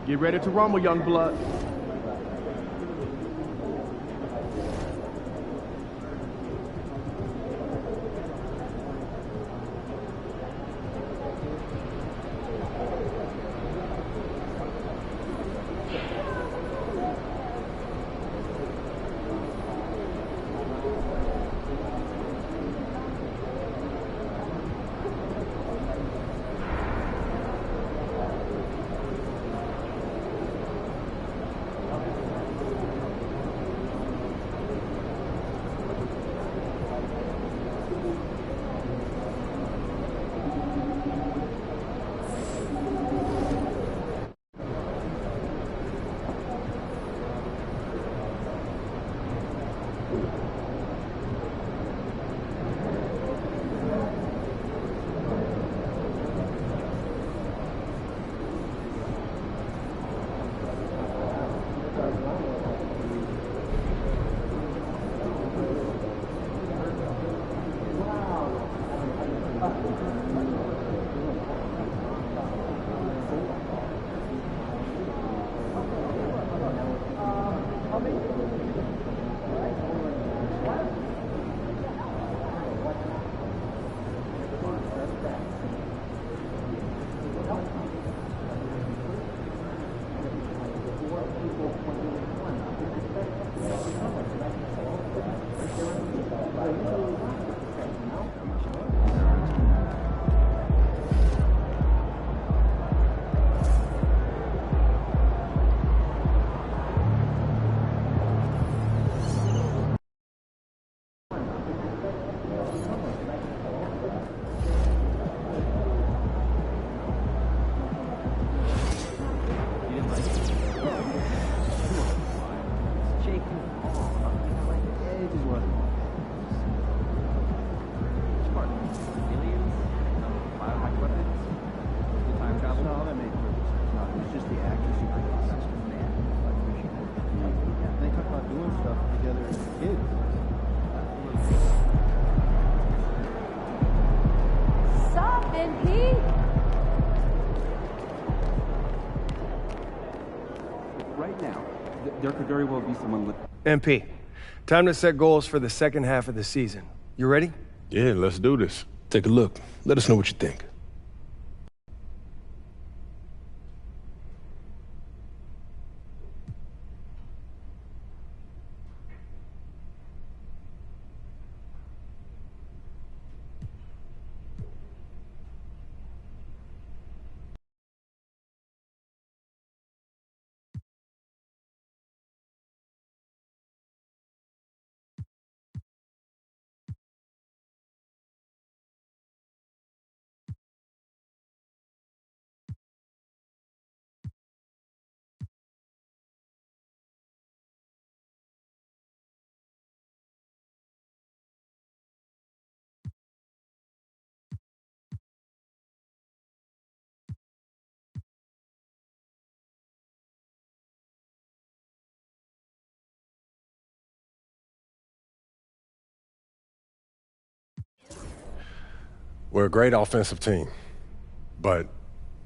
Get ready to rumble, young blood. There could very well be someone with... MP, time to set goals for the second half of the season. You ready? Yeah, let's do this. Take a look. Let us know what you think. We're a great offensive team, but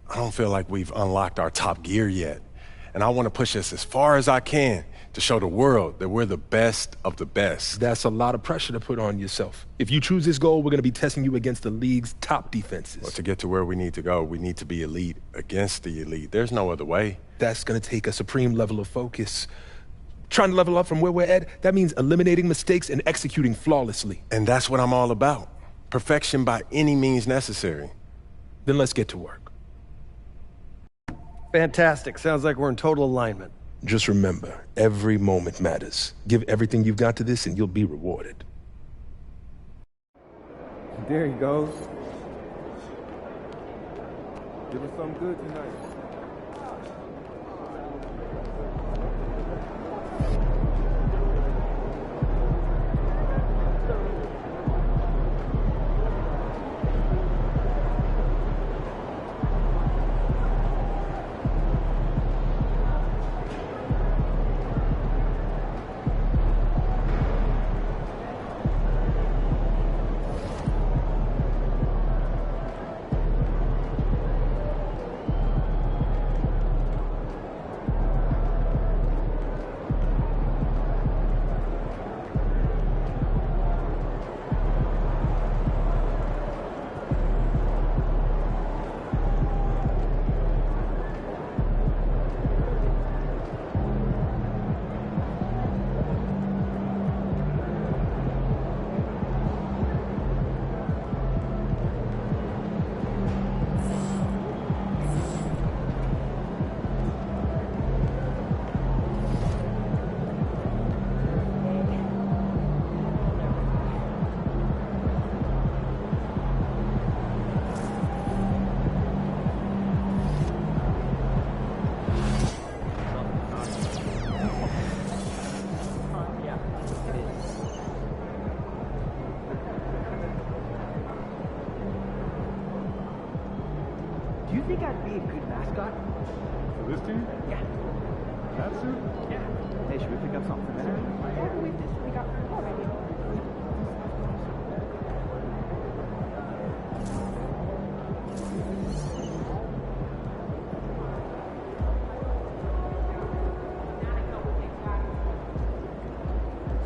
I don't feel like we've unlocked our top gear yet. And I want to push us as far as I can to show the world that we're the best of the best. That's a lot of pressure to put on yourself. If you choose this goal, we're going to be testing you against the league's top defenses. Well, to get to where we need to go, we need to be elite against the elite. There's no other way. That's going to take a supreme level of focus. Trying to level up from where we're at, that means eliminating mistakes and executing flawlessly. And that's what I'm all about. Perfection by any means necessary. Then let's get to work. Fantastic. Sounds like we're in total alignment. Just remember, every moment matters. Give everything you've got to this and you'll be rewarded. There he goes. Give us something good tonight. Do you think I'd be a good mascot? For this team? Yeah. That suit? Yeah. Hey, should we pick up something better? Yeah, we got already.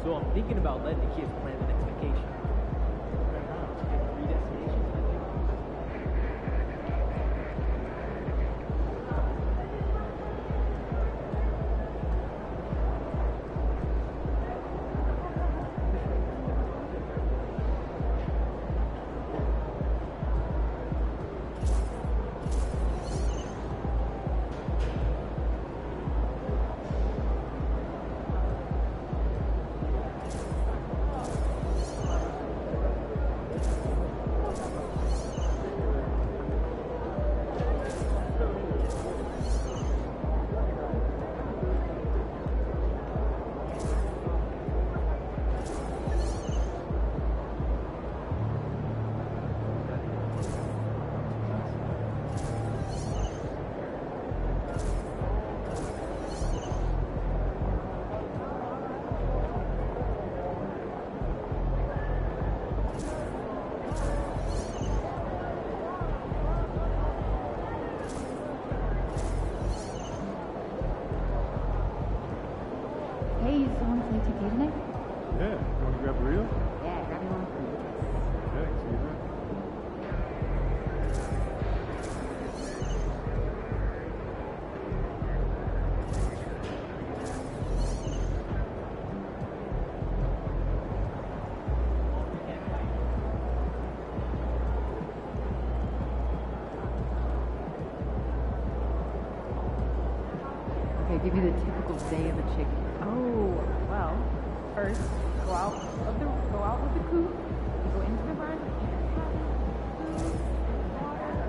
So I'm thinking about letting the kids plan the next vacation. 3 destinations, I think. Hey, you still want to play 2K tonight? Yeah. You want to grab a reel? Yeah, grab me one for you. Yeah, excuse me. Okay, give you the typical day of a chick. Oh, well, first, go out with the coop, you go into the barn, food, water.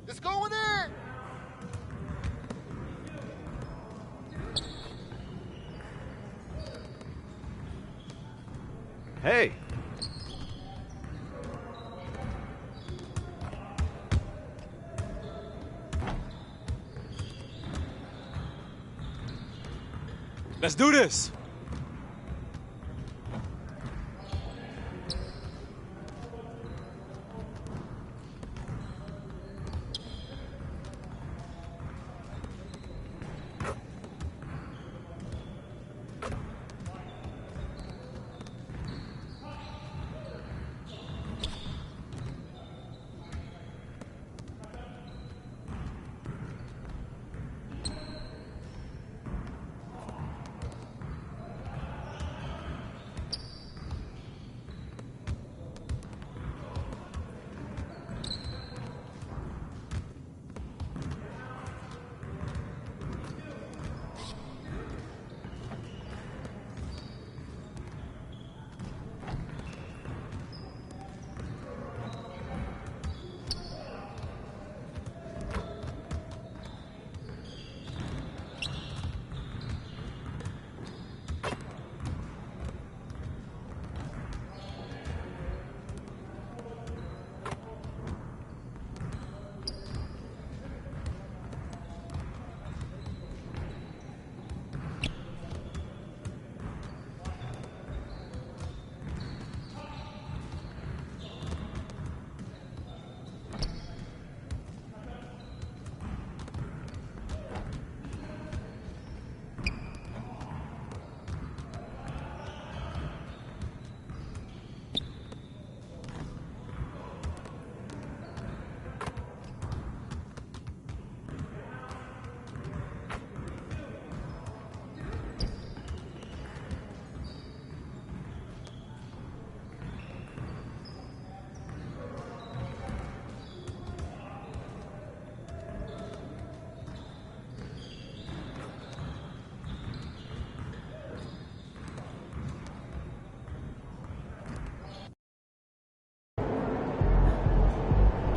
It's going in! Hey! Let's do this.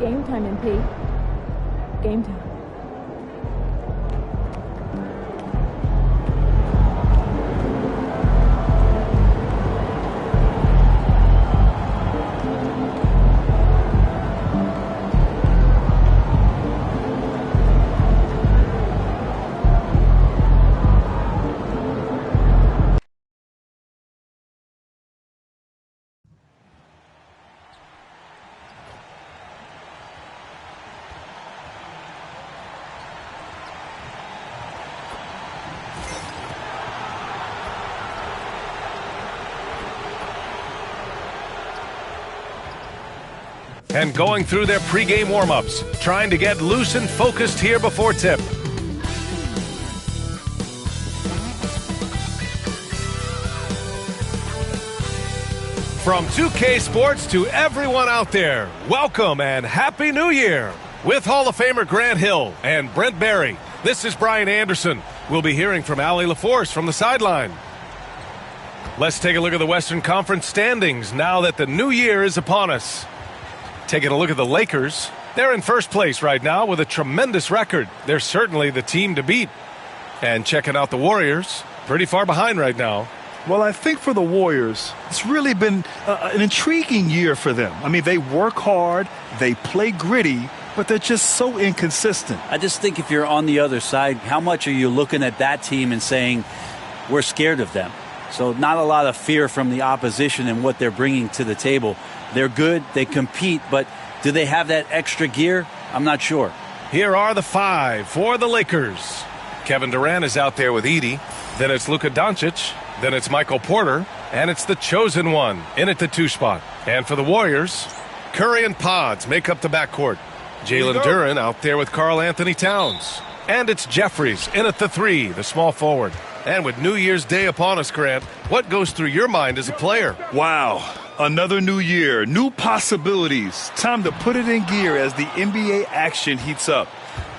Game time, MP. Game time. And going through their pregame warm-ups, trying to get loose and focused here before tip. From 2K Sports to everyone out there, welcome and Happy New Year! With Hall of Famer Grant Hill and Brent Barry, this is Brian Anderson. We'll be hearing from Allie LaForce from the sideline. Let's take a look at the Western Conference standings now that the new year is upon us. Taking a look at the Lakers, they're in first place right now with a tremendous record. They're certainly the team to beat. And checking out the Warriors, pretty far behind right now. Well, I think for the Warriors, it's really been an intriguing year for them. I mean, they work hard, they play gritty, but they're just so inconsistent. I just think if you're on the other side, how much are you looking at that team and saying, we're scared of them? So not a lot of fear from the opposition and what they're bringing to the table. They're good, they compete, but do they have that extra gear? I'm not sure. Here are the five for the Lakers. Kevin Durant is out there with Edey. Then it's Luka Doncic. Then it's Michael Porter. And it's the chosen one in at the 2 spot. And for the Warriors, Curry and Pods make up the backcourt. Jalen Duren out there with Karl Anthony Towns. And it's Jeffries in at the 3, the small forward. And with New Year's Day upon us, Grant, what goes through your mind as a player? Wow. Another new year, new possibilities. Time to put it in gear as the NBA action heats up.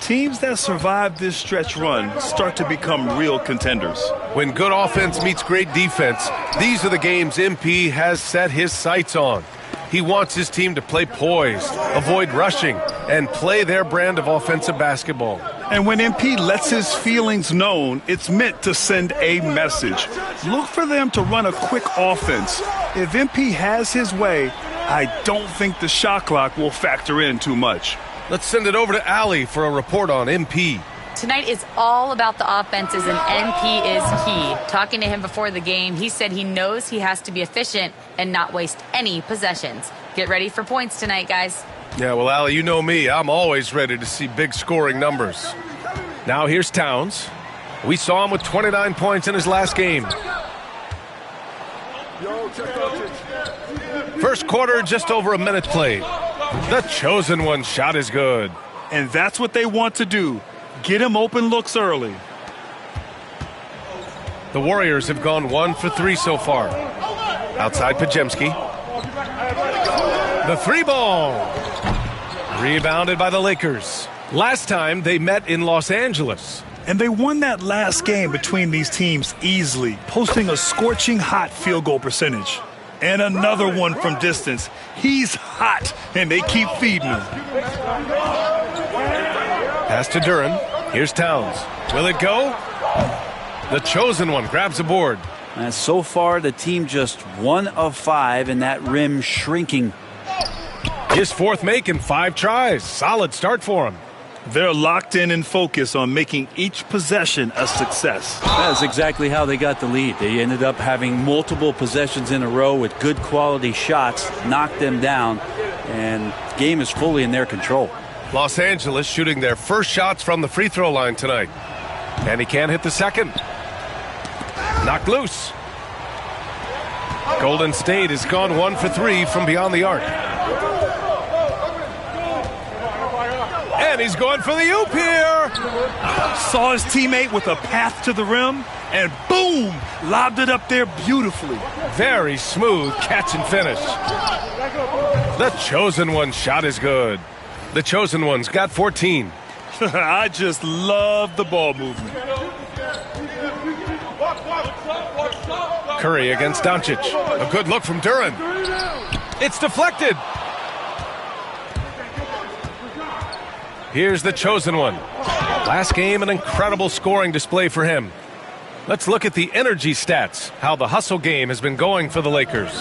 Teams that survive this stretch run start to become real contenders. When good offense meets great defense, these are the games MP has set his sights on. He wants his team to play poised, avoid rushing, and play their brand of offensive basketball. And when MP lets his feelings known, it's meant to send a message. Look for them to run a quick offense. If MP has his way, I don't think the shot clock will factor in too much. Let's send it over to Allie for a report on MP. Tonight is all about the offenses, and NP is key. Talking to him before the game, he said he knows he has to be efficient and not waste any possessions. Get ready for points tonight, guys. Yeah, well, Allie, you know me. I'm always ready to see big scoring numbers. Now here's Towns. We saw him with 29 points in his last game. First quarter, just over a minute played. The chosen one shot is good. And that's what they want to do. Get him open looks early. The Warriors have gone 1 for 3 so far. Outside Pajemski. The 3-ball. Rebounded by the Lakers. Last time they met in Los Angeles. And they won that last game between these teams easily, posting a scorching hot field goal percentage. And another one from distance. He's hot, and they keep feeding him. Pass to Duren. Here's Towns. Will it go? The chosen one grabs a board. And so far, the team just 1 of 5, and that rim shrinking. His fourth make in 5 tries. Solid start for him. They're locked in and focused on making each possession a success. That's exactly how they got the lead. They ended up having multiple possessions in a row with good quality shots, knocked them down, and the game is fully in their control. Los Angeles shooting their first shots from the free throw line tonight. And he can't hit the second. Knocked loose. Golden State has gone 1 for 3 from beyond the arc. And he's going for the oop here. Saw his teammate with a path to the rim, and boom, lobbed it up there beautifully. Very smooth catch and finish. The chosen one shot is good. The chosen one's got 14. I just love the ball movement. Curry against Doncic. A good look from Duren. It's deflected. Here's the chosen one. Last game, an incredible scoring display for him. Let's look at the energy stats, how the hustle game has been going for the Lakers.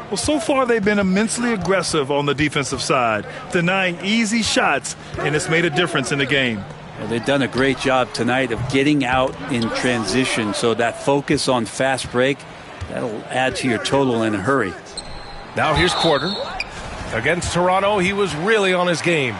Well, so far they've been immensely aggressive on the defensive side, denying easy shots, and it's made a difference in the game. Well, they've done a great job tonight of getting out in transition, so that focus on fast break, that'll add to your total in a hurry. Now here's Porter. Against Toronto, he was really on his game.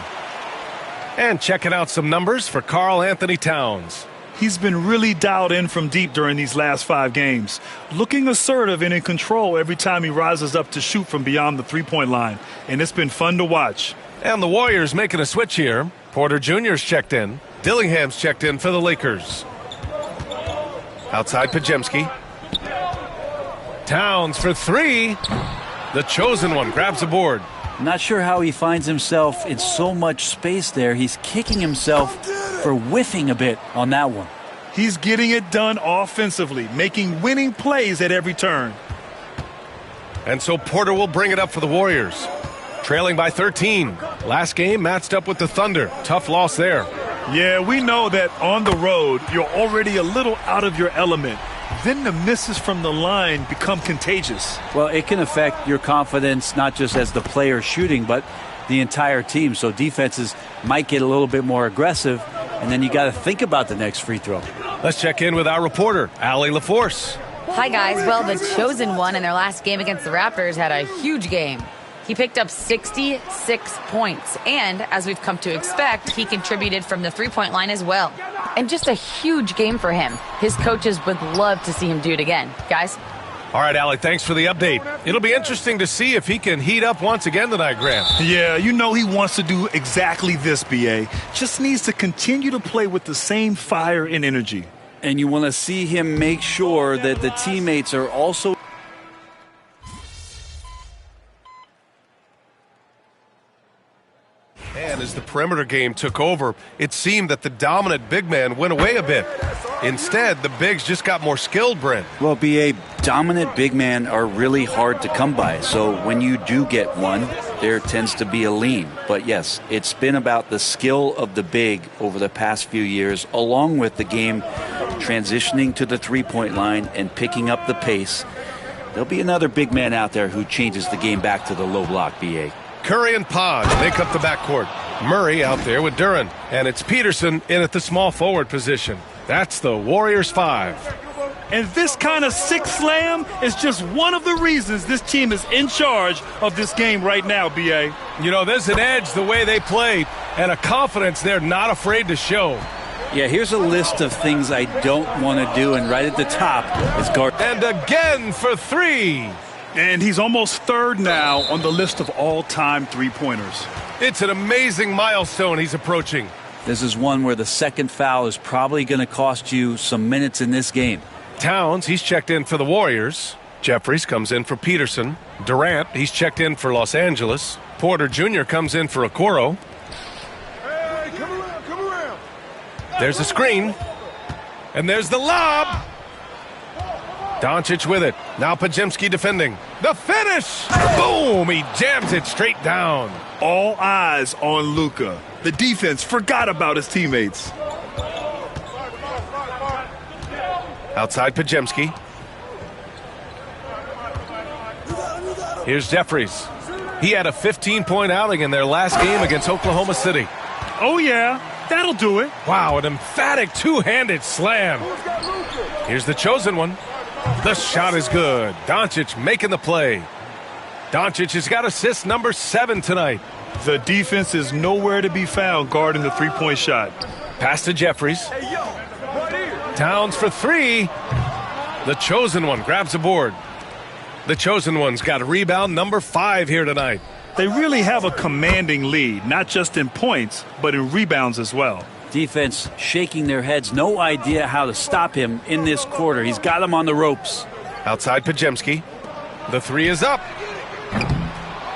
And checking out some numbers for Karl Anthony Towns. He's been really dialed in from deep during these last 5 games, looking assertive and in control every time he rises up to shoot from beyond the three-point line, and it's been fun to watch. And the Warriors making a switch here. Porter Jr.'s checked in. Dillingham's checked in for the Lakers. Outside Pajemski. Towns for 3. The chosen one grabs a board. Not sure how he finds himself in so much space there. He's kicking himself for whiffing a bit on that one. He's getting it done offensively, making winning plays at every turn. And so Porter will bring it up for the Warriors. Trailing by 13. Last game matched up with the Thunder. Tough loss there. Yeah, we know that on the road, you're already a little out of your element. Then the misses from the line become contagious. Well, it can affect your confidence, not just as the player shooting, but the entire team. So defenses might get a little bit more aggressive, and then you got to think about the next free throw. Let's check in with our reporter, Allie LaForce. Hi, guys. Well, the chosen one in their last game against the Raptors had a huge game. He picked up 66 points, and as we've come to expect, he contributed from the three-point line as well. And just a huge game for him. His coaches would love to see him do it again. Guys? All right, Allie, thanks for the update. It'll be interesting to see if he can heat up once again tonight, Graham. Yeah, you know he wants to do exactly this, B.A. Just needs to continue to play with the same fire and energy. And you want to see him make sure that the teammates are also... And as the perimeter game took over, it seemed that the dominant big man went away a bit. Instead, the bigs just got more skilled, Brent. Well, B.A., dominant big men are really hard to come by. So when you do get one, there tends to be a lean. But yes, it's been about the skill of the big over the past few years, along with the game transitioning to the three-point line and picking up the pace. There'll be another big man out there who changes the game back to the low block, B.A. Curry and Podge make up the backcourt. Murray out there with Duran. And it's Peterson in at the small forward position. That's the Warriors 5. And this kind of six slam is just one of the reasons this team is in charge of this game right now, B.A. You know, there's an edge the way they play and a confidence they're not afraid to show. Yeah, here's a list of things I don't want to do, and right at the top is guard. And again for 3. And he's almost third now on the list of all-time three-pointers. It's an amazing milestone he's approaching. This is one where the second foul is probably going to cost you some minutes in this game. Towns, he's checked in for the Warriors. Jeffries comes in for Peterson. Durant, he's checked in for Los Angeles. Porter Jr. comes in for Okoro. Hey, come around. There's a screen. And there's the lob. Doncic with it. Now Pajemski defending. The finish! Boom! He jams it straight down. All eyes on Luka. The defense forgot about his teammates. Outside Pajemski. Here's Jeffries. He had a 15-point outing in their last game against Oklahoma City. Oh, yeah. That'll do it. Wow, an emphatic two-handed slam. Here's the chosen one. The shot is good. Doncic making the play. Doncic has got assist number 7 tonight. The defense is nowhere to be found guarding the three-point shot. Pass to Jeffries. Towns for 3. The chosen one grabs a board. The chosen one's got a rebound number 5 here tonight. They really have a commanding lead, not just in points, but in rebounds as well. Defense shaking their heads, no idea how to stop him in this quarter. He's got him on the ropes. Outside Pajemski. The 3 is up.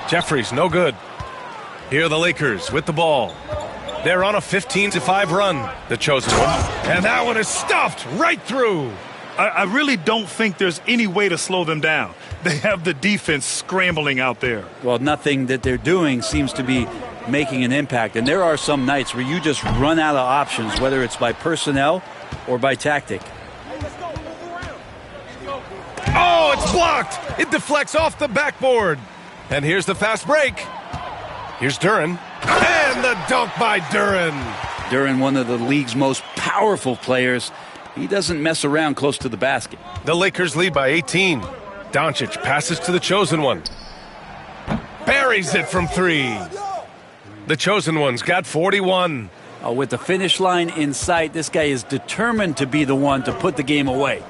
Jeffries, no good. Here are the Lakers with the ball. They're on a 15-5 run, the chosen one. And that one is stuffed right through. I really don't think there's any way to slow them down. They have the defense scrambling out there. Well, nothing that they're doing seems to be making an impact. And there are some nights where you just run out of options, whether it's by personnel or by tactic. Oh, it's blocked. It deflects off the backboard. And here's the fast break. Here's Duren. And the dunk by Duren. Duren, one of the league's most powerful players. He doesn't mess around close to the basket. The Lakers lead by 18. Doncic passes to the chosen one. Buries it from 3. The chosen one's got 41. With the finish line in sight, this guy is determined to be the one to put the game away.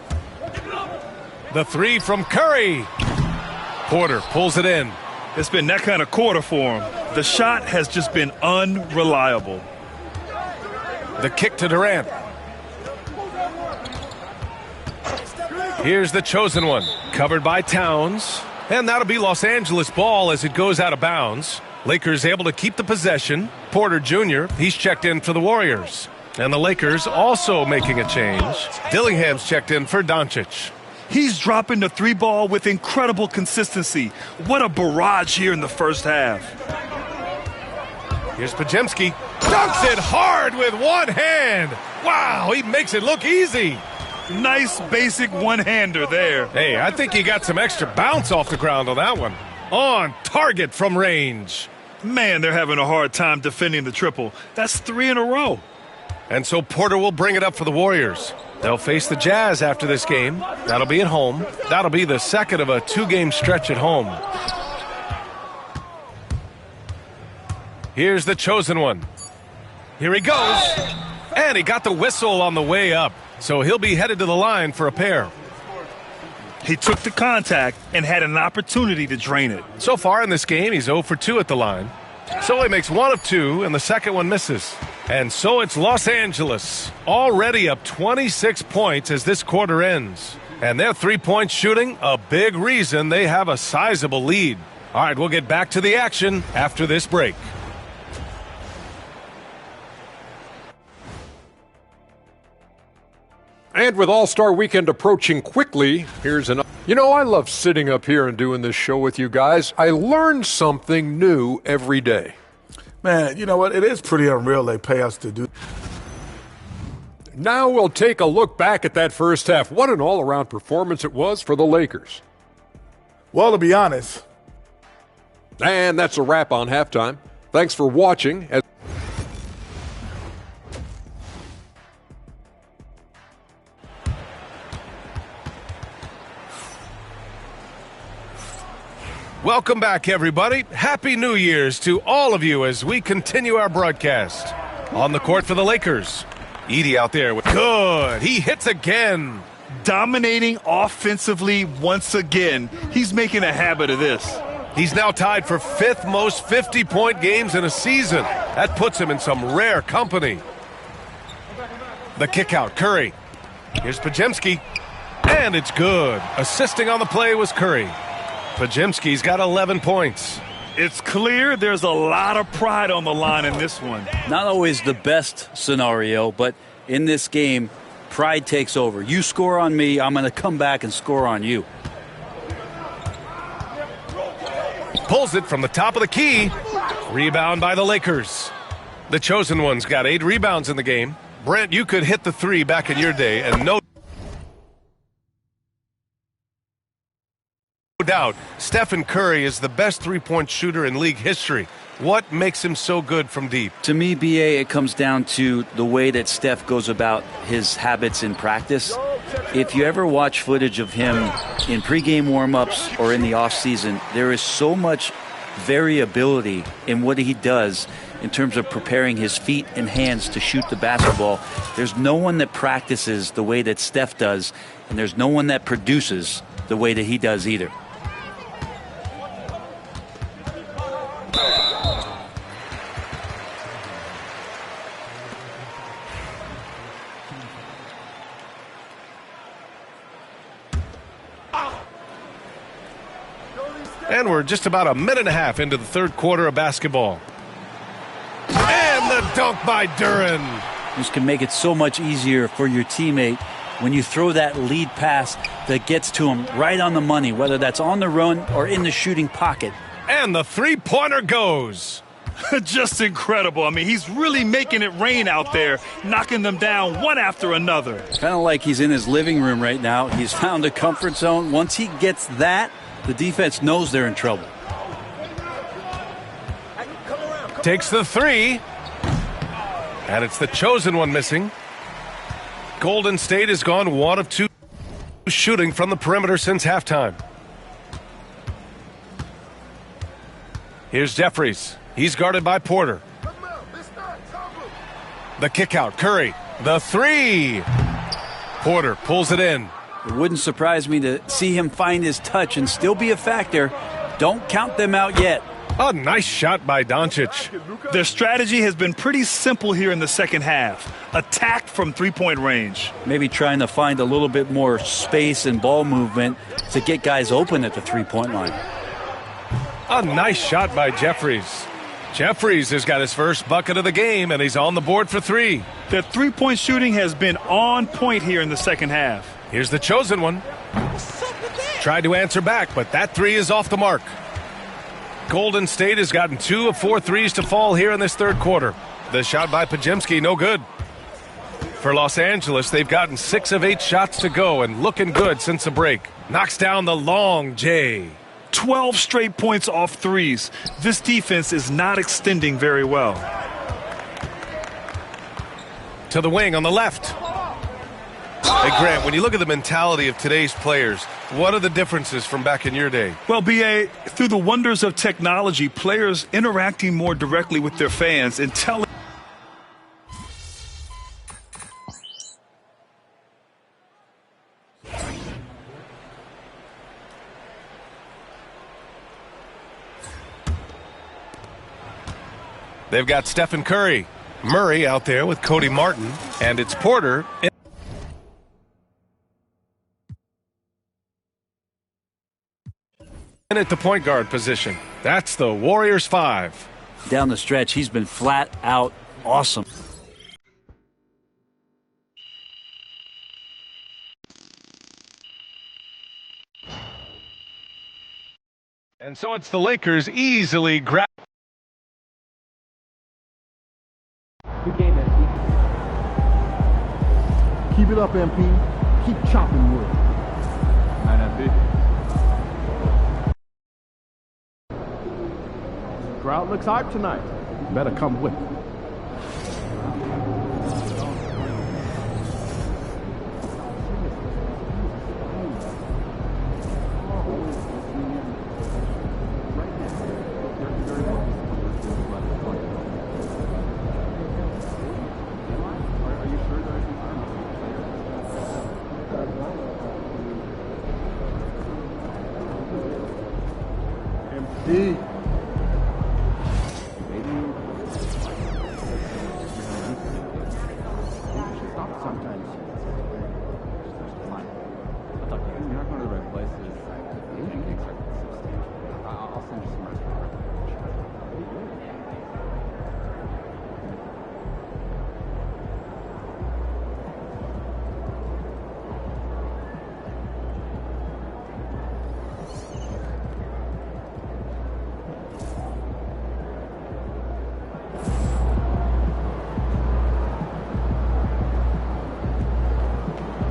The 3 from Curry. Porter pulls it in. It's been that kind of quarter for him. The shot has just been unreliable. The kick to Durant. Here's the chosen one, covered by Towns. And that'll be Los Angeles ball as it goes out of bounds. Lakers able to keep the possession. Porter Jr., he's checked in for the Warriors. And the Lakers also making a change. Dillingham's checked in for Doncic. He's dropping the 3 ball with incredible consistency. What a barrage here in the first half. Here's Podziemski. Dunks it hard with one hand. Wow, he makes it look easy. Nice basic one-hander there. Hey, I think he got some extra bounce off the ground on that one. On target from range. Man, they're having a hard time defending the triple. That's 3 in a row. And so Porter will bring it up for the Warriors. They'll face the Jazz after this game. That'll be at home. That'll be the second of a 2-game stretch at home. Here's the chosen one. Here he goes. And he got the whistle on the way up. So he'll be headed to the line for a pair. He took the contact and had an opportunity to drain it. So far in this game, he's 0 for 2 at the line. So he makes 1 of 2, and the second one misses. And so it's Los Angeles, already up 26 points as this quarter ends. And their 3-point shooting, a big reason they have a sizable lead. All right, we'll get back to the action after this break. And with All-Star Weekend approaching quickly, here's another. You know, I love sitting up here and doing this show with you guys. I learn something new every day. Man, you know what? It is pretty unreal they pay us to do. Now we'll take a look back at that first half. What an all-around performance it was for the Lakers. Well, to be honest. And that's a wrap on halftime. Thanks for watching. Welcome back, everybody. Happy New Year's to all of you as we continue our broadcast. On the court for the Lakers. Edey out there with good. He hits again. Dominating offensively once again. He's making a habit of this. He's now tied for 5th most 50-point games in a season. That puts him in some rare company. The kick out, Curry. Here's Podziemski. And it's good. Assisting on the play was Curry. Podziemski's got 11 points. It's clear there's a lot of pride on the line in this one. Not always the best scenario, but in this game, pride takes over. You score on me, I'm going to come back and score on you. Pulls it from the top of the key. Rebound by the Lakers. The chosen one's got 8 rebounds in the game. Brent, you could hit the 3 back in your day and no doubt, Stephen Curry is the best 3-point shooter in league history. What makes him so good from deep? To me, BA, it comes down to the way that Steph goes about his habits in practice. If you ever watch footage of him in pregame warm-ups or in the offseason, there is so much variability in what he does in terms of preparing his feet and hands to shoot the basketball. There's no one that practices the way that Steph does, and there's no one that produces the way that he does either. And we're just about a minute and a half into the third quarter of basketball. And the dunk by Duren. This can make it so much easier for your teammate when you throw that lead pass that gets to him right on the money, whether that's on the run or in the shooting pocket. And the three-pointer goes. Just incredible. I mean, he's really making it rain out there, knocking them down one after another. Kind of like he's in his living room right now. He's found a comfort zone. Once he gets that, the defense knows they're in trouble. Takes the three. And it's the chosen one missing. Golden State has gone 1 of 2 shooting from the perimeter since halftime. Here's Jeffries. He's guarded by Porter. The kick out. Curry. The three. Porter pulls it in. It wouldn't surprise me to see him find his touch and still be a factor. Don't count them out yet. A nice shot by Doncic. Their strategy has been pretty simple here in the second half. Attack from three-point range. Maybe trying to find a little bit more space and ball movement to get guys open at the three-point line. A nice shot by Jeffries. Jeffries has got his first bucket of the game, and he's on the board for 3. Their three-point shooting has been on point here in the second half. Here's the chosen one. Tried to answer back, but that 3 is off the mark. Golden State has gotten 2 of 4 threes to fall here in this third quarter. The shot by Podziemski, no good. For Los Angeles, they've gotten 6 of 8 shots to go and looking good since the break. Knocks down the long J. 12 straight points off threes. This defense is not extending very well. To the wing on the left. Hey, Grant, when you look at the mentality of today's players, what are the differences from back in your day? Well, B.A., through the wonders of technology, players interacting more directly with their fans and telling. They've got Stephen Curry. Murray out there with Cody Martin, and it's Porter. And at the point guard position. That's the Warriors 5. Down the stretch, he's been flat out awesome. And so it's the Lakers easily grab. Good game, MP. Keep it up, MP. Keep chopping wood. Crowd looks hype tonight. Better come with it. MP.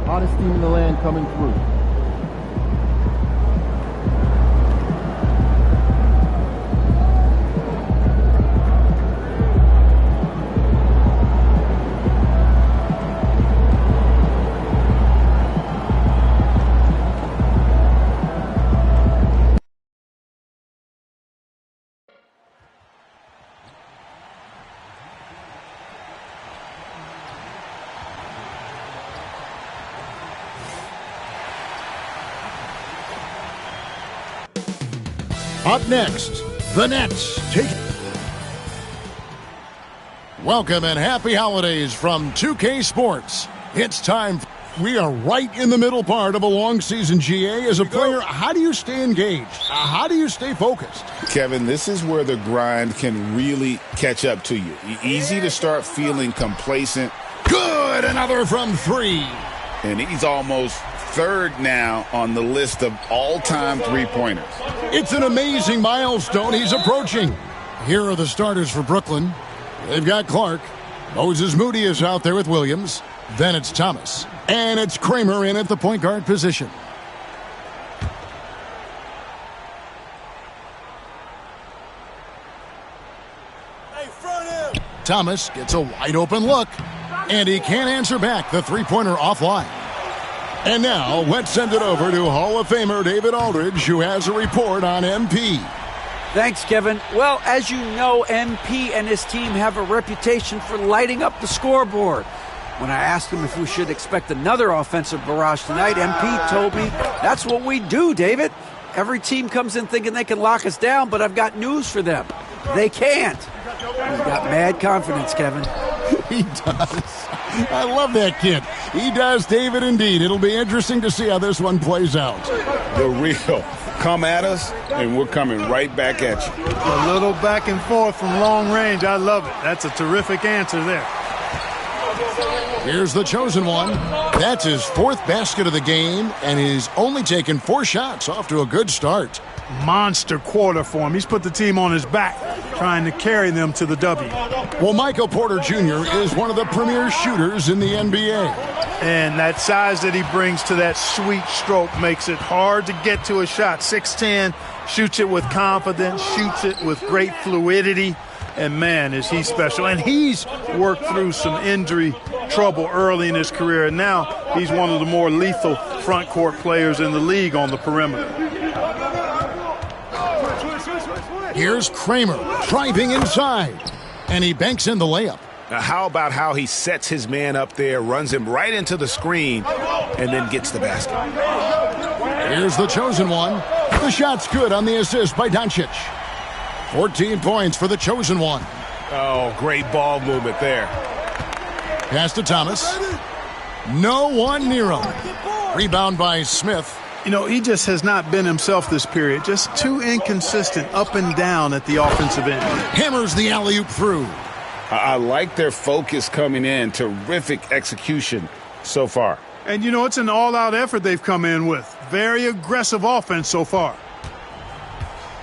Hottest team in the land coming through. Up next, the Nets take. Welcome and happy holidays from 2K Sports. It's time. We are right in the middle part of a long season, GA. As a player, how do you stay engaged? How do you stay focused? Kevin, this is where the grind can really catch up to you. Easy to start feeling complacent. Good, another from 3. And he's almost third now on the list of all-time three-pointers. It's an amazing milestone he's approaching. Here are the starters for Brooklyn. They've got Clark. Moses Moody is out there with Williams. Then it's Thomas. And it's Kramer in at the point guard position. Thomas gets a wide open look. And he can't answer back. The three-pointer offline. And now let's send it over to Hall of Famer David Aldridge, who has a report on MP. Thanks, Kevin. Well, as you know, MP and his team have a reputation for lighting up the scoreboard. When I asked him if we should expect another offensive barrage tonight, MP told me that's what we do, David. Every team comes in thinking they can lock us down, but I've got news for them. They can't. He's got mad confidence, Kevin. He does. I love that kid. He does, David, indeed. It'll be interesting to see how this one plays out. The real. Come at us, and we're coming right back at you. A little back and forth from long range. I love it. That's a terrific answer there. Here's the chosen one. That's his fourth basket of the game, and he's only taken 4 shots. Off to a good start. Monster quarter for him. He's put the team on his back, trying to carry them to the W. Well, Michael Porter Jr. is one of the premier shooters in the NBA. And that size that he brings to that sweet stroke makes it hard to get to a shot. 6'10", shoots it with confidence, shoots it with great fluidity. And, man, is he special. And he's worked through some injury trouble early in his career. And now he's one of the more lethal front court players in the league on the perimeter. Here's Kramer driving inside. And he banks in the layup. Now, how about how he sets his man up there, runs him right into the screen, and then gets the basket? Here's the chosen one. The shot's good on the assist by Doncic. 14 points for the chosen one. Oh, great ball movement there. Pass to Thomas. No one near him. Rebound by Smith. You know, he just has not been himself this period. Just too inconsistent up and down at the offensive end. Hammers the alley-oop through. I like their focus coming in. Terrific execution so far. And, you know, it's an all-out effort they've come in with. Very aggressive offense so far.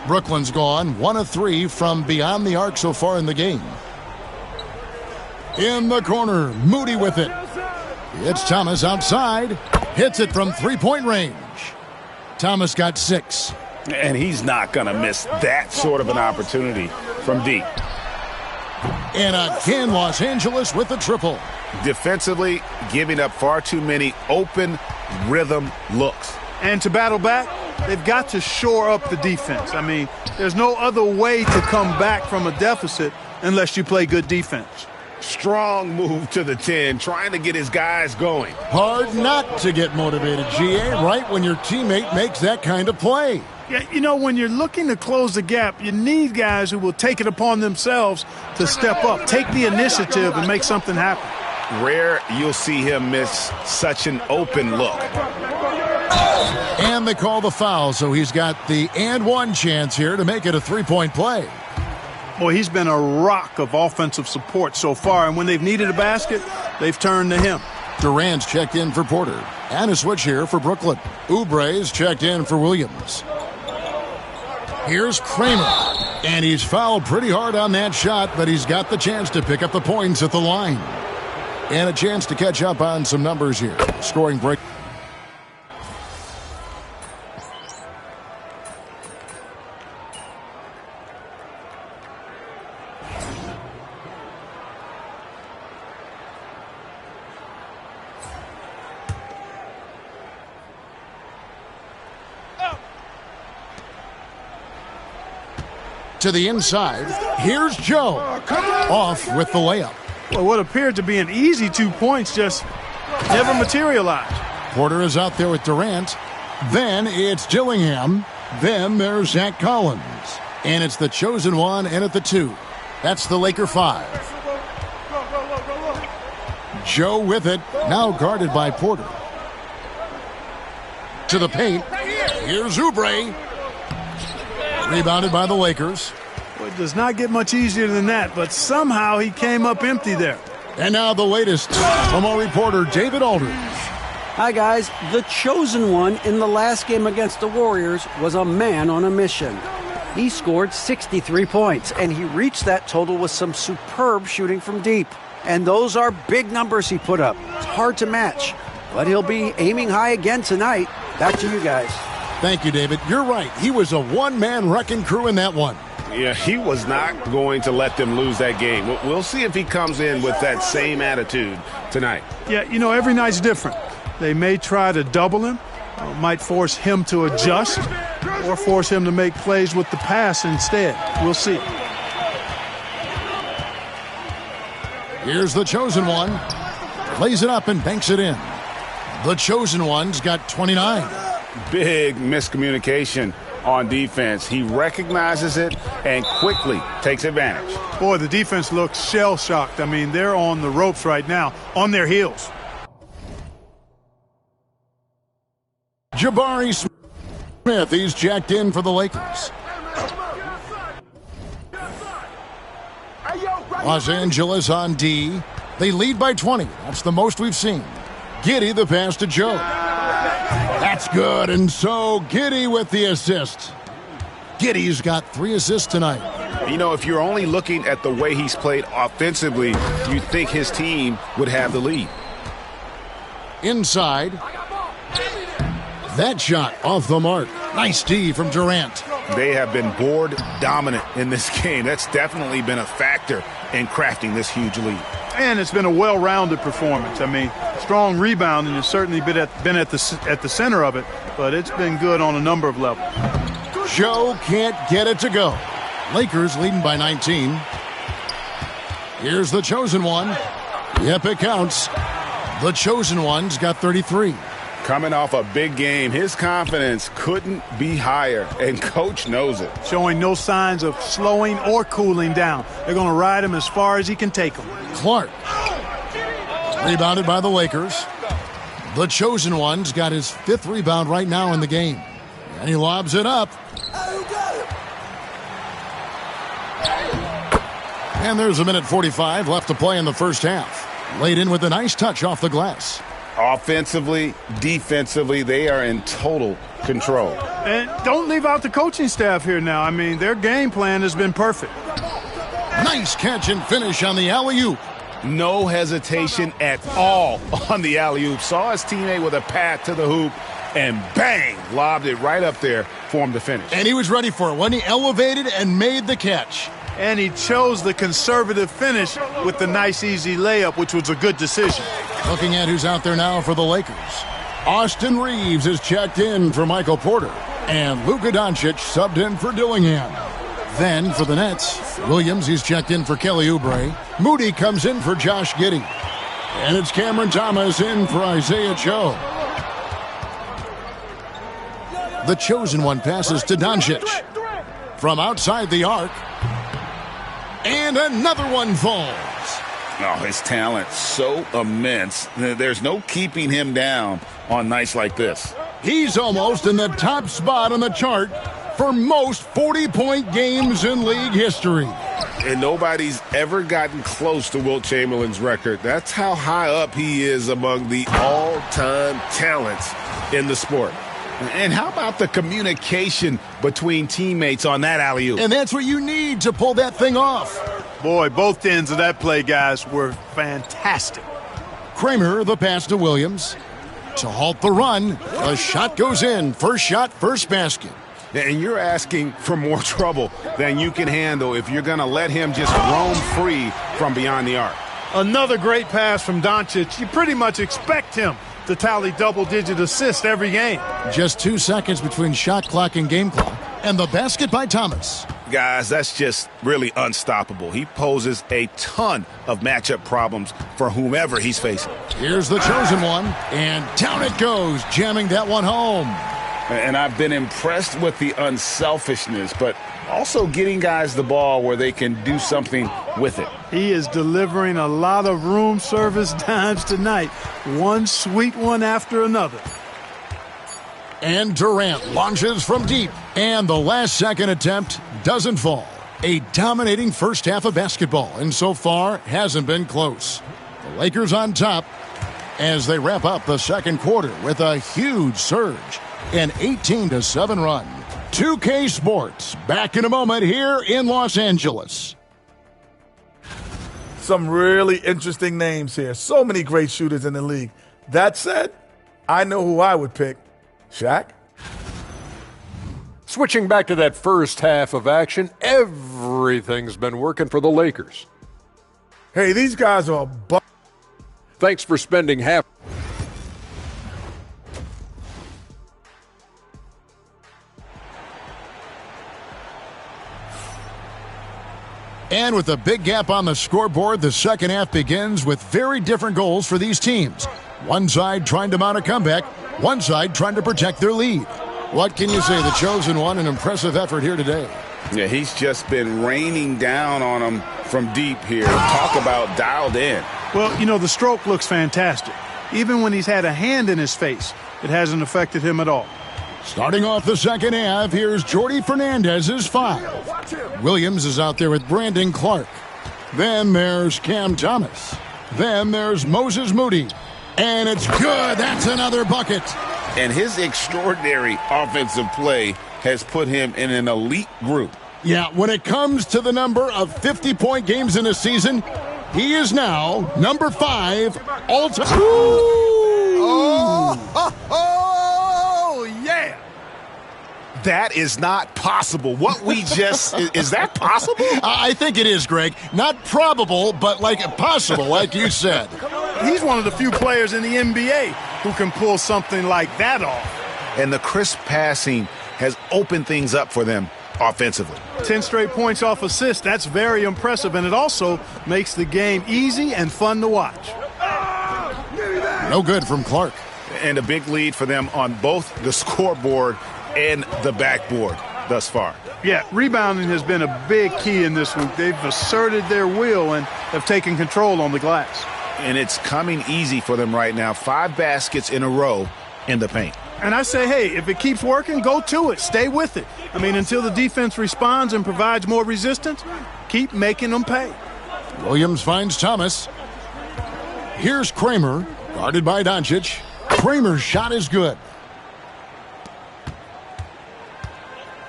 Brooklyn's gone 1 of 3 from beyond the arc so far in the game. In the corner, Moody with it. It's Thomas outside. Hits it from three-point range. Thomas got 6. And he's not going to miss that sort of an opportunity from deep. And again, Los Angeles with the triple. Defensively, giving up far too many open rhythm looks. And to battle back, they've got to shore up the defense. I mean, there's no other way to come back from a deficit unless you play good defense. Strong move to the 10, trying to get his guys going. Hard not to get motivated, GA, right when your teammate makes that kind of play. Yeah, you know, when you're looking to close the gap, you need guys who will take it upon themselves to step up, take the initiative, and make something happen. Rare you'll see him miss such an open look. And they call the foul, so he's got the and one chance here to make it a three-point play. Boy, he's been a rock of offensive support so far, and when they've needed a basket, they've turned to him. Durant's checked in for Porter. And a switch here for Brooklyn. Oubre's checked in for Williams. Here's Kramer. And he's fouled pretty hard on that shot, but he's got the chance to pick up the points at the line. And a chance to catch up on some numbers here. Scoring break. To the inside. Here's Joe. Off with the layup. Well, what appeared to be an easy 2 points just never materialized. Porter is out there with Durant. Then it's Dillingham. Then there's Zach Collins. And it's the chosen one in at the 2. That's the Laker 5. Joe with it. Now guarded by Porter. To the paint. Here's Oubre. Rebounded by the Lakers. Well, it does not get much easier than that, but somehow he came up empty there. And now the latest from our reporter, David Aldridge. Hi, guys. The chosen one in the last game against the Warriors was a man on a mission. He scored 63 points, and he reached that total with some superb shooting from deep. And those are big numbers he put up. It's hard to match, but he'll be aiming high again tonight. Back to you guys. Thank you, David. You're right. He was a one-man wrecking crew in that one. Yeah, he was not going to let them lose that game. We'll see if he comes in with that same attitude tonight. Yeah, you know, every night's different. They may try to double him, might force him to adjust, or force him to make plays with the pass instead. We'll see. Here's the chosen one. Plays it up and banks it in. The chosen one's got 29. Big miscommunication on defense. He recognizes it and quickly takes advantage. Boy, the defense looks shell-shocked. I mean, they're on the ropes right now, on their heels. Jabari Smith, he's checked in for the Lakers. Los Angeles on D. They lead by 20. That's the most we've seen. Giddey the pass to Joe. That's good, and so Giddey with the assist. Giddey's got 3 assists tonight. You know, if you're only looking at the way he's played offensively, you'd think his team would have the lead. Inside. That shot off the mark. Nice D from Durant. They have been board dominant in this game. That's definitely been a factor in crafting this huge lead. And it's been a well-rounded performance. I mean, strong rebounding has certainly been at the center of it, but it's been good on a number of levels. Joe can't get it to go. Lakers leading by 19. Here's the chosen one. Yep, it counts. The chosen one's got 33. Coming off a big game, his confidence couldn't be higher, and coach knows it. Showing no signs of slowing or cooling down. They're going to ride him as far as he can take him. Clark. Rebounded by the Lakers. The chosen one's got his 5th rebound right now in the game. And he lobs it up. And there's a minute 45 left to play in the first half. Laid in with a nice touch off the glass. Offensively, defensively, they are in total control. And don't leave out the coaching staff here now. I mean, their game plan has been perfect. Nice catch and finish on the alley-oop. No hesitation at all on the alley-oop. Saw his teammate with a path to the hoop, and bang, lobbed it right up there for him to finish. And he was ready for it when he elevated and made the catch. And he chose the conservative finish with the nice, easy layup, which was a good decision. Looking at who's out there now for the Lakers. Austin Reeves is checked in for Michael Porter. And Luka Doncic subbed in for Dillingham. Then for the Nets, Williams, he's checked in for Kelly Oubre. Moody comes in for Josh Giddey. And it's Cameron Thomas in for Isaiah Joe. The chosen one passes to Doncic. From outside the arc. And another one falls. Oh, his talent so immense. There's no keeping him down on nights like this. He's almost in the top spot on the chart for most 40-point games in league history. And nobody's ever gotten close to Wilt Chamberlain's record. That's how high up he is among the all-time talents in the sport. And how about the communication between teammates on that alley-oop? And that's what you need to pull that thing off. Boy, both ends of that play, guys, were fantastic. Kramer, the pass to Williams. To halt the run, the shot goes in. First shot, first basket. And you're asking for more trouble than you can handle if you're going to let him just roam free from beyond the arc. Another great pass from Doncic. You pretty much expect him to tally double-digit assists every game. Just 2 seconds between shot clock and game clock. And the basket by Thomas. Guys, that's just really unstoppable. He poses a ton of matchup problems for whomever he's facing. Here's the chosen one. And down it goes, jamming that one home. And I've been impressed with the unselfishness, but also getting guys the ball where they can do something with it. He is delivering a lot of room service dimes tonight. One sweet one after another. And Durant launches from deep. And the last second attempt doesn't fall. A dominating first half of basketball, and so far hasn't been close. The Lakers on top as they wrap up the second quarter with a huge surge. An 18-7 run. 2K Sports, back in a moment here in Los Angeles. Some really interesting names here. So many great shooters in the league. That said, I know who I would pick. Shaq? Switching back to that first half of action, everything's been working for the Lakers. Hey, these guys are Thanks for spending half. And with a big gap on the scoreboard, the second half begins with very different goals for these teams. One side trying to mount a comeback, one side trying to protect their lead. What can you say? The chosen one, an impressive effort here today. Yeah, he's just been raining down on them from deep here. Talk about dialed in. Well, you know, the stroke looks fantastic. Even when he's had a hand in his face, it hasn't affected him at all. Starting off the second half, here's Jordy Fernandez's 5. Williams is out there with Brandon Clark. Then there's Cam Thomas. Then there's Moses Moody. And it's good. That's another bucket. And his extraordinary offensive play has put him in an elite group. Yeah, when it comes to the number of 50-point games in a season, he is now number 5 all-time. Oh, yeah. That is not possible. What we just, is that possible? I think it is, Greg. Not probable, but like possible, like you said. He's one of the few players in the NBA who can pull something like that off. And the crisp passing has opened things up for them offensively. 10 straight points off assists. That's very impressive, and it also makes the game easy and fun to watch. No good from Clark. And a big lead for them on both the scoreboard and the backboard thus far. Yeah, rebounding has been a big key in this week. They've asserted their will and have taken control on the glass. And it's coming easy for them right now. 5 baskets in a row in the paint. And I say, hey, if it keeps working, go to it. Stay with it. I mean, until the defense responds and provides more resistance, keep making them pay. Williams finds Thomas. Here's Kramer, guarded by Doncic. Kramer's shot is good.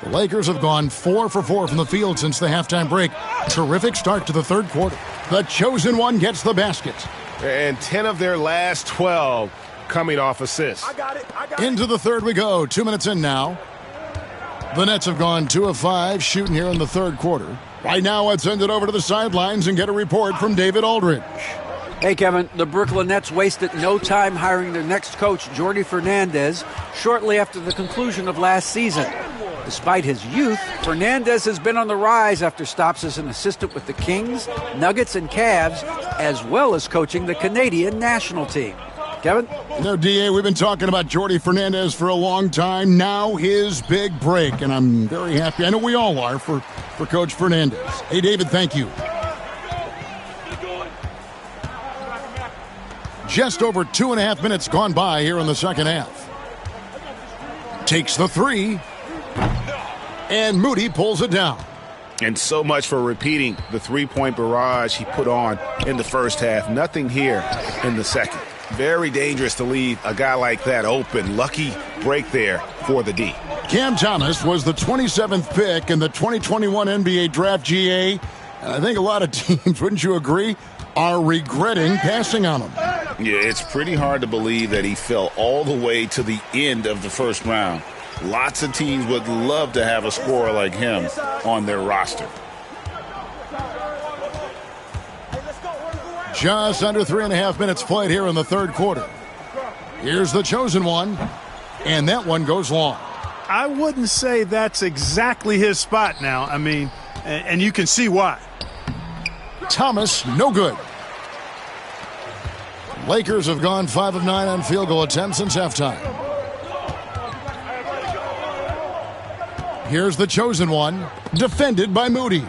The Lakers have gone 4 for 4 from the field since the halftime break. Terrific start to the third quarter. The chosen one gets the basket. And 10 of their last 12 coming off assists. Into the third we go. 2 minutes in now. The Nets have gone 2 of 5 shooting here in the third quarter. Right now, let's send it over to the sidelines and get a report from David Aldridge. Hey, Kevin, the Brooklyn Nets wasted no time hiring their next coach, Jordy Fernandez, shortly after the conclusion of last season. Despite his youth, Fernandez has been on the rise after stops as an assistant with the Kings, Nuggets, and Cavs, as well as coaching the Canadian national team. Kevin? You know, D.A., we've been talking about Jordy Fernandez for a long time. Now his big break, and I'm very happy. I know we all are for Coach Fernandez. Hey, David, thank you. Just over 2.5 minutes gone by here in the second half. Takes the 3. And Moody pulls it down. And so much for repeating the three-point barrage he put on in the first half. Nothing here in the second. Very dangerous to leave a guy like that open. Lucky break there for the D. Cam Thomas was the 27th pick in the 2021 NBA Draft GA. And I think a lot of teams, wouldn't you agree, are regretting passing on him. Yeah, it's pretty hard to believe that he fell all the way to the end of the first round. Lots of teams would love to have a scorer like him on their roster. Just under 3.5 minutes played here in the third quarter. Here's the chosen one, and that one goes long. I wouldn't say that's exactly his spot now. I mean, and you can see why. Thomas, no good. Lakers have gone 5 of 9 on field goal attempts since halftime. Here's the chosen one, defended by Moody.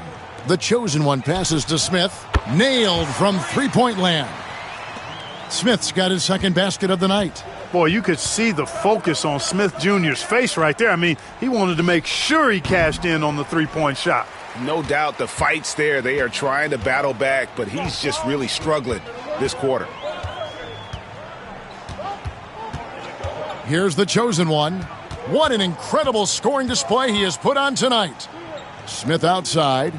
The chosen one passes to Smith, nailed from three-point land. Smith's got his second basket of the night. Boy, you could see the focus on Smith Jr.'s face right there. I mean, he wanted to make sure he cashed in on the three-point shot. No doubt the fight's there. They are trying to battle back, but he's just really struggling this quarter. Here's the chosen one. What an incredible scoring display he has put on tonight. Smith outside.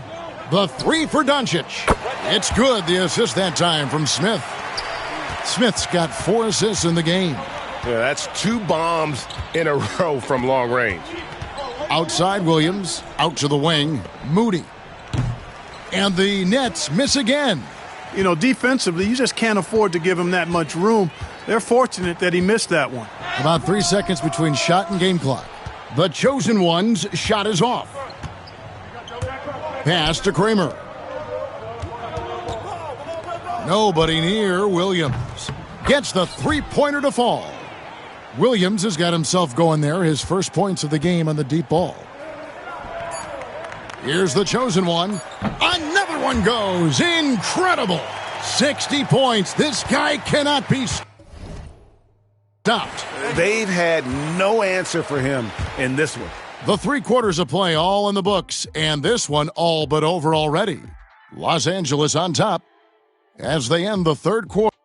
The three for Doncic. It's good, the assist that time from Smith. Smith's got 4 assists in the game. Yeah, that's 2 bombs in a row from long range. Outside Williams, out to the wing, Moody. And the Nets miss again. You know, defensively, you just can't afford to give him that much room. They're fortunate that he missed that one. About 3 seconds between shot and game clock. The chosen one's shot is off. Pass to Kramer. Nobody near. Williams gets the three-pointer to fall. Williams has got himself going there, his first points of the game on the deep ball. Here's the chosen one. Another one goes. Incredible. 60 points. This guy cannot be stopped. They've had no answer for him in this one. The 3 quarters of play all in the books, and this one all but over already. Los Angeles on top as they end the third quarter.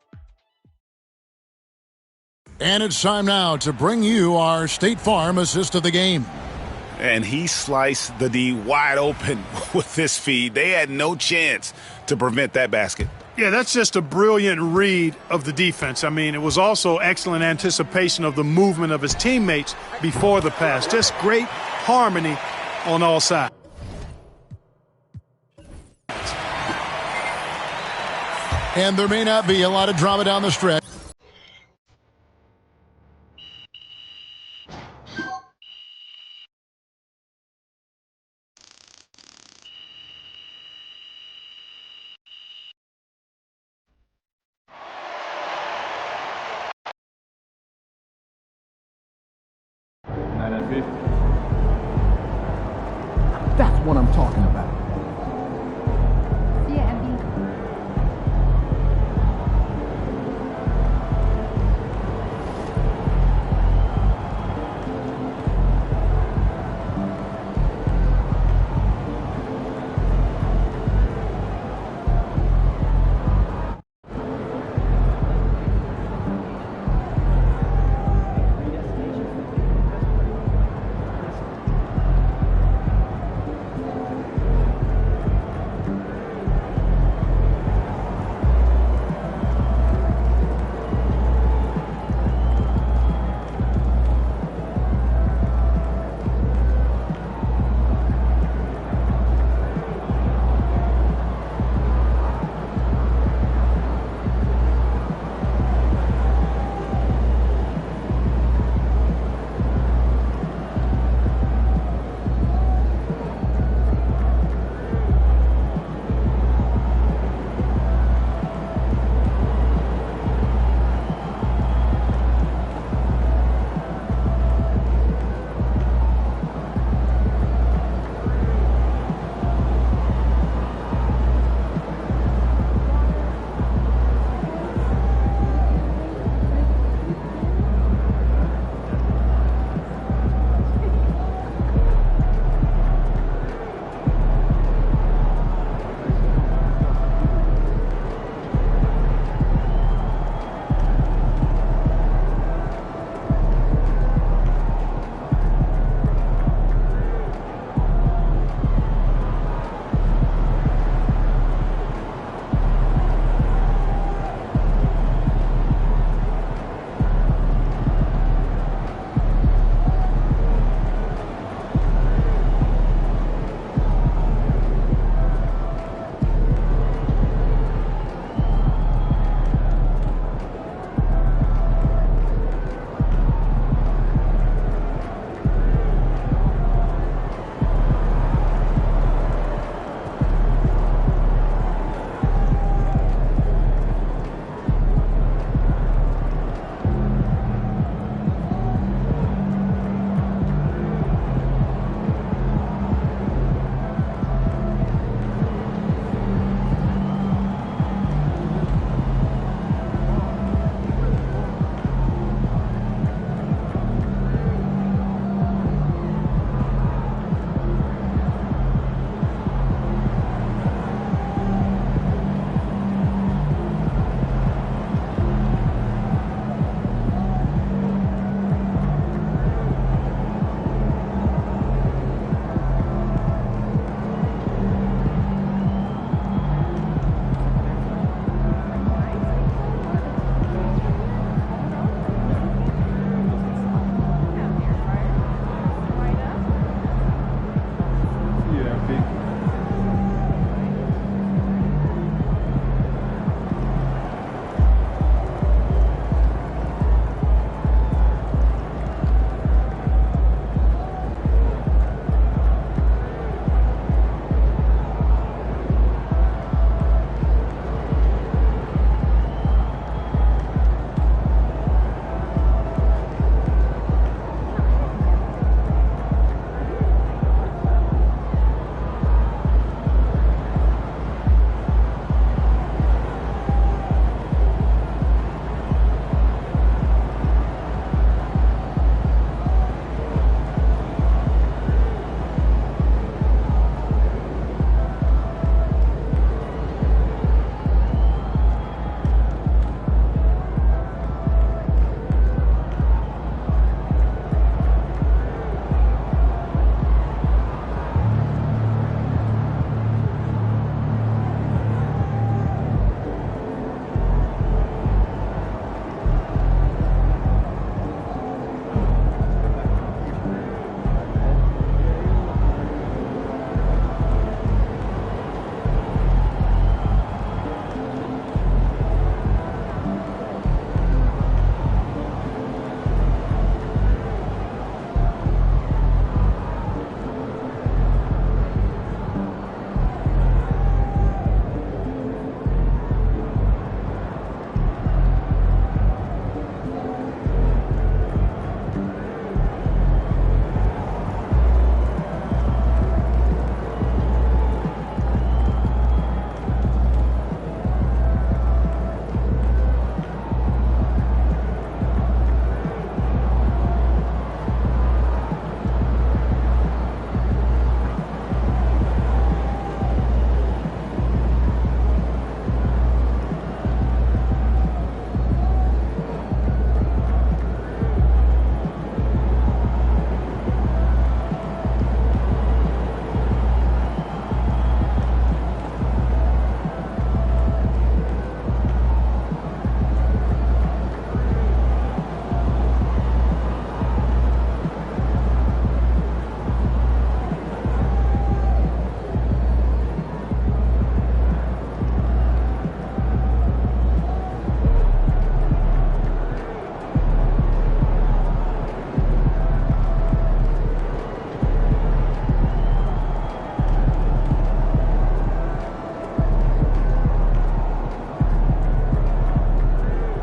And it's time now to bring you our State Farm assist of the game. And he sliced the D wide open with this feed. They had no chance to prevent that basket. Yeah, that's just a brilliant read of the defense. I mean, it was also excellent anticipation of the movement of his teammates before the pass. Just great harmony on all sides. And there may not be a lot of drama down the stretch. That's what I'm talking about. See ya, MB.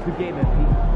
Good game, MP.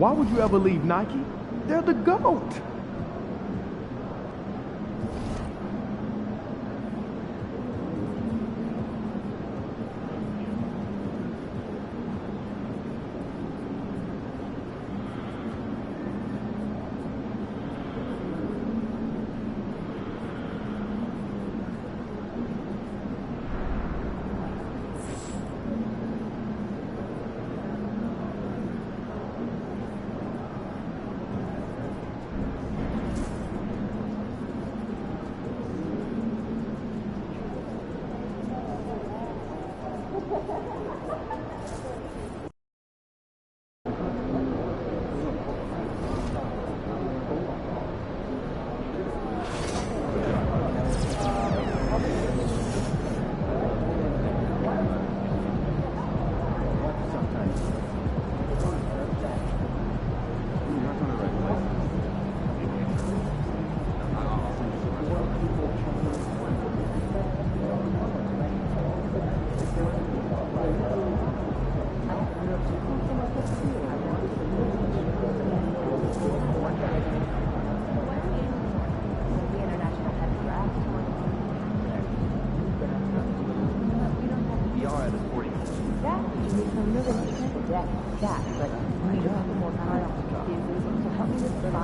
Why would you ever leave Nike? They're the GOAT.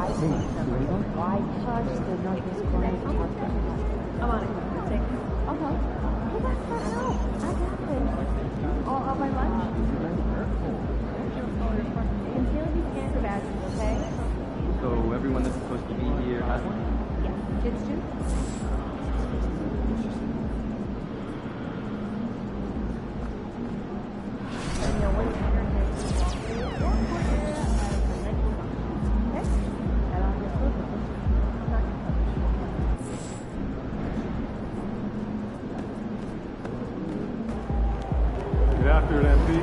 Why touch the northeast corner of the top? I'm on it. Thanks. Uh-huh. Well, that's not help. I got this. All on my lunch? Until he scans the badges, okay? So everyone that's supposed to be here has one? Yeah. Kids too? And you'll wait for your kids to walk through your corner as the next one. Okay? And I'll just look at this. Not your Get after it, MP.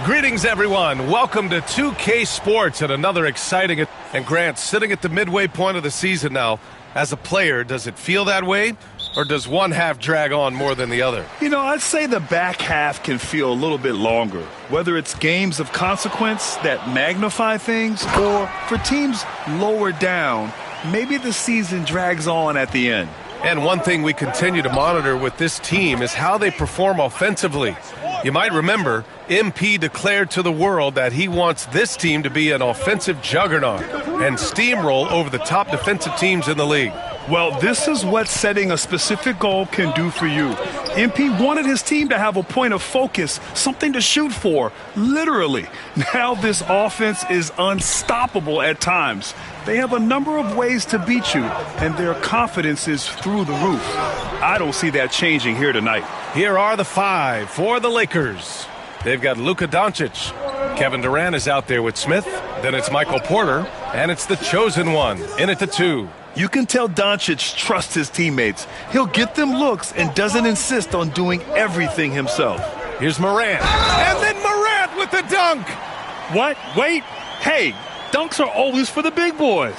Greetings, everyone. Welcome to 2K Sports and another exciting. And Grant, sitting at the midway point of the season now, as a player, does it feel that way, or does one half drag on more than the other? You know, I'd say the back half can feel a little bit longer, whether it's games of consequence that magnify things, or for teams lower down, maybe the season drags on at the end. And one thing we continue to monitor with this team is how they perform offensively. You might remember, MP declared to the world that he wants this team to be an offensive juggernaut and steamroll over the top defensive teams in the league. Well, this is what setting a specific goal can do for you. MP wanted his team to have a point of focus, something to shoot for, literally. Now this offense is unstoppable at times. They have a number of ways to beat you, and their confidence is through the roof. I don't see that changing here tonight. Here are the five for the Lakers. They've got Luka Doncic. Kevin Durant is out there with Smith. Then it's Michael Porter, and it's the chosen one in at the 2. You can tell Doncic trusts his teammates. He'll get them looks and doesn't insist on doing everything himself. Here's Morant. And then Morant with the dunk. What? Wait. Hey, dunks are always for the big boys.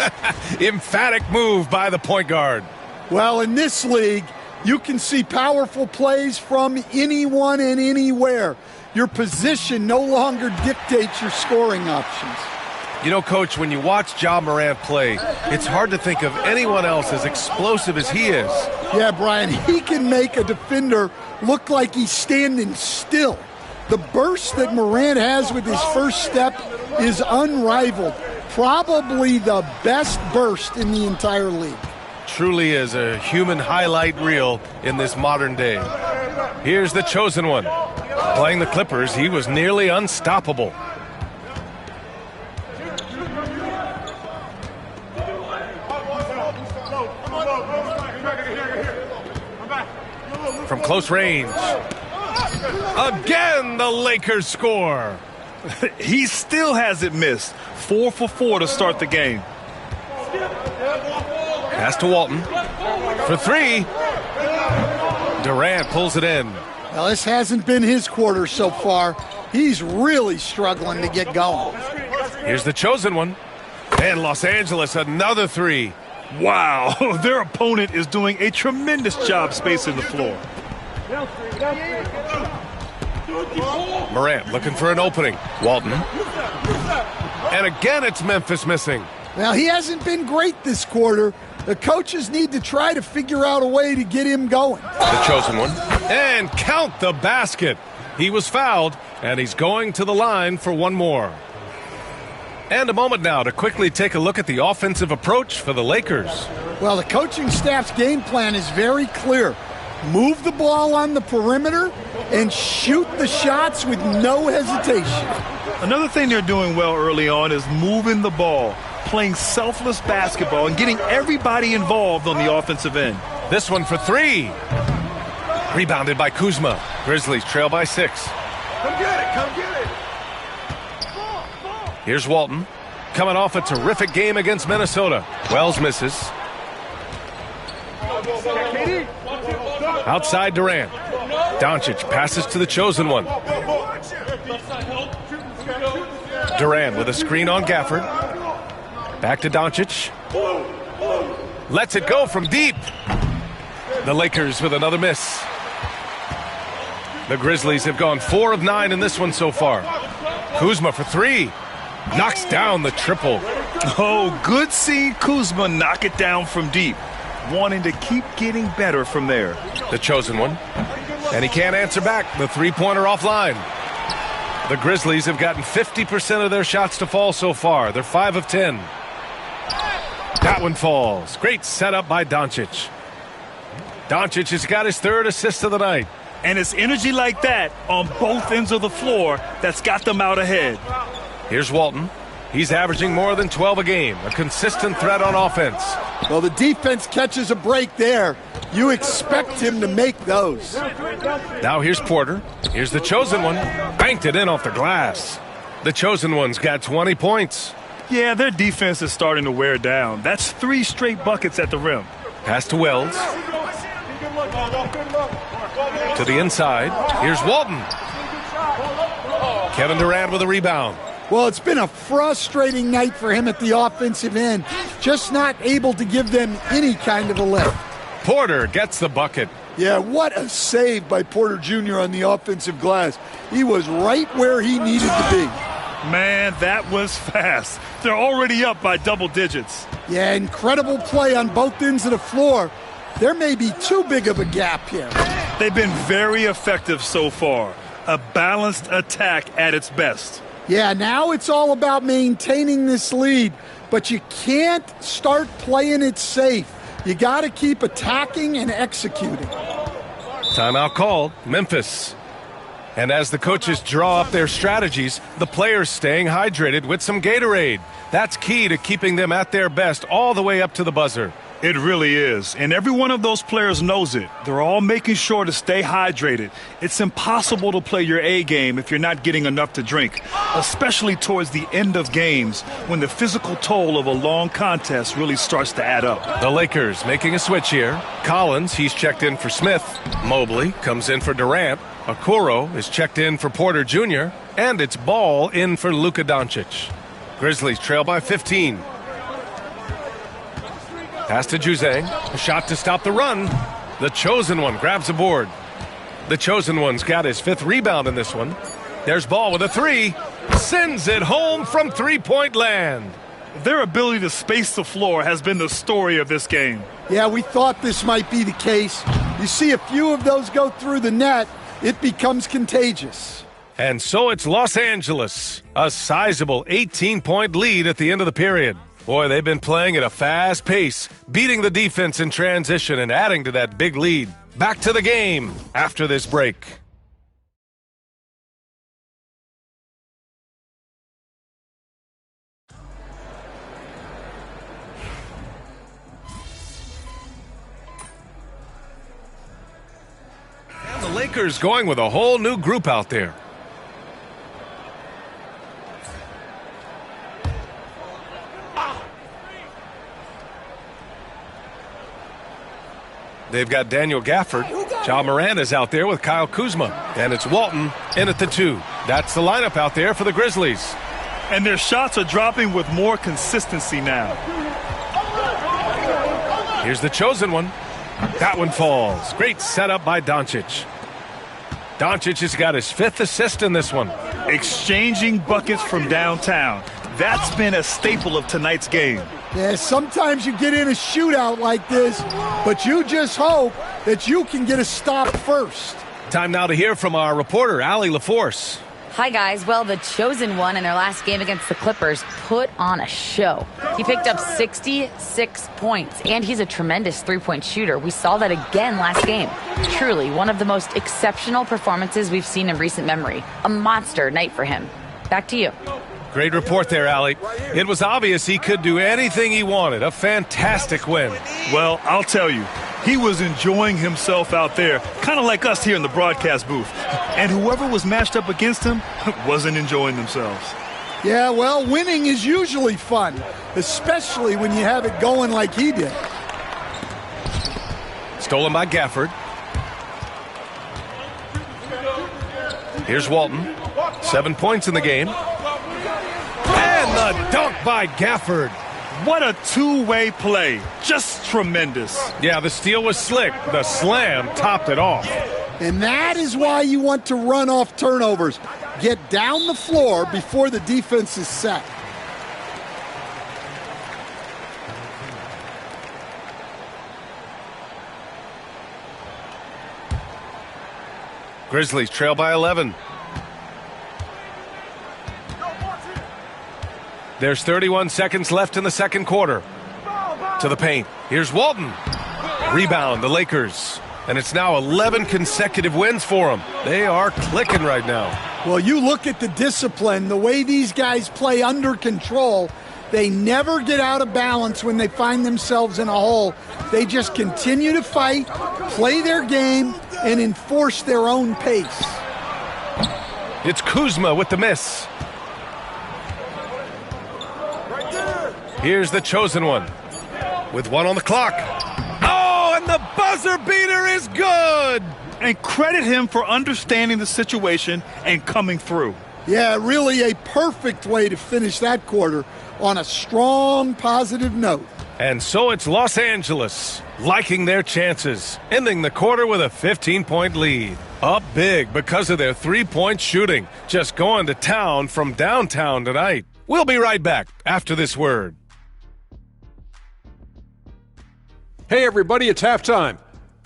Emphatic move by the point guard. Well, in this league, you can see powerful plays from anyone and anywhere. Your position no longer dictates your scoring options. You know, Coach, when you watch Ja Morant play, it's hard to think of anyone else as explosive as he is. Yeah, Brian, he can make a defender look like he's standing still. The burst that Morant has with his first step is unrivaled. Probably the best burst in the entire league. Truly is a human highlight reel in this modern day. Here's the chosen one. Playing the Clippers, he was nearly unstoppable. From close range. Again, the Lakers score. He still hasn't missed. 4 for 4 to start the game. Pass to Walton. For 3. Durant pulls it in. Well, this hasn't been his quarter so far. He's really struggling to get going. Here's the chosen one. And Los Angeles, another 3. Wow, their opponent is doing a tremendous job spacing the floor. Morant looking for an opening. Walton. And again, it's Memphis missing. Well, he hasn't been great this quarter. The coaches need to try to figure out a way to get him going. The chosen one. And count the basket. He was fouled, and he's going to the line for one more. And a moment now to quickly take a look at the offensive approach for the Lakers. Well, the coaching staff's game plan is very clear. move the ball on the perimeter, and shoot the shots with no hesitation. Another thing they're doing well early on is moving the ball, playing selfless basketball, and getting everybody involved on the offensive end. This one for three. Rebounded by Kuzma. Grizzlies trail by 6. Come get it, come get it. Here's Walton, coming off a terrific game against Minnesota. Wells misses. Outside Durant. Doncic passes to the chosen one. Durant with a screen on Gafford. Back to Doncic. Lets it go from deep. The Lakers with another miss. The Grizzlies have gone 4 of 9 in this one so far. Kuzma for 3. Knocks down the triple. Oh, good seeing Kuzma knock it down from deep. Wanting to keep getting better from there. The chosen one. And he can't answer back. The three-pointer offline. The Grizzlies have gotten 50% of their shots to fall so far. They're 5 of 10. That one falls. Great setup by Doncic. Doncic has got his 3rd assist of the night. And it's energy like that on both ends of the floor that's got them out ahead. Here's Walton. He's averaging more than 12 a game. A consistent threat on offense. Well, the defense catches a break there. You expect him to make those. Now here's Porter. Here's the chosen one. Banked it in off the glass. The chosen one's got 20 points. Yeah, their defense is starting to wear down. That's 3 straight buckets at the rim. Pass to Wells. To the inside. Here's Walton. Kevin Durant with a rebound. Well, it's been a frustrating night for him at the offensive end. Just not able to give them any kind of a lift. Porter gets the bucket. Yeah, what a save by Porter Jr. on the offensive glass. He was right where he needed to be. Man, that was fast. They're already up by double digits. Yeah, incredible play on both ends of the floor. There may be too big of a gap here. They've been very effective so far. A balanced attack at its best. Yeah, now it's all about maintaining this lead, but you can't start playing it safe. You got to keep attacking and executing. Timeout called. Memphis. And as the coaches draw up their strategies, the players staying hydrated with some Gatorade. That's key to keeping them at their best all the way up to the buzzer. It really is. And every one of those players knows it. They're all making sure to stay hydrated. It's impossible to play your A game if you're not getting enough to drink, especially towards the end of games when the physical toll of a long contest really starts to add up. The Lakers making a switch here. Collins, he's checked in for Smith. Mobley comes in for Durant. Okoro is checked in for Porter Jr. And it's Ball in for Luka Doncic. Grizzlies trail by 15. Pass to Juzang. A shot to stop the run. The chosen one grabs a board. The chosen one's got his 5th rebound in this one. There's Ball with a 3. Sends it home from three-point land. Their ability to space the floor has been the story of this game. Yeah, we thought this might be the case. You see a few of those go through the net, it becomes contagious. And so it's Los Angeles. A sizable 18-point lead at the end of the period. Boy, they've been playing at a fast pace, beating the defense in transition and adding to that big lead. Back to the game after this break. And the Lakers going with a whole new group out there. They've got Daniel Gafford. Ja Morant is out there with Kyle Kuzma. And it's Walton in at the 2. That's the lineup out there for the Grizzlies. And their shots are dropping with more consistency now. Here's the chosen one. That one falls. Great setup by Doncic. Doncic has got his 5th assist in this one. Exchanging buckets from downtown. That's been a staple of tonight's game. Yeah, sometimes you get in a shootout like this, but you just hope that you can get a stop first. Time now to hear from our reporter, Allie LaForce. Hi, guys. Well, the chosen one in their last game against the Clippers put on a show. He picked up 66 points, and he's a tremendous three-point shooter. We saw that again last game. Truly, one of the most exceptional performances we've seen in recent memory. A monster night for him. Back to you. Great report there, Allie. It was obvious he could do anything he wanted. A fantastic win. Well, I'll tell you, he was enjoying himself out there, kind of like us here in the broadcast booth. And whoever was matched up against him wasn't enjoying themselves. Yeah, well, winning is usually fun, especially when you have it going like he did. Stolen by Gafford. Here's Walton. 7 points in the game. And the dunk by Gafford. What a two-way play. Just tremendous. Yeah, the steal was slick. The slam topped it off. And that is why you want to run off turnovers. Get down the floor before the defense is set. Grizzlies trail by 11. There's 31 seconds left in the second quarter. To the paint. Here's Walton. Rebound, the Lakers. And it's now 11 consecutive wins for them. They are clicking right now. Well, you look at the discipline, the way these guys play under control. They never get out of balance when they find themselves in a hole. They just continue to fight, play their game, and enforce their own pace. It's Kuzma with the miss. Here's the chosen one with one on the clock. Oh, and the buzzer beater is good. And credit him for understanding the situation and coming through. Yeah, really a perfect way to finish that quarter on a strong, positive note. And so it's Los Angeles liking their chances, ending the quarter with a 15-point lead. Up big because of their three-point shooting. Just going to town from downtown tonight. We'll be right back after this word. Hey, everybody, it's halftime.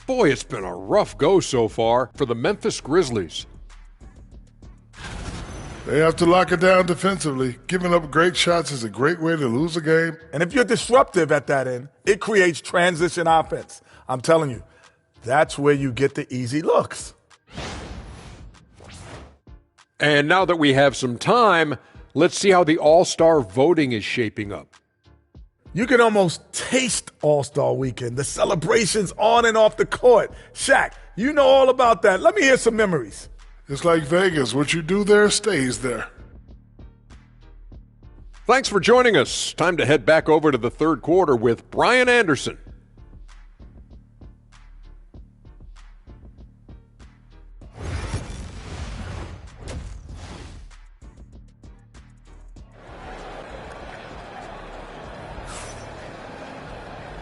Boy, it's been a rough go so far for the Memphis Grizzlies. They have to lock it down defensively. Giving up great shots is a great way to lose a game. And if you're disruptive at that end, it creates transition offense. I'm telling you, that's where you get the easy looks. And now that we have some time, let's see how the All-Star voting is shaping up. You can almost taste All-Star Weekend, the celebrations on and off the court. Shaq, you know all about that. Let me hear some memories. It's like Vegas. What you do there stays there. Thanks for joining us. Time to head back over to the third quarter with Brian Anderson.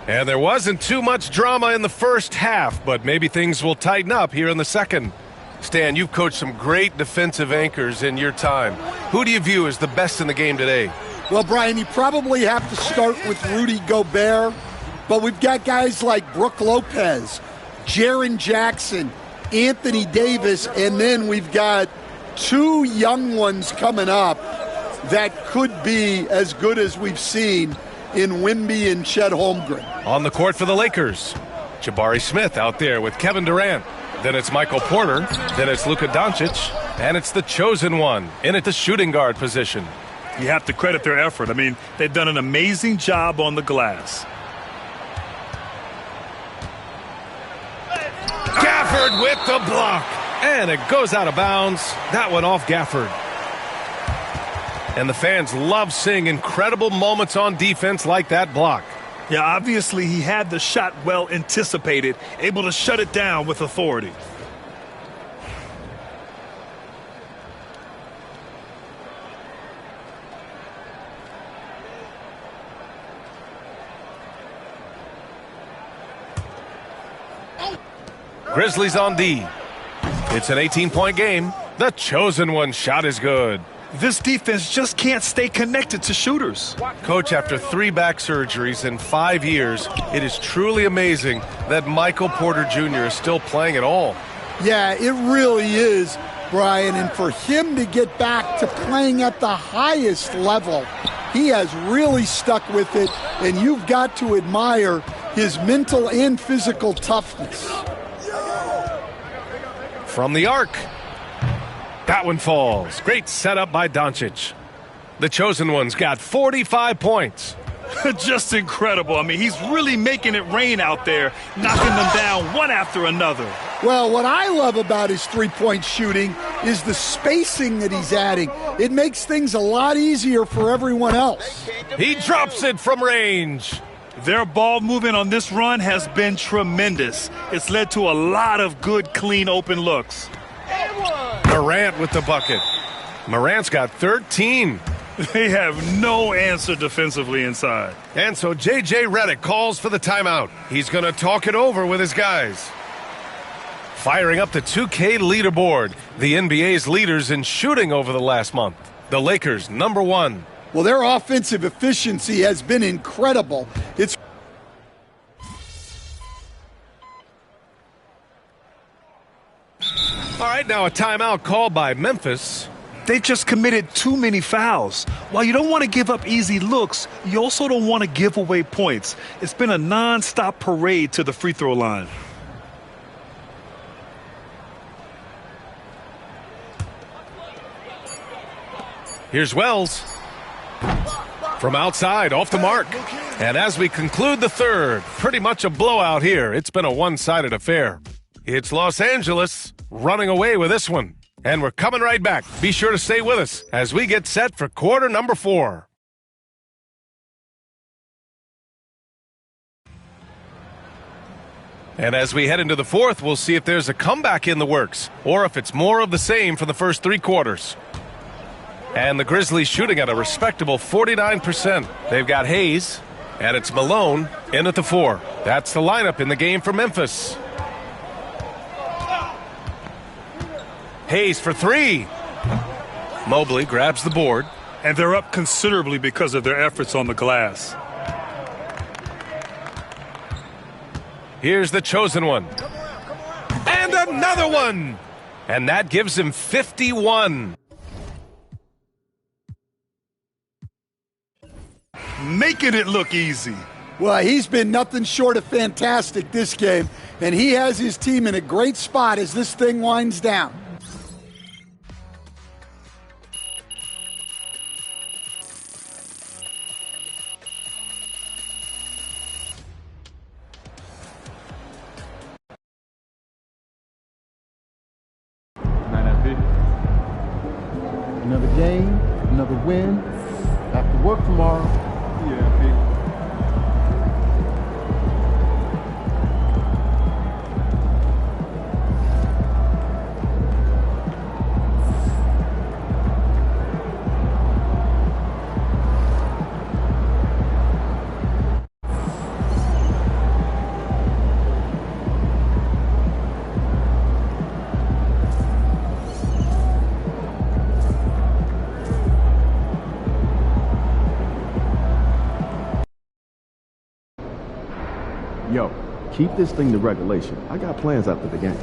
And there wasn't too much drama in the first half, but maybe things will tighten up here in the second. Stan, you've coached some great defensive anchors in your time. Who do you view as the best in the game today? Well, Brian, you probably have to start with Rudy Gobert, but we've got guys like Brook Lopez, Jaren Jackson, Anthony Davis, and then we've got two young ones coming up that could be as good as we've seen in Wemby and Chet Holmgren. On the court for the Lakers, Jabari Smith out there with Kevin Durant. Then it's Michael Porter. Then it's Luka Doncic. And it's the chosen one in at the shooting guard position. You have to credit their effort. I mean, they've done an amazing job on the glass. Gafford with the block. And it goes out of bounds. That one off Gafford. And the fans love seeing incredible moments on defense like that block. Yeah, obviously he had the shot well anticipated, able to shut it down with authority. Grizzlies on D. It's an 18-point game. The chosen one shot is good. This defense just can't stay connected to shooters. Coach, after 3 back surgeries in 5 years, it is truly amazing that Michael Porter Jr. is still playing at all. Yeah, it really is. Brian, and for him to get back to playing at the highest level, he has really stuck with it, and you've got to admire his mental and physical toughness. From the arc. That one falls. Great setup by Doncic. The chosen one's got 45 points. Just incredible. I mean, he's really making it rain out there, knocking them down one after another. Well, what I love about his three-point shooting is the spacing that he's adding. It makes things a lot easier for everyone else. He drops it from range. Their ball movement on this run has been tremendous. It's led to a lot of good, clean, open looks. Morant with the bucket. Morant's got 13. They have no answer defensively inside. And so J.J. Redick calls for the timeout. He's going to talk it over with his guys. Firing up the 2K leaderboard. The NBA's leaders in shooting over the last month. The Lakers, number 1. Well, their offensive efficiency has been incredible. It's all right, now a timeout called by Memphis. They just committed too many fouls. While you don't want to give up easy looks, you also don't want to give away points. It's been a non-stop parade to the free throw line. Here's Wells. From outside, off the mark. And as we conclude the third, pretty much a blowout here. It's been a one-sided affair. It's Los Angeles running away with this one. And we're coming right back. Be sure to stay with us as we get set for quarter number 4. And as we head into the fourth, we'll see if there's a comeback in the works or if it's more of the same for the first 3 quarters. And the Grizzlies shooting at a respectable 49%. They've got Hayes, and it's Malone in at the 4. That's the lineup in the game for Memphis. Hayes for 3. Mobley grabs the board. And they're up considerably because of their efforts on the glass. Here's the chosen one. And another one! And that gives him 51. Making it look easy. Well, he's been nothing short of fantastic this game, and he has his team in a great spot as this thing winds down. Another game, another win. After work tomorrow. Yeah, Pete. Yo, keep this thing to regulation. I got plans after the game.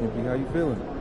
MP, how you feeling?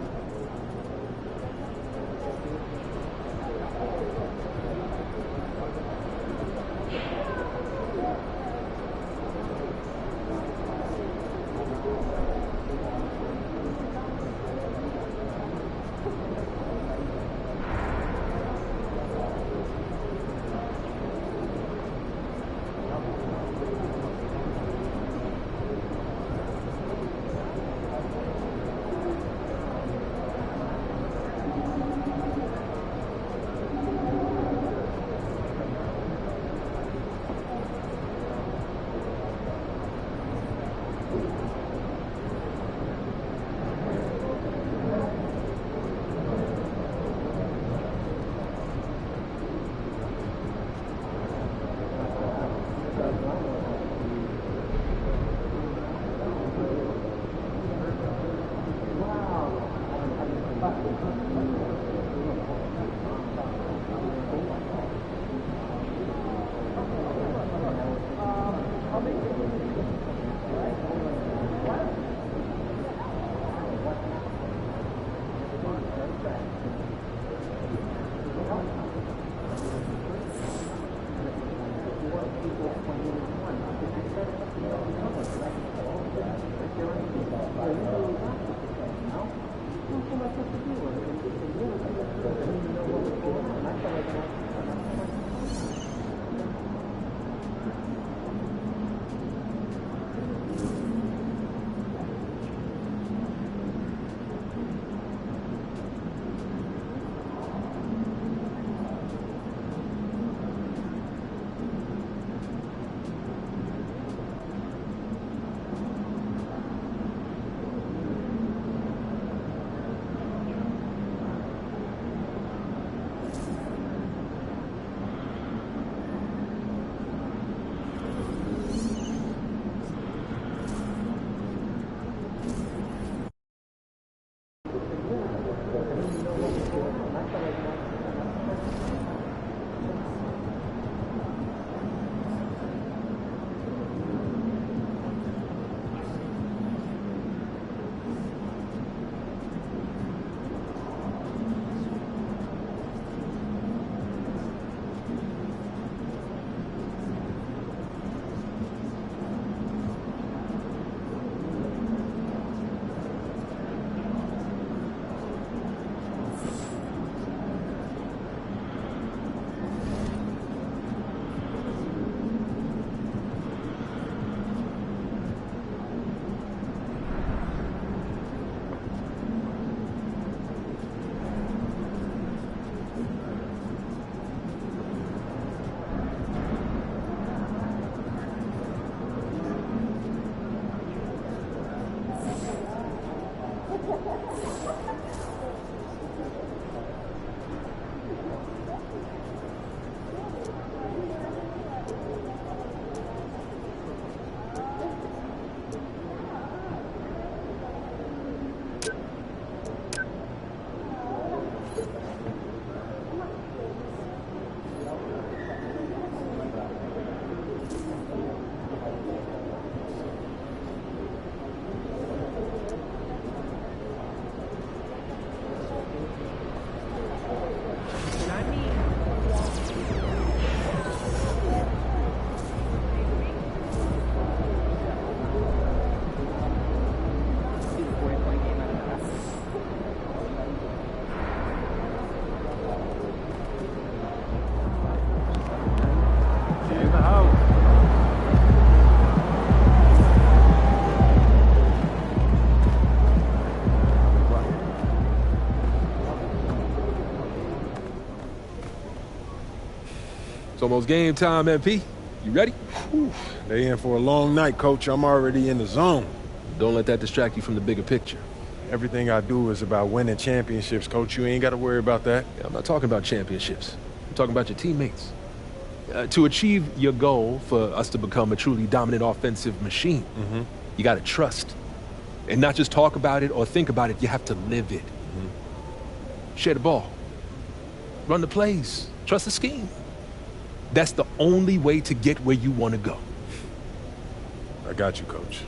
It's almost game time, MP. You ready? Whew. They in for a long night, Coach. I'm already in the zone. Don't let that distract you from the bigger picture. Everything I do is about winning championships, Coach. You ain't got to worry about that. Yeah, I'm not talking about championships. I'm talking about your teammates. To achieve your goal for us to become a truly dominant offensive machine, you got to trust. And not just talk about it or think about it, you have to live it. Share the ball. Run the plays. Trust the scheme. That's the only way to get where you want to go. I got you, Coach.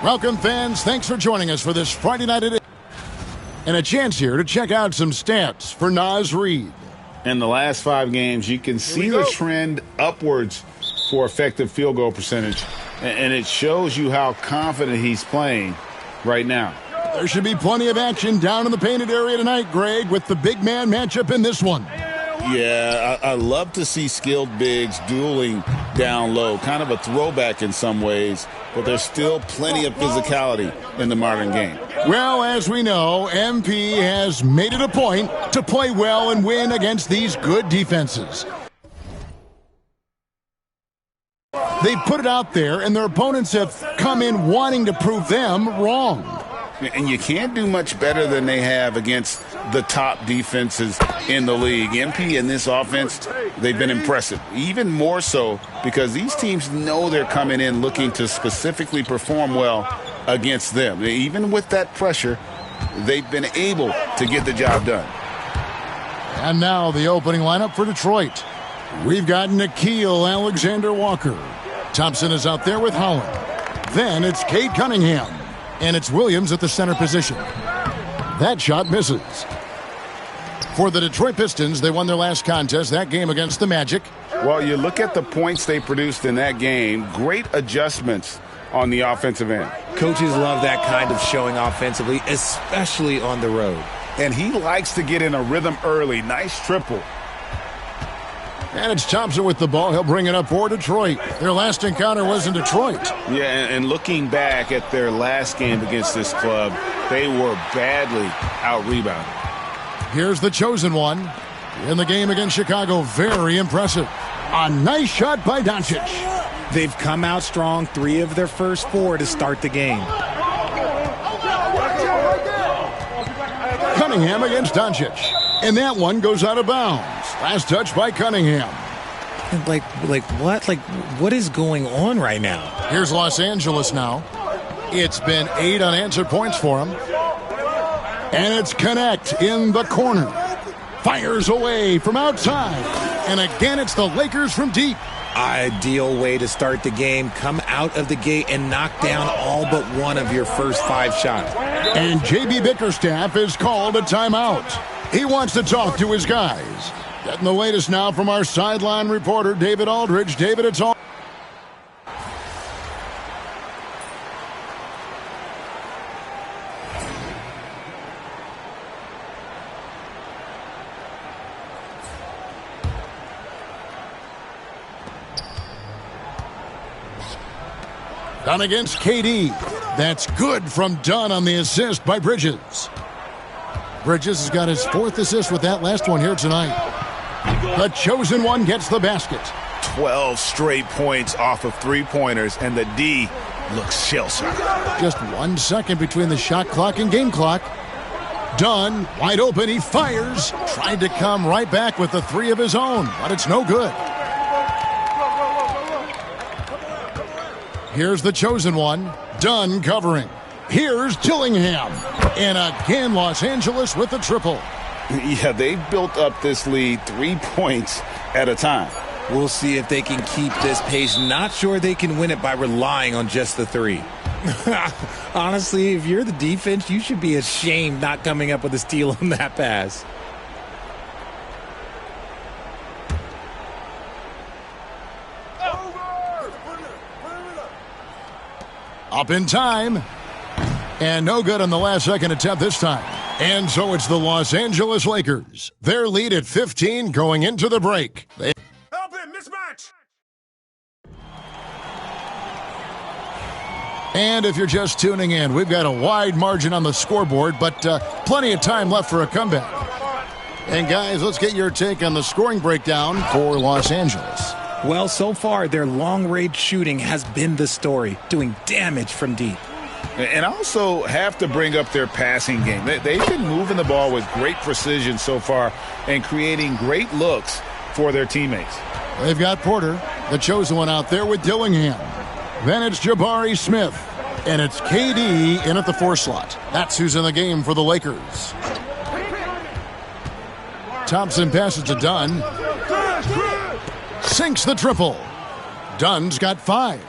Welcome, fans. Thanks for joining us for this Friday night edition. And a chance here to check out some stats for Naz Reid. In the last 5 games, you can see the trend upwards for effective field goal percentage. And it shows you how confident he's playing right now. There should be plenty of action down in the painted area tonight, Greg, with the big man matchup in this one. Yeah, I love to see skilled bigs dueling down low. Kind of a throwback in some ways, but there's still plenty of physicality in the modern game. Well, as we know, MP has made it a point to play well and win against these good defenses. They put it out there, and their opponents have come in wanting to prove them wrong. And you can't do much better than they have against the top defenses in the league. MP and this offense, they've been impressive. Even more so because these teams know they're coming in looking to specifically perform well against them. Even with that pressure, they've been able to get the job done. And now the opening lineup for Detroit. We've got Nickeil Alexander-Walker. Thompson is out there with Holland. Then it's Cade Cunningham. And it's Williams at the center position. That shot misses. For the Detroit Pistons, they won their last contest, that game against the Magic. Well, you look at the points they produced in that game. Great adjustments on the offensive end. Coaches love that kind of showing offensively, especially on the road. And he likes to get in a rhythm early. Nice triple. And it's Thompson with the ball. He'll bring it up for Detroit. Their last encounter was in Detroit. Yeah, and looking back at their last game against this club, they were badly out-rebounded. Here's the chosen one. In the game against Chicago, very impressive. A nice shot by Doncic. They've come out strong, 3 of their first 4 to start the game. Cunningham against Doncic. And that one goes out of bounds. Last touch by Cunningham. Like what? Like, what is going on right now? Here's Los Angeles now. It's been 8 unanswered points for him. And it's Connect in the corner. Fires away from outside. And again, it's the Lakers from deep. Ideal way to start the game. Come out of the gate and knock down all but one of your first 5 shots. And J.B. Bickerstaff is called a timeout. He wants to talk to his guys. Getting the latest now from our sideline reporter, David Aldridge. David, it's all. Dunn against KD. That's good from Dunn on the assist by Bridges. Bridges has got his 4th assist with that last one here tonight. The chosen one gets the basket. 12 straight points off of 3-pointers, and the D looks shell-shocked. Just 1 second between the shot clock and game clock. Dunn, wide open, he fires. Tried to come right back with the 3 of his own, but it's no good. Here's the chosen one. Dunn covering. Here's Dillingham. And again, Los Angeles with the triple. Yeah, they've built up this lead 3 points at a time. We'll see if they can keep this pace. Not sure they can win it by relying on just the 3. Honestly, if you're the defense, you should be ashamed not coming up with a steal on that pass. Up in time. And no good on the last second attempt this time. And so it's the Los Angeles Lakers. Their lead at 15 going into the break. Help him, mismatch! And if you're just tuning in, we've got a wide margin on the scoreboard, but plenty of time left for a comeback. And guys, let's get your take on the scoring breakdown for Los Angeles. Well, so far, their long-range shooting has been the story, doing damage from deep. And also have to bring up their passing game. They've been moving the ball with great precision so far and creating great looks for their teammates. They've got Porter, the chosen one, out there with Dillingham. Then it's Jabari Smith. And it's KD in at the 4 slot. That's who's in the game for the Lakers. Thompson passes to Dunn. Sinks the triple. Dunn's got 5.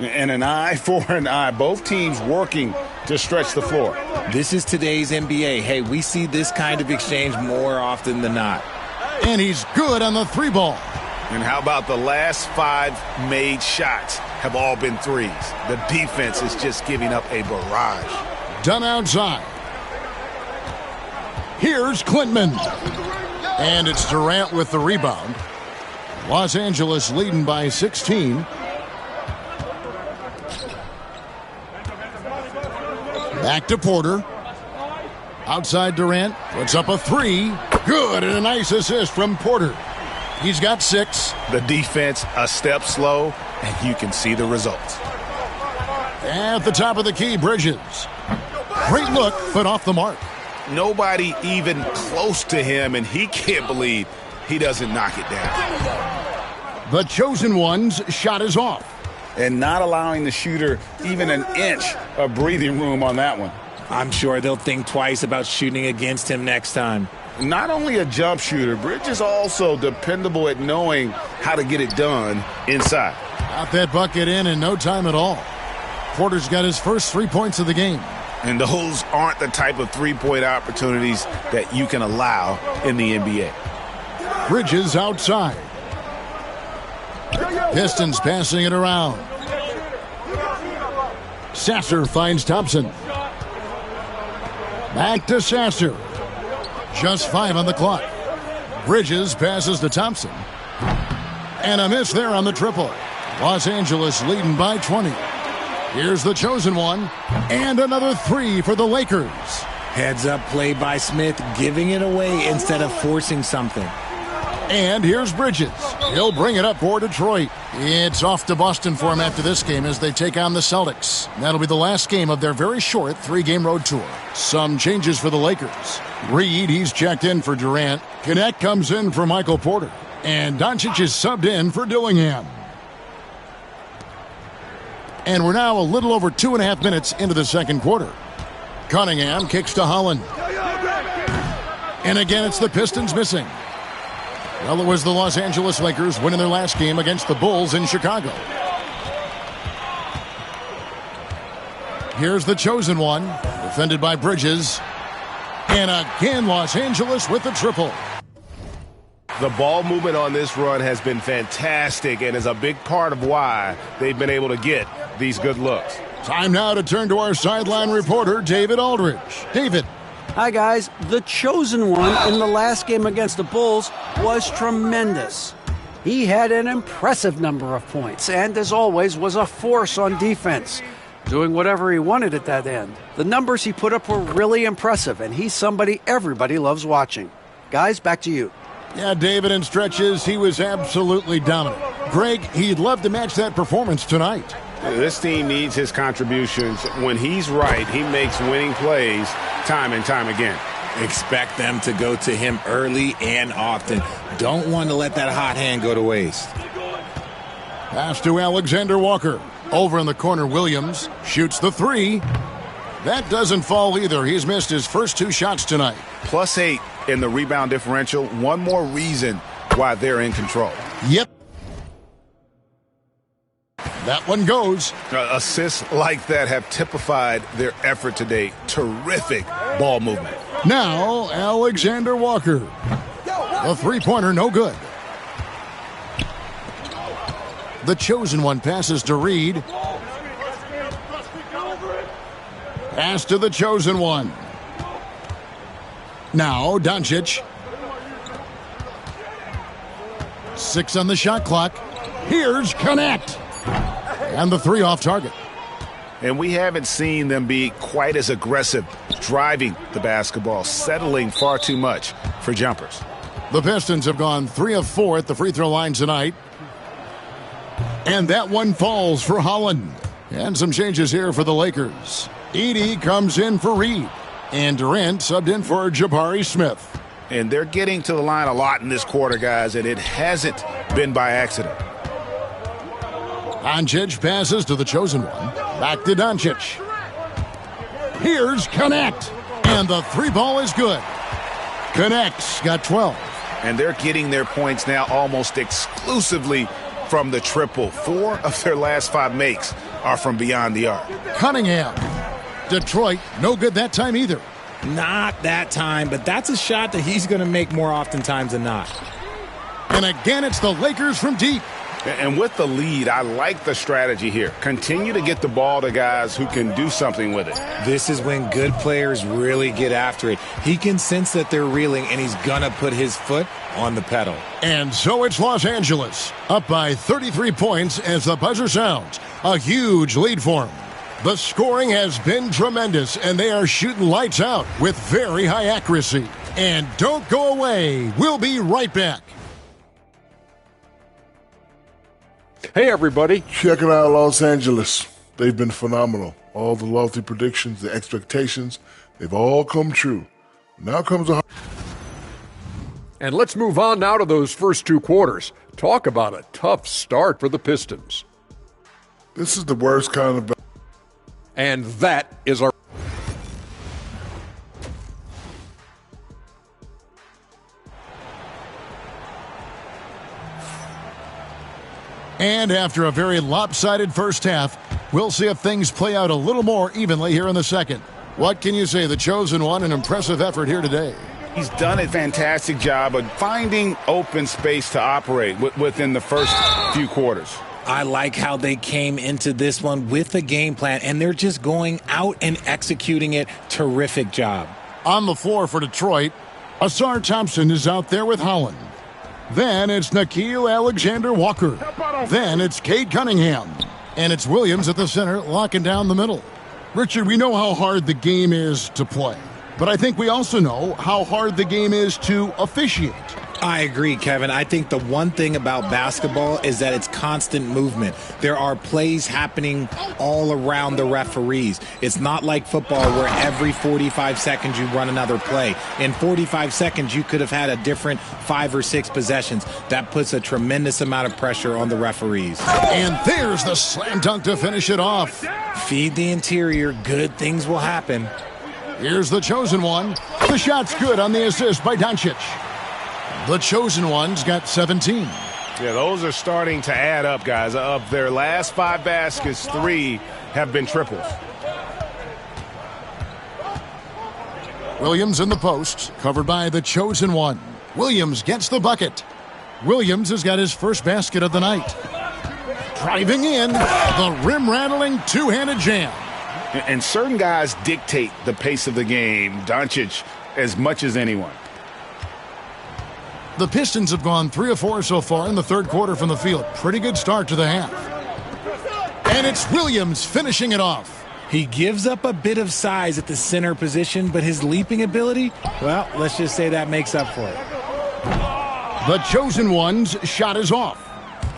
And an eye for an eye. Both teams working to stretch the floor. This is today's NBA. Hey, we see this kind of exchange more often than not. And he's good on the 3 ball. And how about the last 5 made shots have all been 3s? The defense is just giving up a barrage. Dunn outside. Here's Klintman. And it's Durant with the rebound. Los Angeles leading by 16. Back to Porter. Outside Durant. Puts up a 3. Good, and a nice assist from Porter. He's got 6. The defense a step slow, and you can see the results. At the top of the key, Bridges. Great look, but off the mark. Nobody even close to him, and he can't believe he doesn't knock it down. The chosen one's shot is off. And not allowing the shooter even an inch of breathing room on that one. I'm sure they'll think twice about shooting against him next time. Not only a jump shooter, Bridges also dependable at knowing how to get it done inside. Got that bucket in no time at all. Porter's got his first 3 points of the game. And those aren't the type of three-point opportunities that you can allow in the NBA. Bridges outside. Pistons passing it around. Sasser finds Thompson. Back to Sasser. Just 5 on the clock. Bridges passes to Thompson. And a miss there on the triple. Los Angeles leading by 20. Here's the chosen one. And another 3 for the Lakers. Heads up play by Smith, giving it away instead of forcing something. And here's Bridges. He'll bring it up for Detroit. It's off to Boston for him after this game as they take on the Celtics. That'll be the last game of their very short 3-game road tour. Some changes for the Lakers. Reed, he's checked in for Durant. Connect comes in for Michael Porter. And Doncic is subbed in for Dillingham. And we're now a little over 2.5 minutes into the second quarter. Cunningham kicks to Holland. And again, it's the Pistons missing. Well, it was the Los Angeles Lakers winning their last game against the Bulls in Chicago. Here's the chosen one, defended by Bridges. And again, Los Angeles with the triple. The ball movement on this run has been fantastic and is a big part of why they've been able to get these good looks. Time now to turn to our sideline reporter, David Aldridge. David. Hi, guys. The chosen one in the last game against the Bulls was tremendous. He had an impressive number of points and, as always, was a force on defense, doing whatever he wanted at that end. The numbers he put up were really impressive, and he's somebody everybody loves watching. Guys, back to you. Yeah, David, in stretches, he was absolutely dominant. Greg, he'd love to match that performance tonight. This team needs his contributions. When he's right, he makes winning plays time and time again. Expect them to go to him early and often. Don't want to let that hot hand go to waste. Pass to Alexander Walker. Over in the corner, Williams shoots the three. That doesn't fall either. He's missed his first 2 shots tonight. +8 in the rebound differential. One more reason why they're in control. Yep. That one goes. Assists like that have typified their effort today. Terrific ball movement. Now, Alexander Walker. The three-pointer, no good. The chosen one passes to Reed. Pass to the chosen one. Now, Doncic. 6 on the shot clock. Here's Connect. And the 3 off target. And we haven't seen them be quite as aggressive driving the basketball, settling far too much for jumpers. The Pistons have gone 3 of 4 at the free throw line tonight. And that one falls for Holland. And some changes here for the Lakers. Edey comes in for Reed. And Durant subbed in for Jabari Smith. And they're getting to the line a lot in this quarter, guys, and it hasn't been by accident. Doncic passes to the chosen one. Back to Doncic. Here's Connect. And the 3-ball is good. Connect's got 12. And they're getting their points now almost exclusively from the triple. 4 of their last 5 makes are from beyond the arc. Cunningham. Detroit, no good that time either. Not that time, but that's a shot that he's going to make more oftentimes than not. And again, it's the Lakers from deep. And with the lead, I like the strategy here. Continue to get the ball to guys who can do something with it. This is when good players really get after it. He can sense that they're reeling, and he's going to put his foot on the pedal. And so it's Los Angeles, up by 33 points as the buzzer sounds. A huge lead for them. The scoring has been tremendous, and they are shooting lights out with very high accuracy. And don't go away. We'll be right back. Hey, everybody. Checking out Los Angeles. They've been phenomenal. All the lofty predictions, the expectations, they've all come true. Now comes a... And let's move on now to those first 2 quarters. Talk about a tough start for the Pistons. This is the worst kind of... And that is our... And after a very lopsided first half, we'll see if things play out a little more evenly here in the second. What can you say? The chosen one, an impressive effort here today. He's done a fantastic job of finding open space to operate within the first few quarters. I like how they came into this one with a game plan, and they're just going out and executing it. Terrific job. On the floor for Detroit, Asar Thompson is out there with Holland. Then it's Nickeil Alexander-Walker. Then it's Cade Cunningham. And it's Williams at the center, locking down the middle. Richard, we know how hard the game is to play, but I think we also know how hard the game is to officiate. I agree, Kevin. I think the one thing about basketball is that it's constant movement. There are plays happening all around the referees. It's not like football where every 45 seconds you run another play. In 45 seconds, you could have had a different 5 or 6 possessions. That puts a tremendous amount of pressure on the referees. And there's the slam dunk to finish it off. Feed the interior. Good things will happen. Here's the chosen one. The shot's good on the assist by Doncic. The chosen ones got 17. Yeah, those are starting to add up, guys. Of their last 5 baskets, 3 have been triples. Williams in the post, covered by the chosen one. Williams gets the bucket. Williams has got his first basket of the night. Driving in, the rim-rattling two-handed jam. And certain guys dictate the pace of the game, Doncic, as much as anyone. The Pistons have gone 3 of 4 so far in the third quarter from the field. Pretty good start to the half. And it's Williams finishing it off. He gives up a bit of size at the center position, but his leaping ability, well, let's just say that makes up for it. The chosen one's shot is off.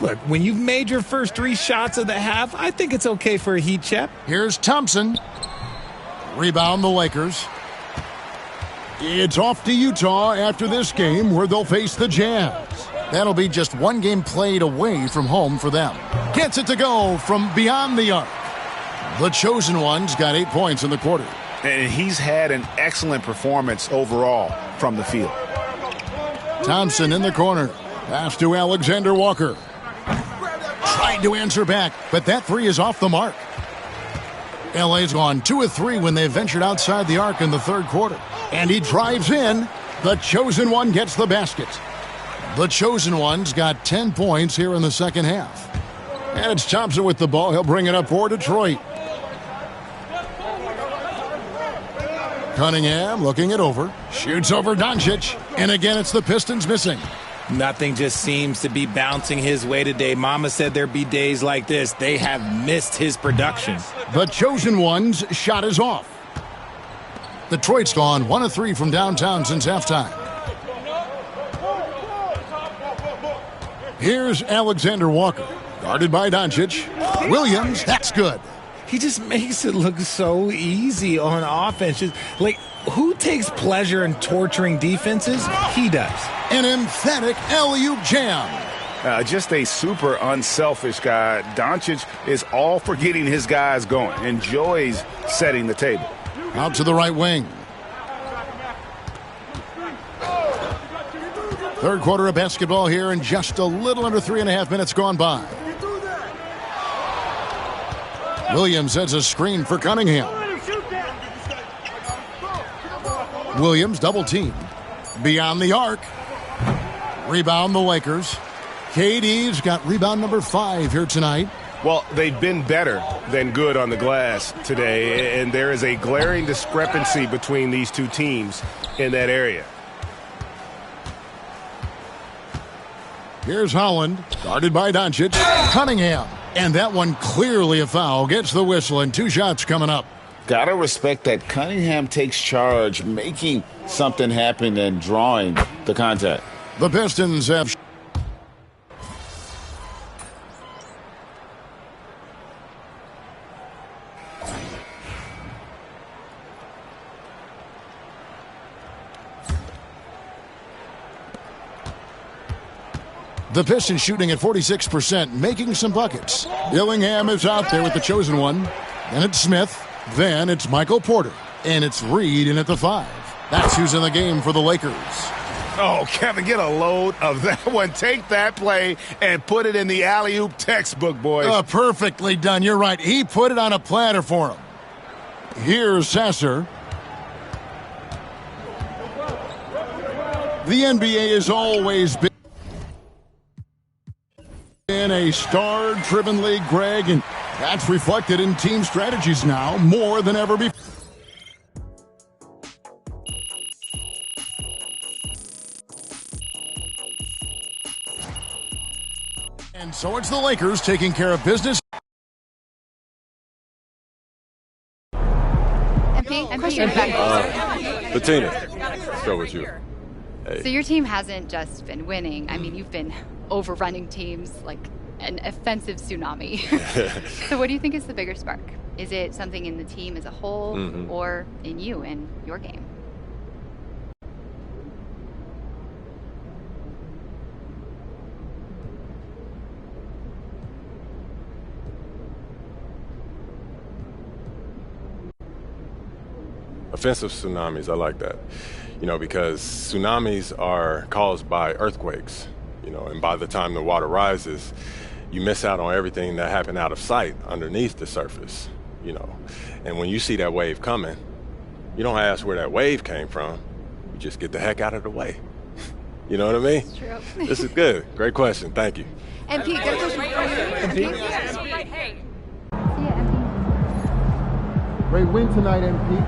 Look, when you've made your first 3 shots of the half, I think it's okay for a heat check. Here's Thompson. Rebound the Lakers. It's off to Utah after this game where they'll face the Jazz. That'll be just 1 game played away from home for them. Gets it to go from beyond the arc. The chosen one's got 8 points in the quarter. And he's had an excellent performance overall from the field. Thompson in the corner. Pass to Alexander Walker. Tried to answer back, but that 3 is off the mark. LA's gone 2 of 3 when they ventured outside the arc in the third quarter. And he drives in. The chosen one gets the basket. The chosen one's got 10 points here in the second half. And it's Thompson with the ball. He'll bring it up for Detroit. Cunningham looking it over. Shoots over Doncic. And again, it's the Pistons missing. Nothing just seems to be bouncing his way today. Mama said there'd be days like this. They have missed his production. The chosen one's shot is off. Detroit's gone 1 of 3 from downtown since halftime. Here's Alexander Walker. Guarded by Doncic. Williams, that's good. He just makes it look so easy on offense. Like, who takes pleasure in torturing defenses? He does. An emphatic alley-oop jam. Just a super unselfish guy. Doncic is all for getting his guys going. Enjoys setting the table. Out to the right wing. Third quarter of basketball here, and just a little under 3.5 minutes gone by. Williams has a screen for Cunningham. Williams double team. Beyond the arc. Rebound the Lakers. KD's got rebound number 5 here tonight. Well, they've been better than good on the glass today, and there is a glaring discrepancy between these two teams in that area. Here's Holland, guarded by Doncic. Cunningham, and that one clearly a foul. Gets the whistle, and 2 shots coming up. Gotta respect that Cunningham takes charge, making something happen and drawing the contact. The Pistons have... The Pistons shooting at 46%, making some buckets. Dillingham is out there with the chosen one. Then it's Smith. Then it's Michael Porter. And it's Reed in at the 5. That's who's in the game for the Lakers. Oh, Kevin, get a load of that one. Take that play and put it in the alley-oop textbook, boys. Perfectly done. You're right. He put it on a platter for him. Here's Sasser. The NBA has always been a star-driven league, Greg, and that's reflected in team strategies now more than ever before. And so it's the Lakers taking care of business. Bettina, let's go with you. Hey. So your team hasn't just been winning. I mean, you've been overrunning teams like an offensive tsunami. So what do you think is the bigger spark? Is it something in the team as a whole or in you and your game? Offensive tsunamis, I like that. because tsunamis are caused by earthquakes, and by the time the water rises, you miss out on everything that happened out of sight underneath the surface, And when you see that wave coming, you don't ask where that wave came from. You just get the heck out of the way. You know what I mean? It's true. This is good. Great question. Thank you. And Pete, good question for you. Hey. Great win tonight, MP.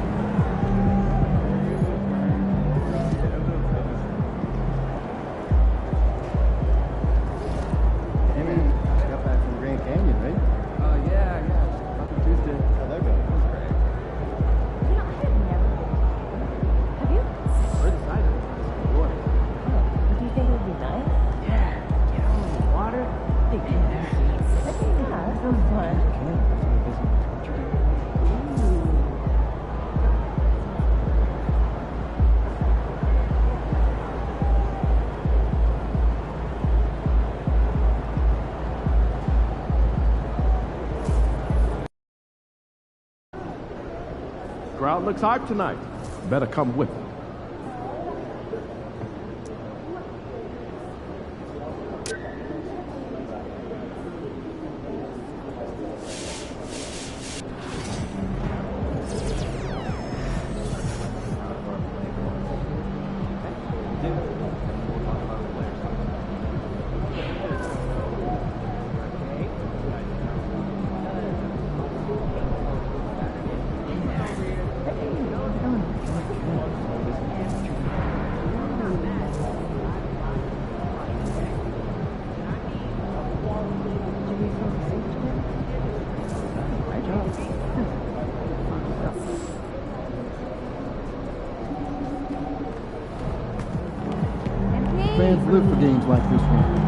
Got back from Grand Canyon, right? Yeah. Nothing Tuesday. How'd that go? That was great. You know, I have never been. Have you? We're decided. What? Do you think it would be nice? Yeah. Get out in the water. Hey, Yeah, that sounds fun. Crowd looks hyped tonight. Better come with it. Fans live for games like this one.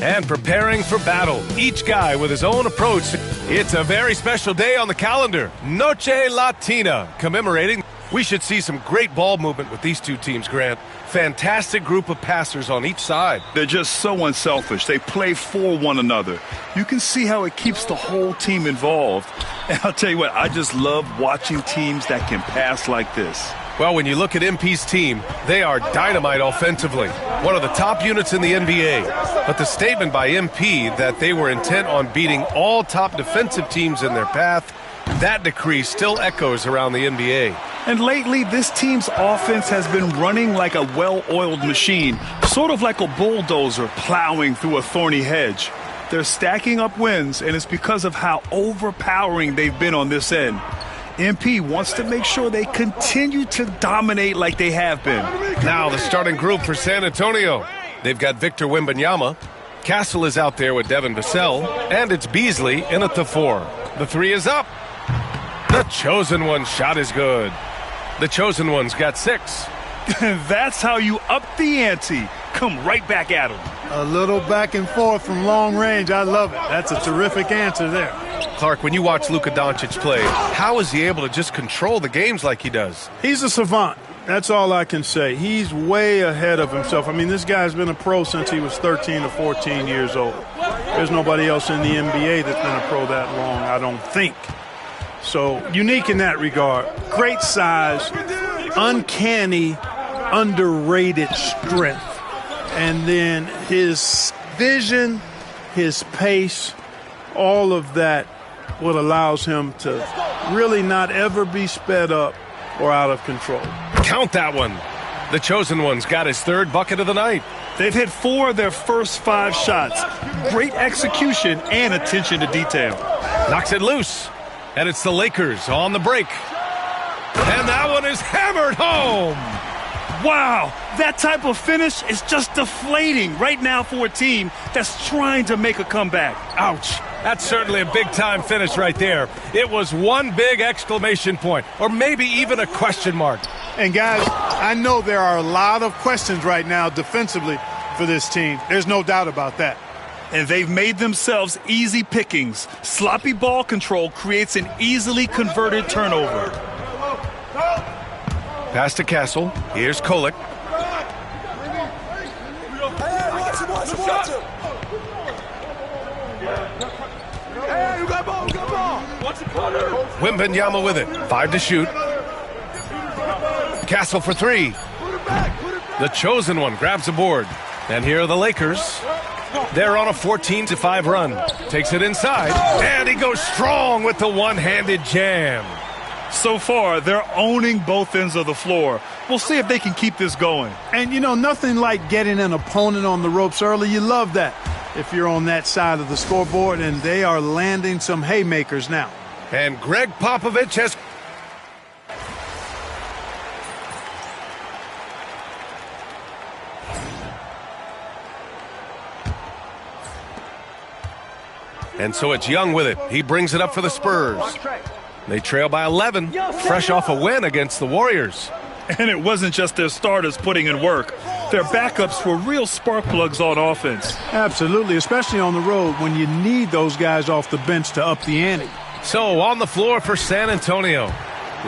And preparing for battle, each guy with his own approach. It's a very special day on the calendar, Noche Latina, commemorating. We should see some great ball movement with these two teams, Grant. Fantastic group of passers on each side. They're just so unselfish. They play for one another. You can see how it keeps the whole team involved. And I'll tell you what, I just love watching teams that can pass like this. Well, when you look at MP's team, they are dynamite offensively. One of the top units in the NBA. But the statement by MP that they were intent on beating all top defensive teams in their path, that decree still echoes around the NBA. And lately, this team's offense has been running like a well-oiled machine, sort of like a bulldozer plowing through a thorny hedge. They're stacking up wins, and it's because of how overpowering they've been on this end. MP wants to make sure they continue to dominate like they have been. Now the starting group for San Antonio. They've got Victor Wembanyama. Castle is out there with Devin Vassell. And it's Beasley in at the 4. The 3 is up. The chosen one's shot is good. The chosen one's got 6. That's how you up the ante. Come right back at him. A little back and forth from long range. I love it. That's a terrific answer there. Clark, when you watch Luka Doncic play, how is he able to just control the games like he does? He's a savant. That's all I can say. He's way ahead of himself. I mean, this guy's been a pro since he was 13 or 14 years old. There's nobody else in the NBA that's been a pro that long, I don't think. So, unique in that regard. Great size, uncanny, underrated strength. And then his vision, his pace, all of that, what allows him to really not ever be sped up or out of control. Count that one. The chosen one's got his 3rd bucket of the night. They've hit 4 of their first 5 shots. Great execution and attention to detail. Knocks it loose. And it's the Lakers on the break. And that one is hammered home. Wow, that type of finish is just deflating right now for a team that's trying to make a comeback. Ouch. That's certainly a big-time finish right there. It was one big exclamation point, or maybe even a question mark. And, guys, I know there are a lot of questions right now defensively for this team. There's no doubt about that. And they've made themselves easy pickings. Sloppy ball control creates an easily converted turnover. Pass to Castle. Here's Kolek. Wembanyama with it. 5 to shoot. Castle for 3. The chosen one grabs the board. And here are the Lakers. They're on a 14-5 run. Takes it inside. And he goes strong with the one-handed jam. So far, they're owning both ends of the floor. We'll see if they can keep this going. And, you know, nothing like getting an opponent on the ropes early. You love that if you're on that side of the scoreboard, and they are landing some haymakers now. And Greg Popovich has... And so it's Young with it. He brings it up for the Spurs. They trail by 11, fresh off a win against the Warriors. And it wasn't just their starters putting in work. Their backups were real spark plugs on offense. Absolutely, especially on the road when you need those guys off the bench to up the ante. So on the floor for San Antonio,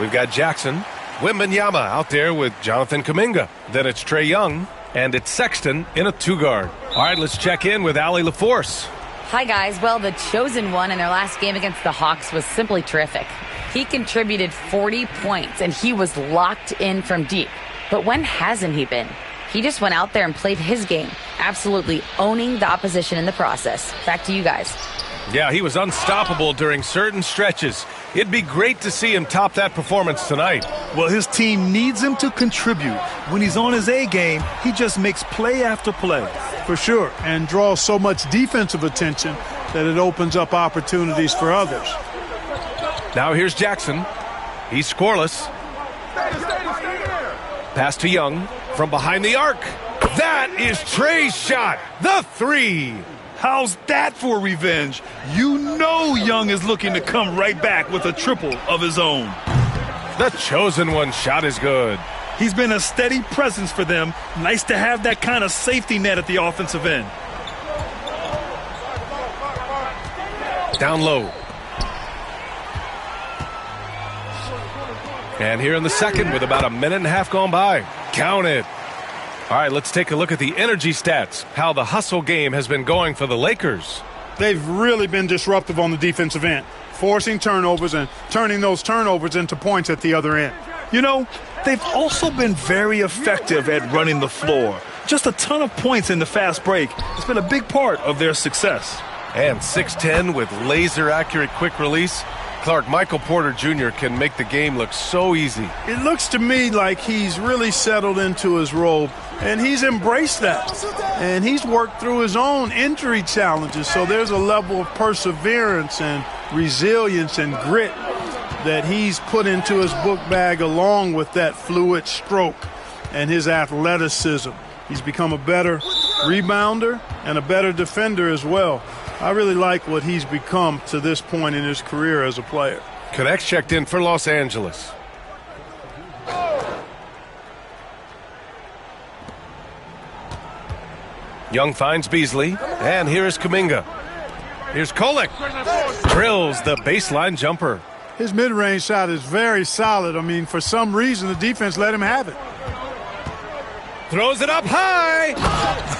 we've got Jackson, Wembanyama out there with Jonathan Kuminga. Then it's Trae Young, and it's Sexton in a 2-guard. All right, let's check in with Allie LaForce. Hi, guys. Well, the chosen one in their last game against the Hawks was simply terrific. He contributed 40 points, and he was locked in from deep. But when hasn't he been? He just went out there and played his game, absolutely owning the opposition in the process. Back to you guys. Yeah, he was unstoppable during certain stretches. It'd be great to see him top that performance tonight. Well, his team needs him to contribute. When he's on his A game, he just makes play after play. For sure, and draws so much defensive attention that it opens up opportunities for others. Now here's Jackson. He's scoreless. Pass to Young from behind the arc. That is Trae's shot, the 3. How's that for revenge? You know Young is looking to come right back with a triple of his own. The chosen one shot is good. He's been a steady presence for them. Nice to have that kind of safety net at the offensive end. Down low. And here in the second with about a minute and a half gone by. Count it. All right, let's take a look at the energy stats, how the hustle game has been going for the Lakers. They've really been disruptive on the defensive end, forcing turnovers and turning those turnovers into points at the other end. You know, they've also been very effective at running the floor. Just a ton of points in the fast break. It's been a big part of their success. And 6'10" with laser-accurate quick release. Clark, Michael Porter Jr. can make the game look so easy. It looks to me like he's really settled into his role, and he's embraced that. And he's worked through his own injury challenges, so there's a level of perseverance and resilience and grit that he's put into his book bag along with that fluid stroke and his athleticism. He's become a better rebounder and a better defender as well. I really like what he's become to this point in his career as a player. Connects checked in for Los Angeles. Young finds Beasley, and here is Kuminga. Here's Kolek. Drills the baseline jumper. His mid-range shot is very solid. I mean, for some reason, the defense let him have it. Throws it up high.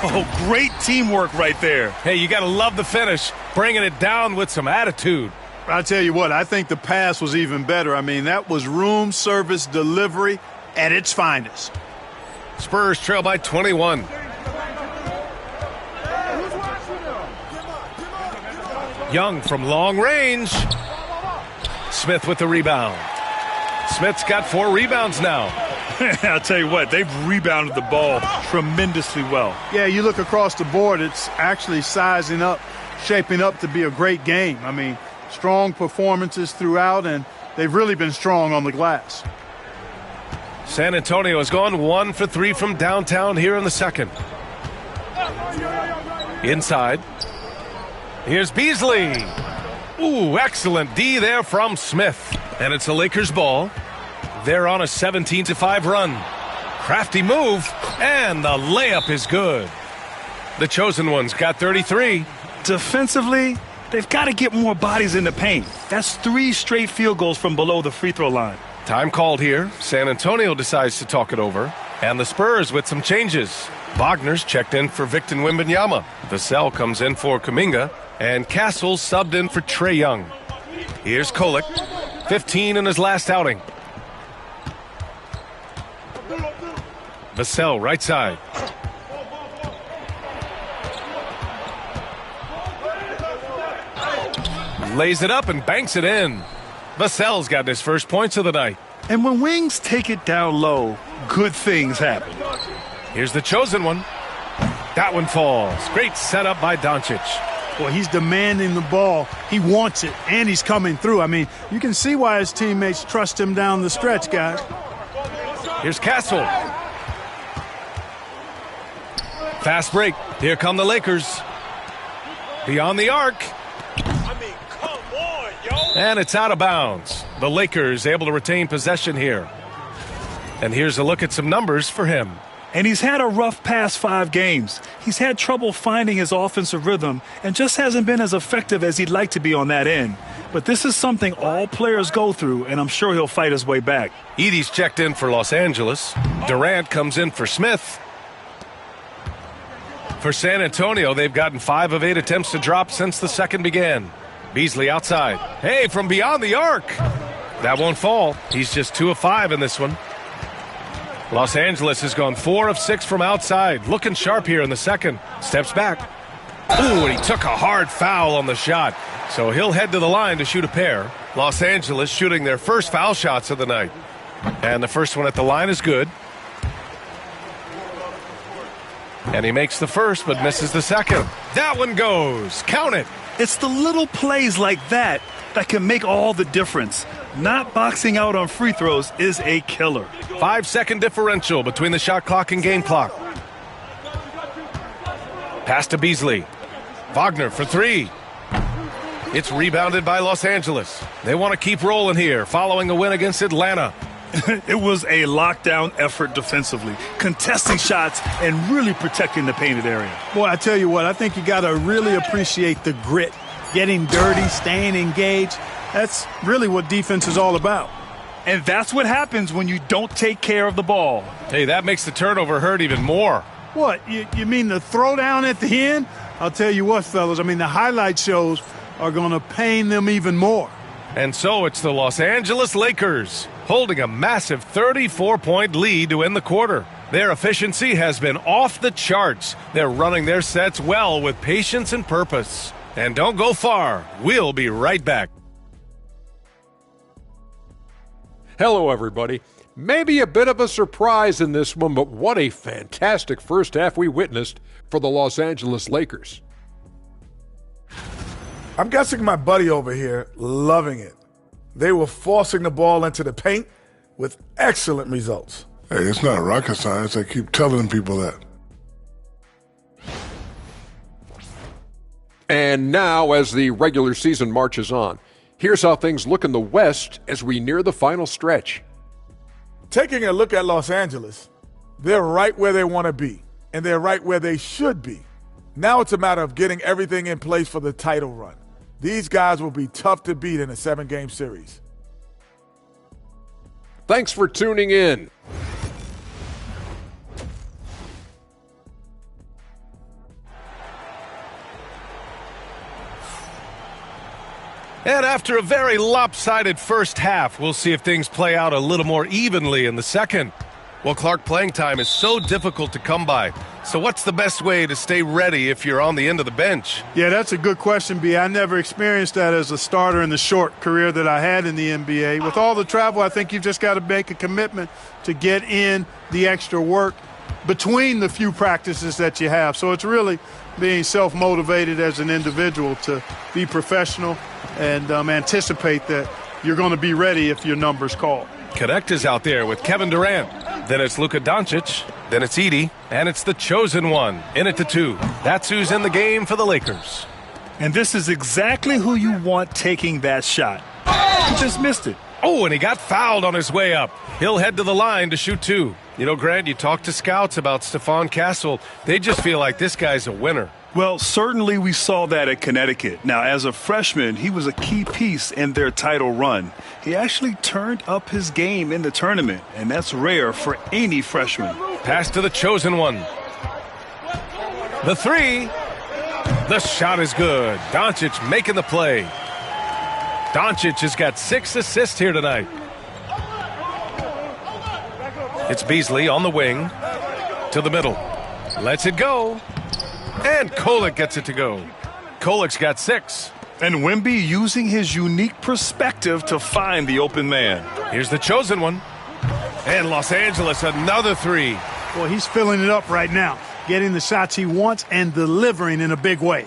Oh, great teamwork right there. Hey, you got to love the finish, bringing it down with some attitude. I tell you what, I think the pass was even better. I mean, that was room service delivery at its finest. Spurs trail by 21. Young from long range. Smith with the rebound. Smith's got 4 rebounds now. I'll tell you what, they've rebounded the ball tremendously well. Yeah, you look across the board, it's actually sizing up, shaping up to be a great game. I mean, strong performances throughout, and they've really been strong on the glass. San Antonio has gone 1 for 3 from downtown here in the second. Inside. Here's Beasley. Ooh, excellent D there from Smith. And it's a Lakers ball. They're on a 17-5 run. Crafty move, and the layup is good. The chosen one's got 33. Defensively, they've got to get more bodies in the paint. That's 3 straight field goals from below the free throw line. Time called here. San Antonio decides to talk it over. And the Spurs with some changes. Wagner's checked in for Victor Wembanyama. Vassell comes in for Kuminga. And Castle's subbed in for Trae Young. Here's Kolek, 15 in his last outing. Vassell, right side. Lays it up and banks it in. Vassell's got his first points of the night. And when wings take it down low, good things happen. Here's the chosen one. That one falls. Great setup by Doncic. Well, he's demanding the ball. He wants it, and he's coming through. I mean, you can see why his teammates trust him down the stretch, guys. Here's Castle. Fast break. Here come the Lakers. Beyond the arc. And it's out of bounds. The Lakers able to retain possession here. And here's a look at some numbers for him. And he's had a rough past 5 games. He's had trouble finding his offensive rhythm and just hasn't been as effective as he'd like to be on that end. But this is something all players go through, and I'm sure he'll fight his way back. Edey's checked in for Los Angeles. Durant comes in for Smith. For San Antonio, they've gotten 5 of 8 attempts to drop since the second began. Beasley outside. Hey, from beyond the arc. That won't fall. He's just 2 of 5 in this one. Los Angeles has gone 4 of 6 from outside. Looking sharp here in the second. Steps back. Ooh, and he took a hard foul on the shot. So he'll head to the line to shoot a pair. Los Angeles shooting their first foul shots of the night. And the first one at the line is good. And he makes the first but misses the second. That one goes. Count it. It's the little plays like that that can make all the difference. Not boxing out on free throws is a killer. 5-second differential between the shot clock and game clock. Pass to Beasley. Wagner for 3. It's rebounded by Los Angeles. They want to keep rolling here following a win against Atlanta. It was a lockdown effort defensively, contesting shots and really protecting the painted area. Boy, I tell you what, I think you got to really appreciate the grit, getting dirty, staying engaged. That's really what defense is all about. And that's what happens when you don't take care of the ball. Hey, that makes the turnover hurt even more. What, you mean the throwdown at the end? I'll tell you what, fellas, I mean the highlight shows are going to pain them even more. And so it's the Los Angeles Lakers holding a massive 34-point lead to end the quarter. Their efficiency has been off the charts. They're running their sets well with patience and purpose. And don't go far. We'll be right back. Hello, everybody. Maybe a bit of a surprise in this one, but what a fantastic first half we witnessed for the Los Angeles Lakers. I'm guessing my buddy over here loving it. They were forcing the ball into the paint with excellent results. Hey, it's not rocket science. I keep telling people that. And now, as the regular season marches on, here's how things look in the West as we near the final stretch. Taking a look at Los Angeles, they're right where they want to be, and they're right where they should be. Now it's a matter of getting everything in place for the title run. These guys will be tough to beat in a 7-game series. Thanks for tuning in. And after a very lopsided first half, we'll see if things play out a little more evenly in the second. Well, Clark, playing time is so difficult to come by. So what's the best way to stay ready if you're on the end of the bench? Yeah, that's a good question, B. I never experienced that as a starter in the short career that I had in the NBA. With all the travel, I think you've just got to make a commitment to get in the extra work between the few practices that you have. So it's really being self-motivated as an individual to be professional and anticipate that you're going to be ready if your number's called. Connect is out there with Kevin Durant. Then it's Luka Doncic. Then it's Edey. And it's the chosen one. In it to 2. That's who's in the game for the Lakers. And this is exactly who you want taking that shot. He just missed it. Oh, and he got fouled on his way up. He'll head to the line to shoot 2. You know, Grant, you talk to scouts about Stephon Castle. They just feel like this guy's a winner. Well, certainly we saw that at Connecticut. Now, as a freshman, he was a key piece in their title run. He actually turned up his game in the tournament, and that's rare for any freshman. Pass to the chosen one. The 3. The shot is good. Doncic making the play. Doncic has got 6 assists here tonight. It's Beasley on the wing. To the middle. Lets it go. And Kolek gets it to go. Kolek's got 6. And Wemby using his unique perspective to find the open man. Here's the chosen one. And Los Angeles, another 3. Well, he's filling it up right now, getting the shots he wants and delivering in a big way.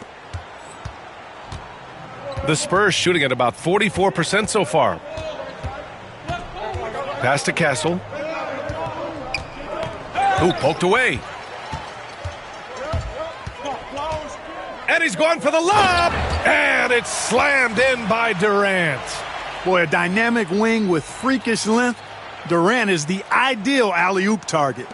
The Spurs shooting at about 44% so far. Pass to Castle. Ooh, poked away. And he's going for the lob. And it's slammed in by Durant. Boy, a dynamic wing with freakish length. Durant is the ideal alley-oop target.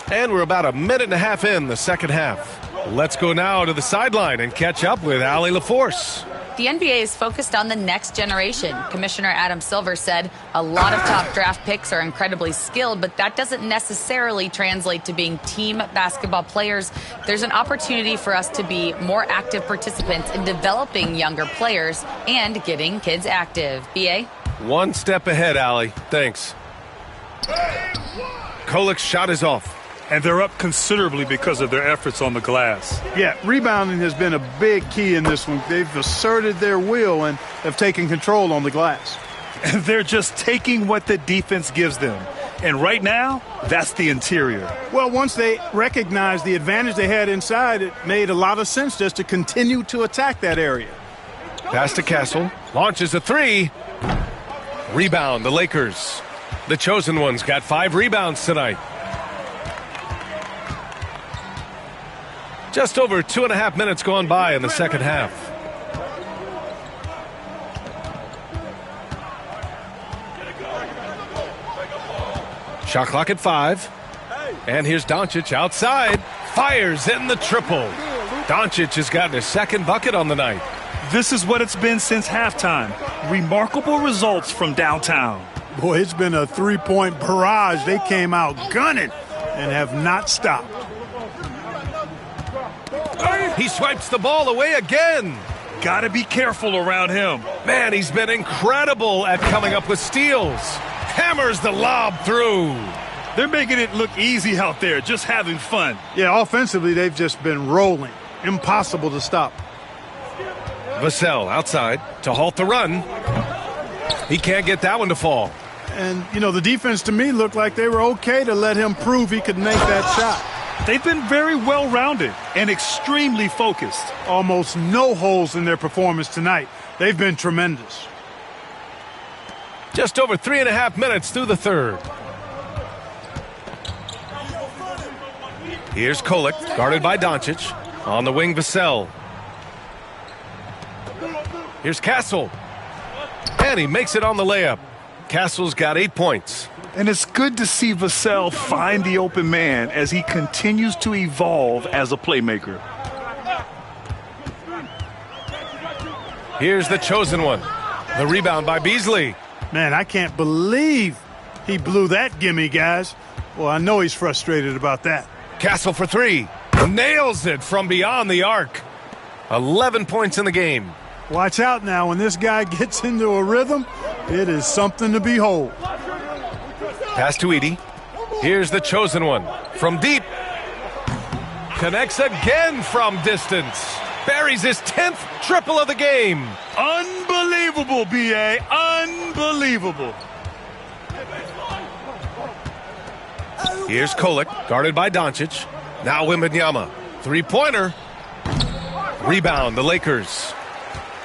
And we're about a minute and a half in the second half. Let's go now to the sideline and catch up with Allie LaForce. The NBA is focused on the next generation. Commissioner Adam Silver said a lot of top draft picks are incredibly skilled, but that doesn't necessarily translate to being team basketball players. There's an opportunity for us to be more active participants in developing younger players and getting kids active. B.A.? One step ahead, Allie. Thanks. Kolek's shot is off. And they're up considerably because of their efforts on the glass. Yeah, rebounding has been a big key in this one. They've asserted their will and have taken control on the glass. And they're just taking what the defense gives them. And right now, that's the interior. Well, once they recognized the advantage they had inside, it made a lot of sense just to continue to attack that area. Pass to Castle. Launches a 3. Rebound, the Lakers. The chosen ones got 5 rebounds tonight. Just over 2.5 minutes gone by in the second half. Shot clock at 5. And here's Doncic outside. Fires in the triple. Doncic has gotten his second bucket on the night. This is what it's been since halftime. Remarkable results from downtown. Boy, it's been a three-point barrage. They came out gunning and have not stopped. He swipes the ball away again. Gotta be careful around him. Man, he's been incredible at coming up with steals. Hammers the lob through. They're making it look easy out there, just having fun. Yeah, offensively, they've just been rolling. Impossible to stop. Vassell outside to halt the run. He can't get that one to fall. And, you know, the defense to me looked like they were okay to let him prove he could make that shot. They've been very well-rounded and extremely focused. Almost no holes in their performance tonight. They've been tremendous. Just over 3.5 minutes through the third. Here's Kolek, guarded by Doncic. On the wing, Vassell. Here's Castle. And he makes it on the layup. Castle's got 8 points. And it's good to see Vassell find the open man as he continues to evolve as a playmaker. Here's the chosen one. The rebound by Beasley. Man, I can't believe he blew that gimme, guys. Well, I know he's frustrated about that. Castle for 3. Nails it from beyond the arc. 11 points in the game. Watch out now. When this guy gets into a rhythm, it is something to behold. Pass to Edey. Here's the chosen one. From deep. Connects again from distance. Buries his 10th triple of the game. Unbelievable, B.A. Unbelievable. Here's Kolek, guarded by Doncic. Now Wembanyama. Three-pointer. Rebound, the Lakers.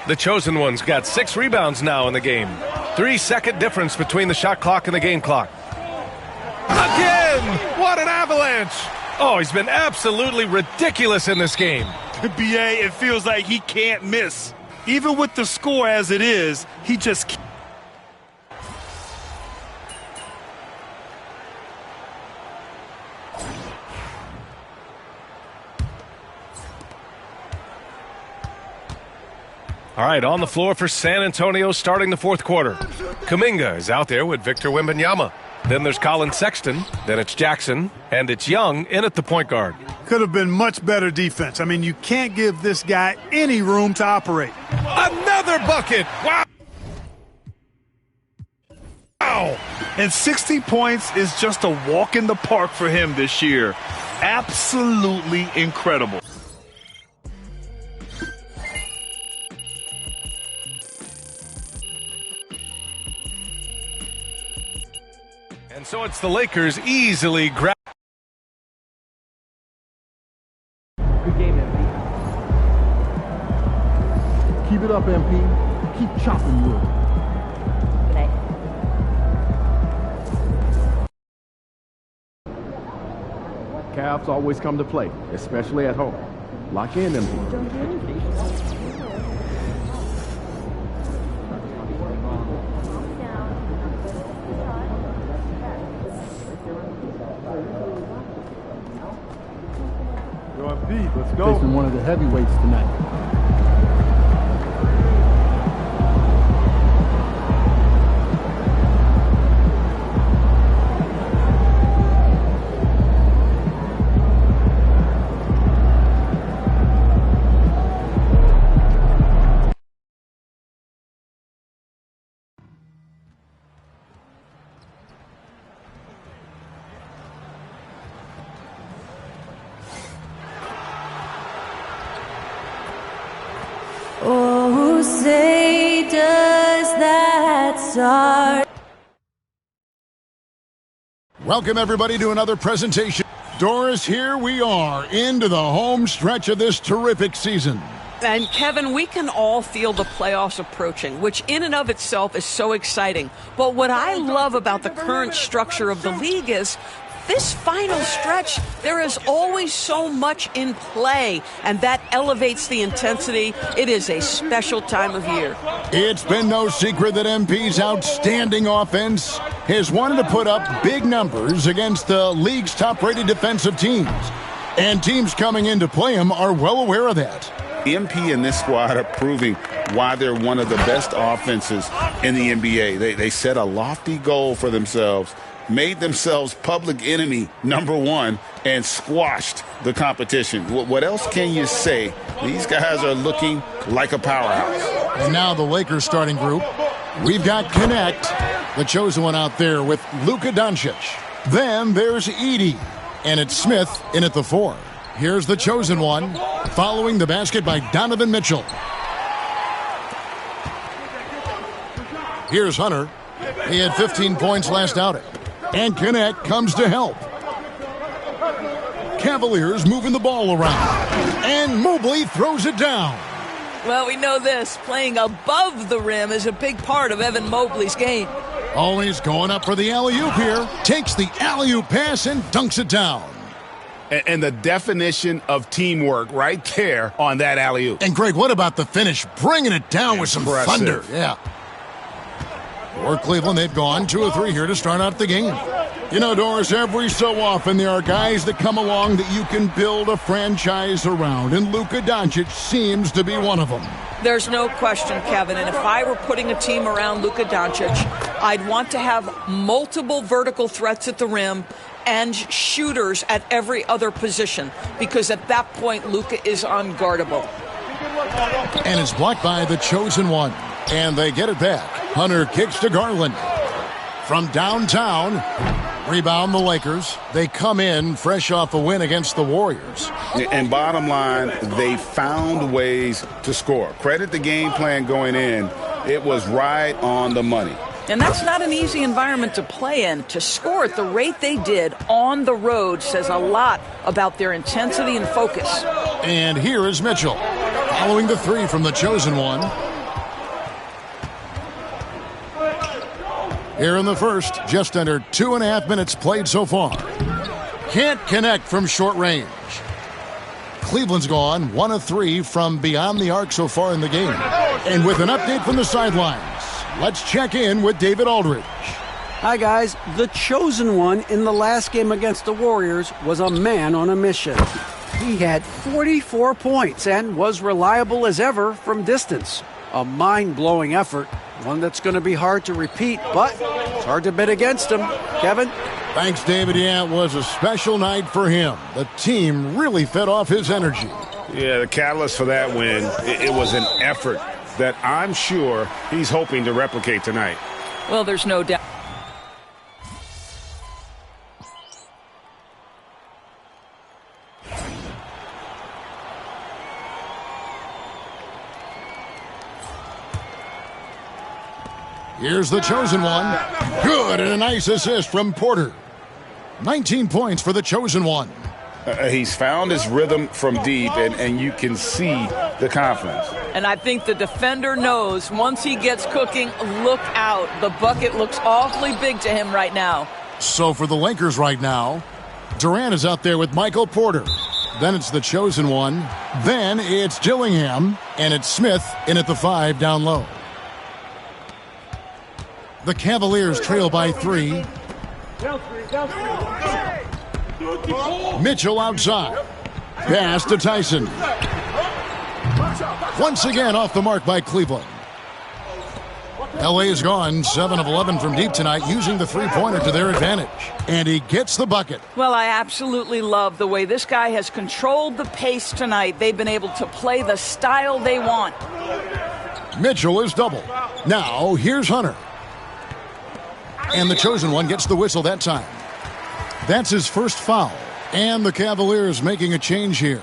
The chosen one's got 6 rebounds now in the game. 3-second difference between the shot clock and the game clock. Again! What an avalanche! Oh, he's been absolutely ridiculous in this game. BA, it feels like he can't miss. Even with the score as it is, he just can't. All right, on the floor for San Antonio starting the fourth quarter. Kuminga is out there with Victor Wembanyama. Then there's Colin Sexton. Then it's Jackson. And it's Young in at the point guard. Could have been much better defense. I mean, you can't give this guy any room to operate. Another bucket. Wow. Wow. And 60 points is just a walk in the park for him this year. Absolutely incredible. And so it's the Lakers easily grab. Good game, MP. Keep it up, MP. Keep chopping wood. Cavs always come to play, especially at home. Lock in, MP. Let's go. Facing one of the heavyweights tonight. Oh, say does that start? Welcome, everybody, to another presentation. Doris, here we are into the home stretch of this terrific season. And Kevin, we can all feel the playoffs approaching, which in and of itself is so exciting. But what I love about the current structure of the league is this final stretch, there is always so much in play, and that elevates the intensity. It is a special time of year. It's been no secret that MP's outstanding offense has wanted to put up big numbers against the league's top-rated defensive teams. And teams coming in to play him are well aware of that. MP and this squad are proving why they're one of the best offenses in the NBA. They set a lofty goal for themselves, made themselves public enemy #1, and squashed the competition. What else can you say? These guys are looking like a powerhouse. And now the Lakers starting group. We've got Connect, the chosen one out there with Luka Doncic. Then there's Edey, and it's Smith in at the 4. Here's the chosen one, following the basket by Donovan Mitchell. Here's Hunter. He had 15 points last outing. And Connect comes to help. Cavaliers moving the ball around. And Mobley throws it down. Well, we know this. Playing above the rim is a big part of Evan Mobley's game. Always going up for the alley-oop here. Takes the alley-oop pass and dunks it down. And the definition of teamwork right there on that alley-oop. And, Greg, what about the finish? Bringing it down with some thunder. Yeah. For Cleveland, they've gone 2 of 3 here to start out the game. You know, Doris, every so often there are guys that come along that you can build a franchise around, and Luka Doncic seems to be one of them. There's no question, Kevin, and if I were putting a team around Luka Doncic, I'd want to have multiple vertical threats at the rim and shooters at every other position, because at that point, Luka is unguardable. And it's blocked by the chosen one. And they get it back. Hunter kicks to Garland. From downtown, rebound the Lakers. They come in fresh off a win against the Warriors. And bottom line, they found ways to score. Credit the game plan going in. It was right on the money. And that's not an easy environment to play in. To score at the rate they did on the road says a lot about their intensity and focus. And here is Mitchell, following the 3 from the chosen one. Here in the first, just under 2.5 minutes played so far. Can't connect from short range. Cleveland's gone 1 of 3 from beyond the arc so far in the game. And with an update from the sidelines, let's check in with David Aldridge. Hi, guys. The chosen one in the last game against the Warriors was a man on a mission. He had 44 points and was reliable as ever from distance. A mind-blowing effort, one that's going to be hard to repeat, but it's hard to bet against him. Kevin? Thanks, David. Yeah, it was a special night for him. The team really fed off his energy. Yeah, the catalyst for that win, it was an effort that I'm sure he's hoping to replicate tonight. Well, there's no doubt. Here's the chosen one. Good, and a nice assist from Porter. 19 points for the chosen one. He's found his rhythm from deep, and you can see the confidence. And I think the defender knows once he gets cooking, look out. The bucket looks awfully big to him right now. So for the Lakers right now, Durant is out there with Michael Porter. Then it's the chosen one. Then it's Dillingham, and it's Smith in at the 5 down low. The Cavaliers trail by 3. Mitchell outside. Pass to Tyson. Once again off the mark by Cleveland. LA is gone 7 of 11 from deep tonight, using the three-pointer to their advantage. And he gets the bucket. Well, I absolutely love the way this guy has controlled the pace tonight. They've been able to play the style they want. Mitchell is double. Now here's Hunter. And the chosen one gets the whistle that time. That's his first foul. And the Cavaliers making a change here.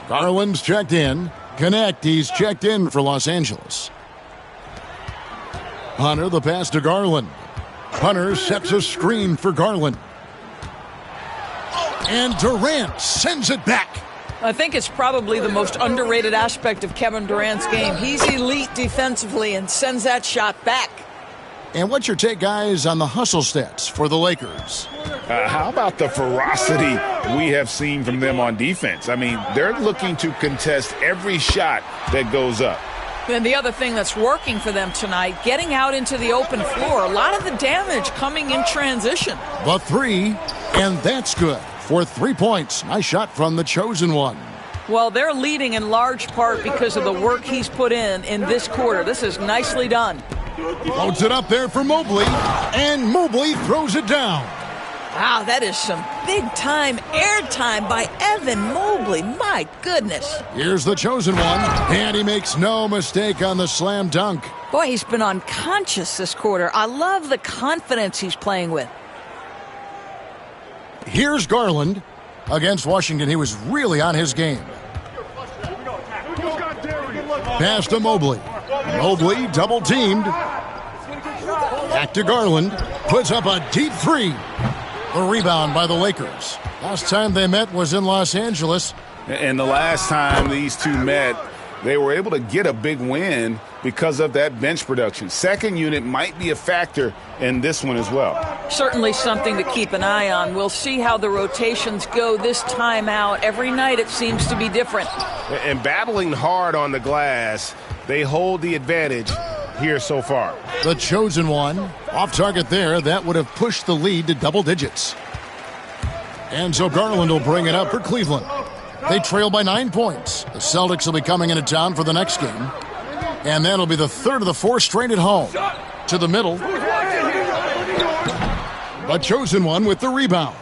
Garland's checked in. Connect, he's checked in for Los Angeles. Hunter, the pass to Garland. Hunter sets a screen for Garland. And Durant sends it back. I think it's probably the most underrated aspect of Kevin Durant's game. He's elite defensively and sends that shot back. And what's your take, guys, on the hustle stats for the Lakers? How about the ferocity we have seen from them on defense? I mean, they're looking to contest every shot that goes up. And the other thing that's working for them tonight, getting out into the open floor. A lot of the damage coming in transition. The 3, and that's good for 3 points. Nice shot from the chosen one. Well, they're leading in large part because of the work he's put in this quarter. This is nicely done. Floats it up there for Mobley, and Mobley throws it down. Wow, that is some big-time airtime by Evan Mobley. My goodness. Here's the chosen one, and he makes no mistake on the slam dunk. Boy, he's been unconscious this quarter. I love the confidence he's playing with. Here's Garland. Against Washington, he was really on his game. Pass to Mobley. Mobley double-teamed. Back to Garland. Puts up a deep 3. The rebound by the Lakers. Last time they met was in Los Angeles. And the last time these two met, they were able to get a big win because of that bench production. Second unit might be a factor in this one as well. Certainly something to keep an eye on. We'll see how the rotations go this time out. Every night it seems to be different. And battling hard on the glass, they hold the advantage here so far. The chosen one, off target there. That would have pushed the lead to double digits. And so Garland will bring it up for Cleveland. They trail by 9 points. The Celtics will be coming into town for the next game. And that'll be the third of the 4 straight at home. To the middle. The chosen one with the rebound.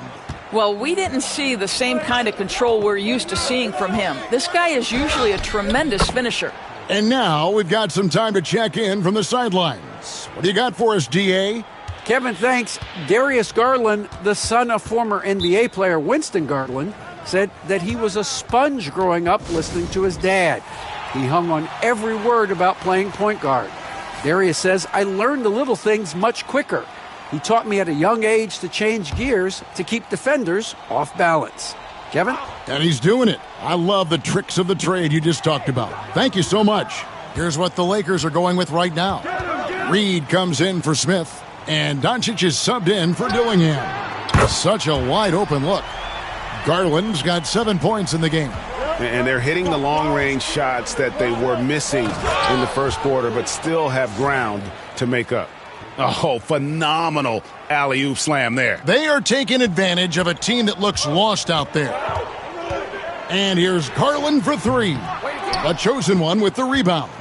Well, we didn't see the same kind of control we're used to seeing from him. This guy is usually a tremendous finisher. And now we've got some time to check in from the sidelines. What do you got for us, DA? Kevin, thanks. Darius Garland, the son of former NBA player Winston Garland, said that he was a sponge growing up listening to his dad. He hung on every word about playing point guard. Darius says, I learned the little things much quicker. He taught me at a young age to change gears to keep defenders off balance. Kevin? And he's doing it. I love the tricks of the trade you just talked about. Thank you so much. Here's what the Lakers are going with right now. Reed comes in for Smith, and Doncic is subbed in for Dillingham. Such a wide open look. Garland's got 7 points in the game. And they're hitting the long-range shots that they were missing in the first quarter, but still have ground to make up. Oh, phenomenal alley-oop slam there. They are taking advantage of a team that looks lost out there. And here's Garland for three. The chosen one with the rebound.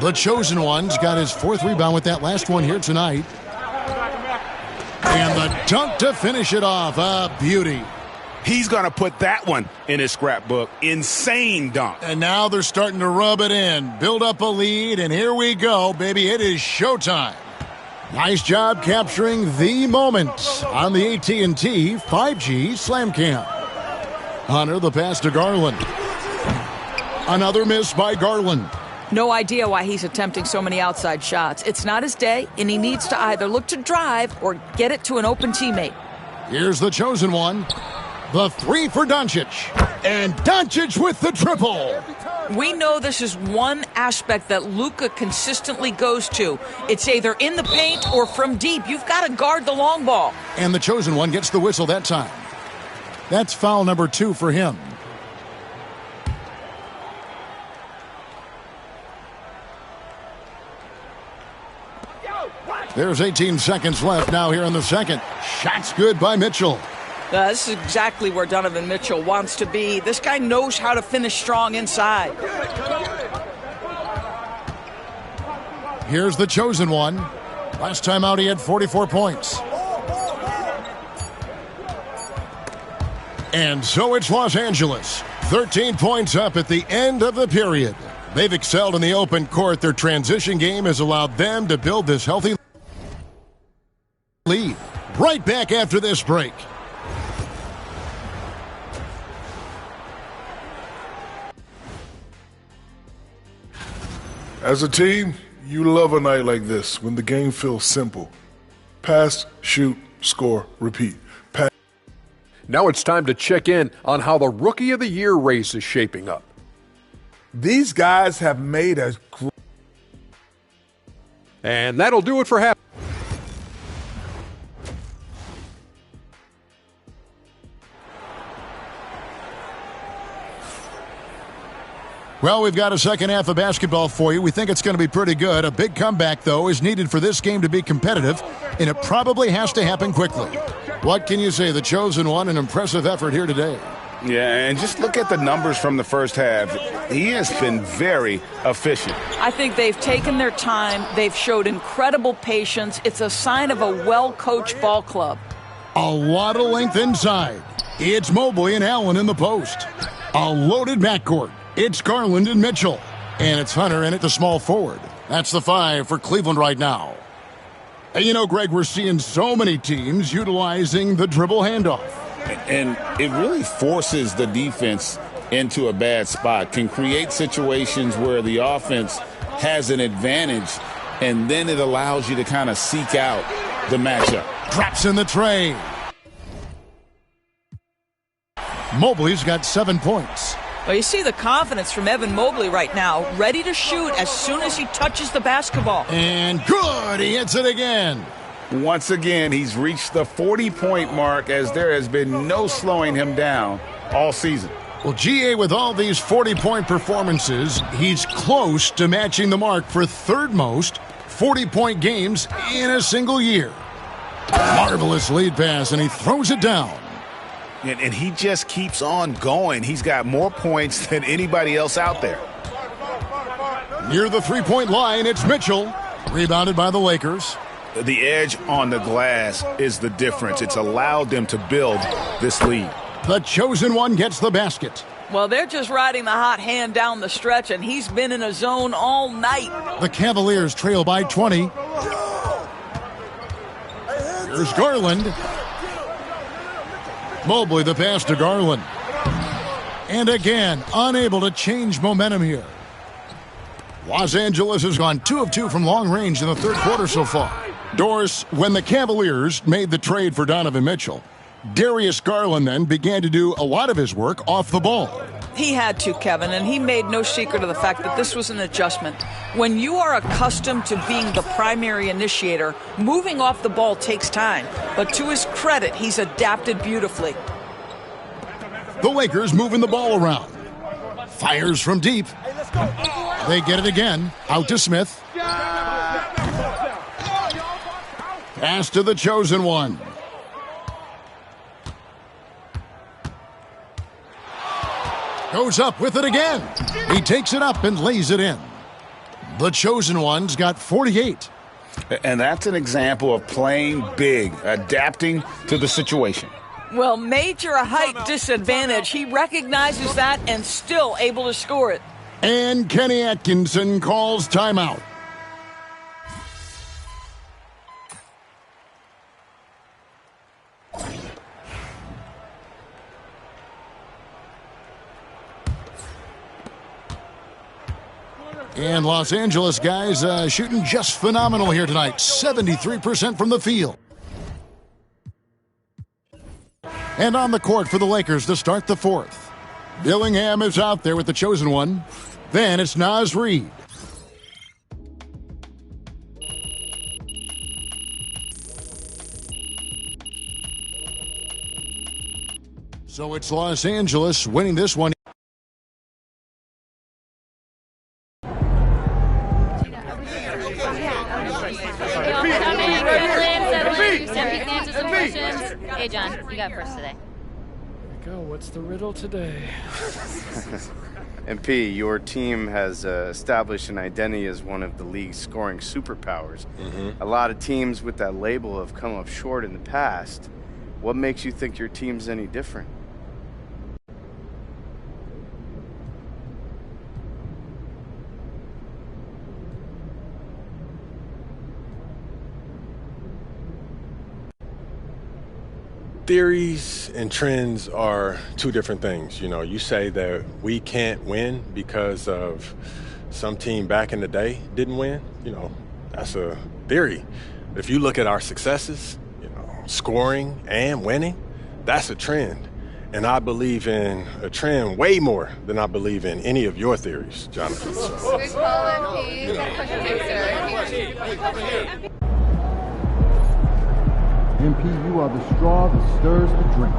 The chosen one's got his fourth rebound with that last one here tonight. And the dunk to finish it off. A beauty. He's going to put that one in his scrapbook. Insane dunk. And now they're starting to rub it in. Build up a lead, and here we go, baby. It is showtime. Nice job capturing the moment on the AT&T 5G Slam Cam. Hunter, the pass to Garland. Another miss by Garland. No idea why he's attempting so many outside shots. It's not his day, and he needs to either look to drive or get it to an open teammate. Here's the chosen one. The three for Doncic. And Doncic with the triple. We know this is one aspect that Luka consistently goes to. It's either in the paint or from deep. You've got to guard the long ball. And the chosen one gets the whistle that time. That's foul number 2 for him. There's 18 seconds left now here in the second. Shot's good by Mitchell. This is exactly where Donovan Mitchell wants to be. This guy knows how to finish strong inside. Here's the chosen one. Last time out he had 44 points. And so it's Los Angeles. 13 points up at the end of the period. They've excelled in the open court. Their transition game has allowed them to build this healthy lead. Right back after this break. As a team, you love a night like this when the game feels simple. Pass, shoot, score, repeat. Pass. Now it's time to check in on how the Rookie of the Year race is shaping up. These guys have made a And that'll do it for half. Well, we've got a second half of basketball for you. We think it's going to be pretty good. A big comeback, though, is needed for this game to be competitive, and it probably has to happen quickly. What can you say? The chosen one, an impressive effort here today. Yeah, and just look at the numbers from the first half. He has been very efficient. I think they've taken their time. They've showed incredible patience. It's a sign of a well-coached ball club. A lot of length inside. It's Mobley and Allen in the post. A loaded backcourt. It's Garland and Mitchell. And it's Hunter in at the small forward. That's the 5 for Cleveland right now. And you know, Greg, we're seeing so many teams utilizing the dribble handoff. And it really forces the defense into a bad spot, can create situations where the offense has an advantage, and then it allows you to kind of seek out the matchup. Drops in the tray. Mobley's got 7 points. Well, you see the confidence from Evan Mobley right now, ready to shoot as soon as he touches the basketball. And good, he hits it again. Once again, he's reached the 40-point mark as there has been no slowing him down all season. Well, GA, with all these 40-point performances, he's close to matching the mark for third most 40-point games in a single year. Marvelous lead pass, and he throws it down. And he just keeps on going. He's got more points than anybody else out there. Near the three-point line, it's Mitchell. Rebounded by the Lakers. The edge on the glass is the difference. It's allowed them to build this lead. The chosen one gets the basket. Well, they're just riding the hot hand down the stretch, and he's been in a zone all night. The Cavaliers trail by 20. Here's Garland. Mobley, the pass to Garland. And again, unable to change momentum here. Los Angeles has gone 2 of 2 from long range in the third quarter so far. Doris, when the Cavaliers made the trade for Donovan Mitchell, Darius Garland then began to do a lot of his work off the ball. He had to, Kevin, and he made no secret of the fact that this was an adjustment. When you are accustomed to being the primary initiator, moving off the ball takes time. But to his credit, he's adapted beautifully. The Lakers moving the ball around. Fires from deep. They get it again. Out to Smith. Pass to the chosen one. Goes up with it again. He takes it up and lays it in. The chosen one's got 48. And that's an example of playing big, adapting to the situation. Well, major height disadvantage. He recognizes that and still able to score it. And Kenny Atkinson calls timeout. And Los Angeles guys shooting just phenomenal here tonight. 73% from the field. And on the court for the Lakers to start the fourth. Dillingham is out there with the chosen one. Then it's Naz Reid. So it's Los Angeles winning this one. Hey, John, you got first today. Go. What's the riddle today? MP, your team has established an identity as one of the league's scoring superpowers. A lot of teams with that label have come up short in the past. What makes you think your team's any different? Theories and trends are two different things. You know, you say that we can't win because of some team back in the day didn't win. You know, that's a theory. If you look at our successes, you know, scoring and winning, that's a trend. And I believe in a trend way more than I believe in any of your theories, Jonathan. So, Good call, MP. Good question, sir. MP, you are the straw that stirs the drink.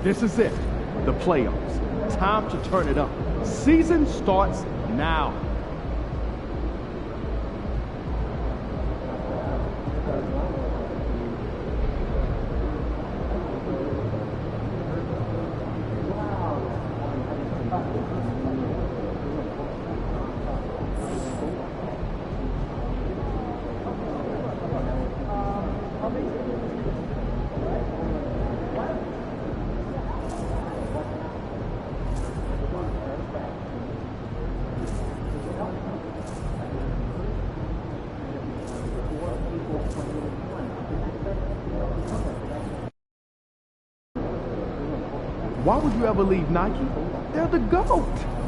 This is it, the playoffs. Time to turn it up. Season starts now. Why would you ever leave Nike? They're the GOAT.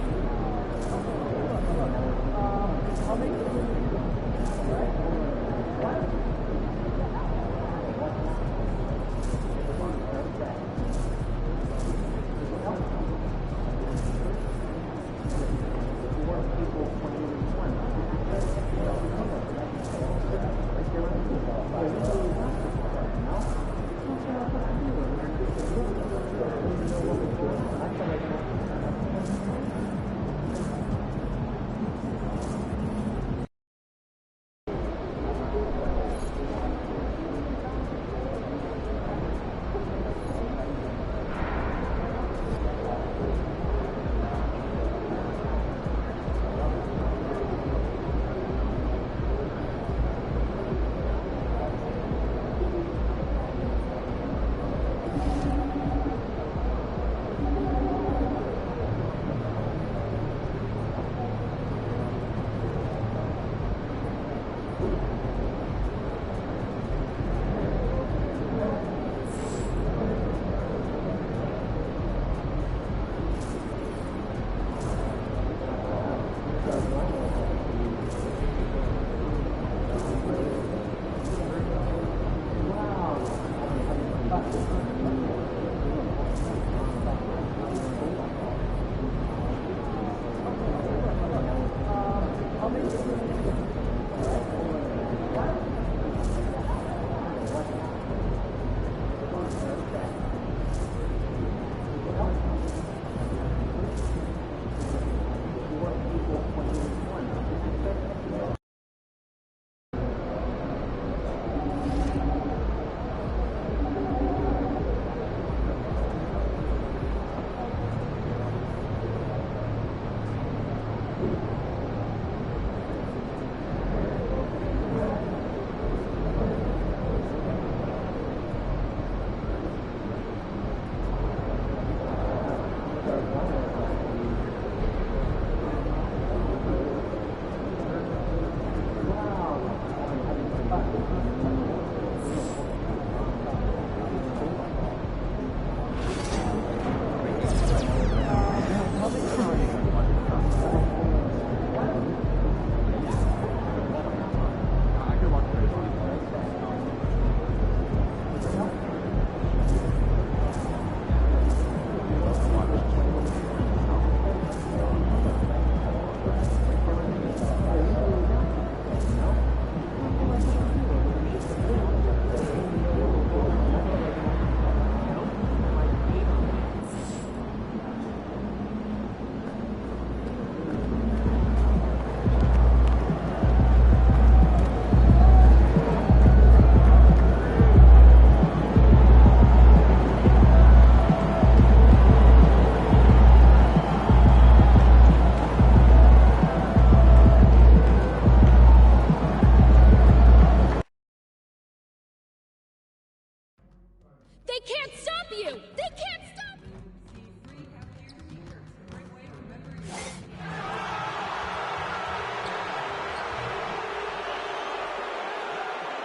They can't stop you! They can't stop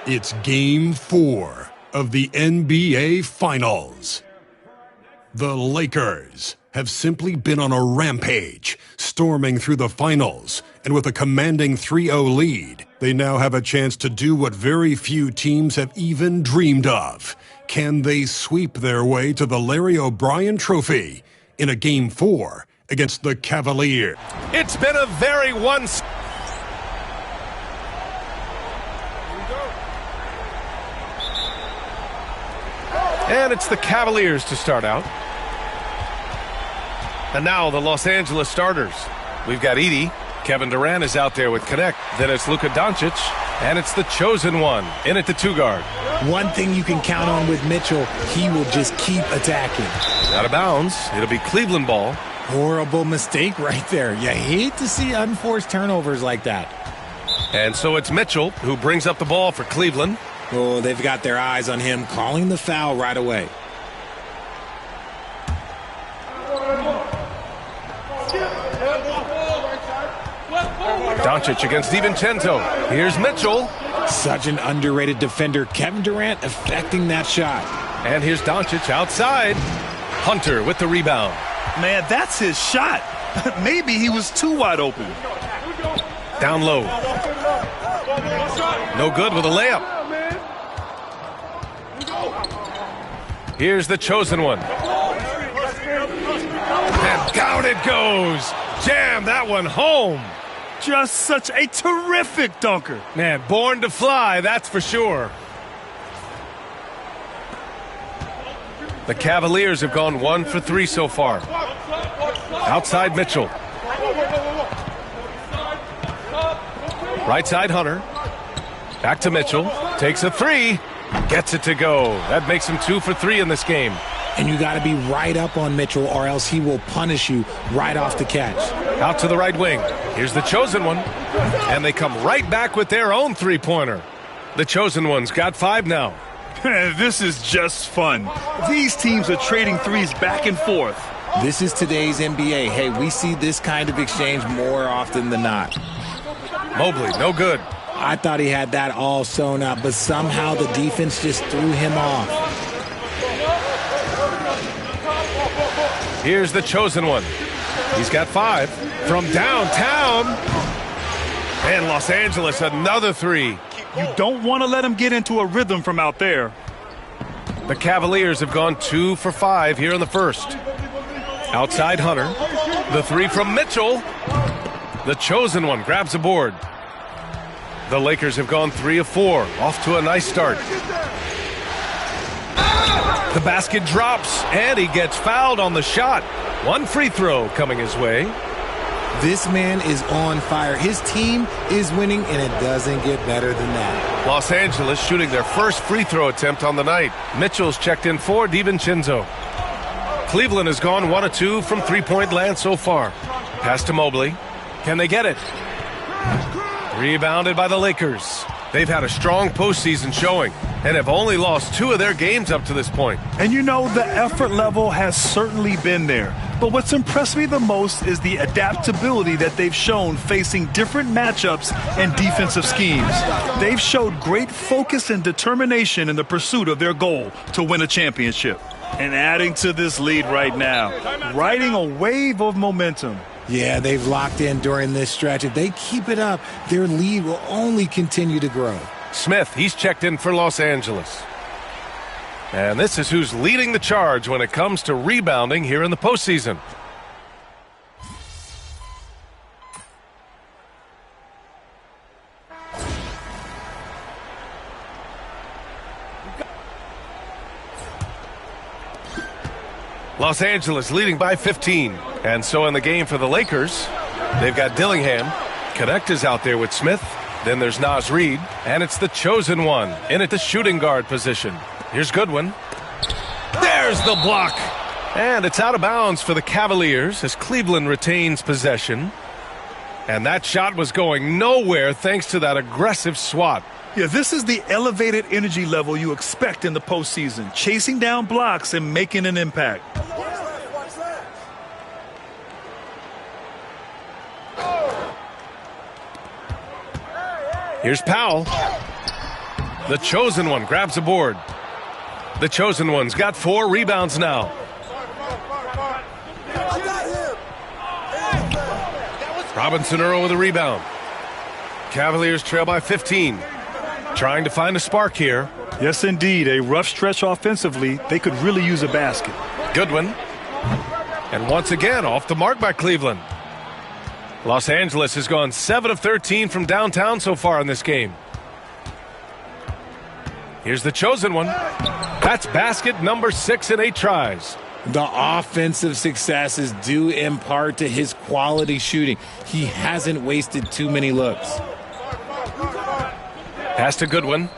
It's Game 4 of the NBA Finals. The Lakers have simply been on a rampage, storming through the finals, and with a commanding 3-0 lead, they now have a chance to do what very few teams have even dreamed of. Can they sweep their way to the Larry O'Brien Trophy in a Game 4 against the Cavaliers? It's been a very And it's the Cavaliers to start out. And now the Los Angeles starters. We've got Edey. Kevin Durant is out there with Connect. Then it's Luka Doncic. And it's the chosen one in at the 2-guard. One thing you can count on with Mitchell, he will just keep attacking. Out of bounds. It'll be Cleveland ball. Horrible mistake right there. You hate to see unforced turnovers like that. And so it's Mitchell who brings up the ball for Cleveland. Oh, they've got their eyes on him, calling the foul right away. Doncic against DiVincenzo. Here's Mitchell. Such an underrated defender. Kevin Durant affecting that shot. And here's Doncic outside. Hunter with the rebound. Man, that's his shot. Maybe he was too wide open. Down low. No good with a layup. Here's the chosen one. And down it goes. Jam that one home. Just such a terrific dunker. Man, born to fly, that's for sure. The Cavaliers have gone 1 for 3 so far. Outside Mitchell. Right side Hunter. Back to Mitchell. Takes a 3. Gets it to go. That makes him 2 for 3 in this game. And you got to be right up on Mitchell or else he will punish you right off the catch. Out to the right wing. Here's the chosen one. And they come right back with their own three-pointer. The chosen one's got 5 now. This is just fun. These teams are trading threes back and forth. This is today's NBA. Hey, we see this kind of exchange more often than not. Mobley, no good. I thought he had that all sewn up, but somehow the defense just threw him off. Here's the chosen one. He's got 5 from downtown. And Los Angeles, another 3. You don't want to let him get into a rhythm from out there. The Cavaliers have gone 2 for 5 here in the first. Outside Hunter. The 3 from Mitchell. The chosen one grabs a board. The Lakers have gone 3 of 4. Off to a nice start. The basket drops, and he gets fouled on the shot. 1 free throw coming his way. This man is on fire. His team is winning, and it doesn't get better than that. Los Angeles shooting their first free throw attempt on the night. Mitchell's checked in for DiVincenzo. Cleveland has gone 1 of 2 from three-point land so far. Pass to Mobley. Can they get it? Rebounded by the Lakers. They've had a strong postseason showing and have only lost 2 of their games up to this point. And you know, the effort level has certainly been there. But what's impressed me the most is the adaptability that they've shown facing different matchups and defensive schemes. They've showed great focus and determination in the pursuit of their goal to win a championship. And adding to this lead right now, riding a wave of momentum. Yeah, they've locked in during this stretch. If they keep it up, their lead will only continue to grow. Smith, he's checked in for Los Angeles. And this is who's leading the charge when it comes to rebounding here in the postseason. Los Angeles leading by 15. And so in the game for the Lakers, they've got Dillingham. Connect is out there with Smith. Then there's Naz Reid. And it's the chosen one in at the shooting guard position. Here's Goodwin. There's the block. And it's out of bounds for the Cavaliers as Cleveland retains possession. And that shot was going nowhere thanks to that aggressive swat. Yeah, this is the elevated energy level you expect in the postseason, chasing down blocks and making an impact. Here's Powell. The chosen one grabs a board. The chosen one's got 4 rebounds now. Robinson Earl with a rebound. Cavaliers trail by 15. Trying to find a spark here. Yes, indeed. A rough stretch offensively. They could really use a basket. Goodwin. And once again, off the mark by Cleveland. Los Angeles has gone 7 of 13 from downtown so far in this game. Here's the chosen one. That's basket number 6 in 8 tries. The offensive success is due in part to his quality shooting. He hasn't wasted too many looks. Pass to Goodwin.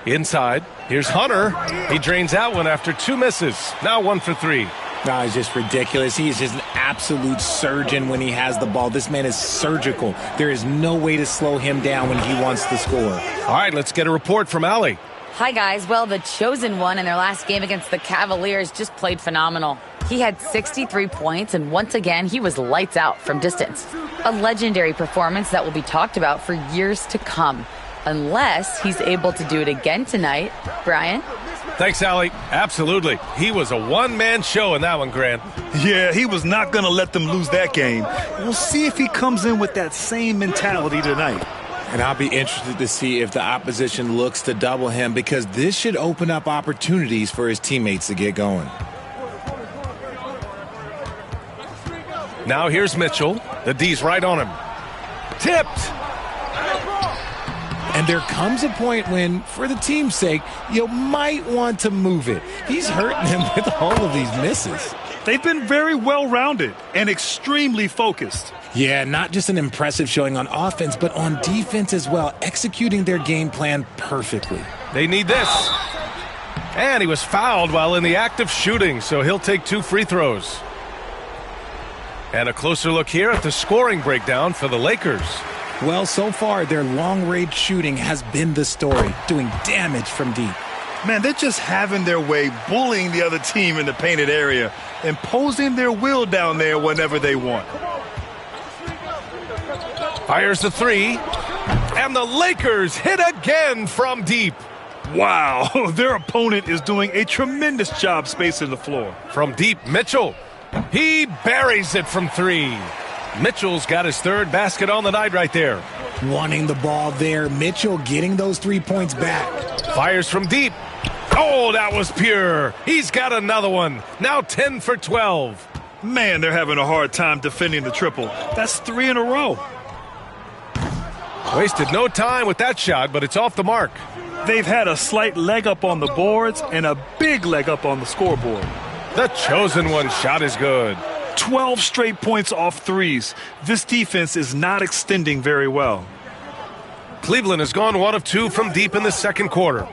Inside. Here's Hunter. He drains that one after 2 misses. Now 1 for 3. No, it's just ridiculous. He is just an absolute surgeon when he has the ball. This man is surgical. There is no way to slow him down when he wants to score. All right, let's get a report from Allie. Hi, guys. Well, the chosen one in their last game against the Cavaliers just played phenomenal. He had 63 points, and once again, he was lights out from distance. A legendary performance that will be talked about for years to come. Unless he's able to do it again tonight. Brian? Thanks, Allie. Absolutely. He was a one-man show in that one, Grant. Yeah, he was not going to let them lose that game. We'll see if he comes in with that same mentality tonight. And I'll be interested to see if the opposition looks to double him, because this should open up opportunities for his teammates to get going. Now here's Mitchell. The D's right on him. Tipped. And there comes a point when, for the team's sake, you might want to move it. He's hurting him with all of these misses. They've been very well-rounded and extremely focused. Yeah, not just an impressive showing on offense, but on defense as well, executing their game plan perfectly. They need this. And he was fouled while in the act of shooting, so he'll take 2 free throws. And a closer look here at the scoring breakdown for the Lakers. Well, so far, their long-range shooting has been the story, doing damage from deep. Man, they're just having their way, bullying the other team in the painted area, imposing their will down there whenever they want. Fires the 3, and the Lakers hit again from deep. Wow, their opponent is doing a tremendous job spacing the floor. From deep, Mitchell. He buries it from 3. Mitchell's got his 3rd basket on the night right there. Wanting the ball there, Mitchell getting those 3 points back. Fires from deep. Oh, that was pure. He's got another one. Now 10 for 12. Man, they're having a hard time defending the triple. That's 3 in a row. Wasted no time with that shot, but it's off the mark. They've had a slight leg up on the boards and a big leg up on the scoreboard. The chosen one shot is good. 12 straight points off threes. This defense is not extending very well. Cleveland has gone 1 of 2 from deep in the second quarter.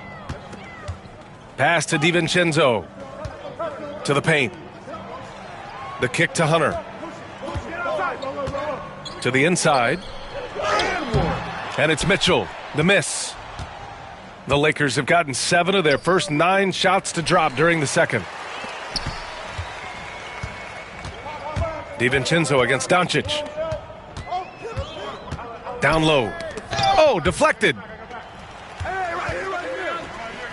Pass to DiVincenzo. To the paint. The kick to Hunter. To the inside. And it's Mitchell. The miss. The Lakers have gotten 7 of their first 9 shots to drop during the second. DiVincenzo against Doncic. Down low. Oh, deflected.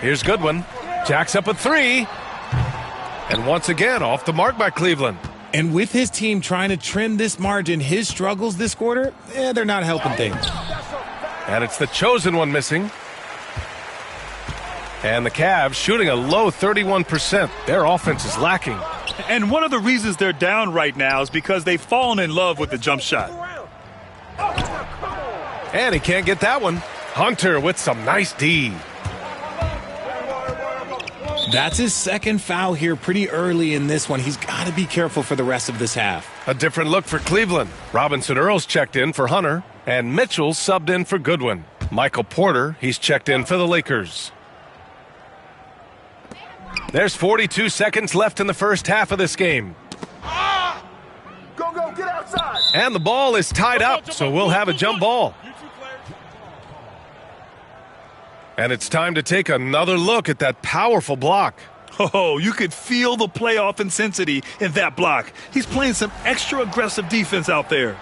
Here's Goodwin. Jacks up a 3. And once again, off the mark by Cleveland. And with his team trying to trim this margin, his struggles this quarter, they're not helping things. And it's the chosen one missing. And the Cavs shooting a low 31%. Their offense is lacking. And one of the reasons they're down right now is because they've fallen in love with the jump shot. And he can't get that one. Hunter with some nice D. That's his 2nd foul here pretty early in this one. He's got to be careful for the rest of this half. A different look for Cleveland. Robinson Earls checked in for Hunter, and Mitchell subbed in for Goodwin. Michael Porter, he's checked in for the Lakers. There's 42 seconds left in the first half of this game. Go, get outside. And the ball is tied up, so we'll have a jump ball. And it's time to take another look at that powerful block. Oh, you could feel the playoff intensity in that block. He's playing some extra aggressive defense out there.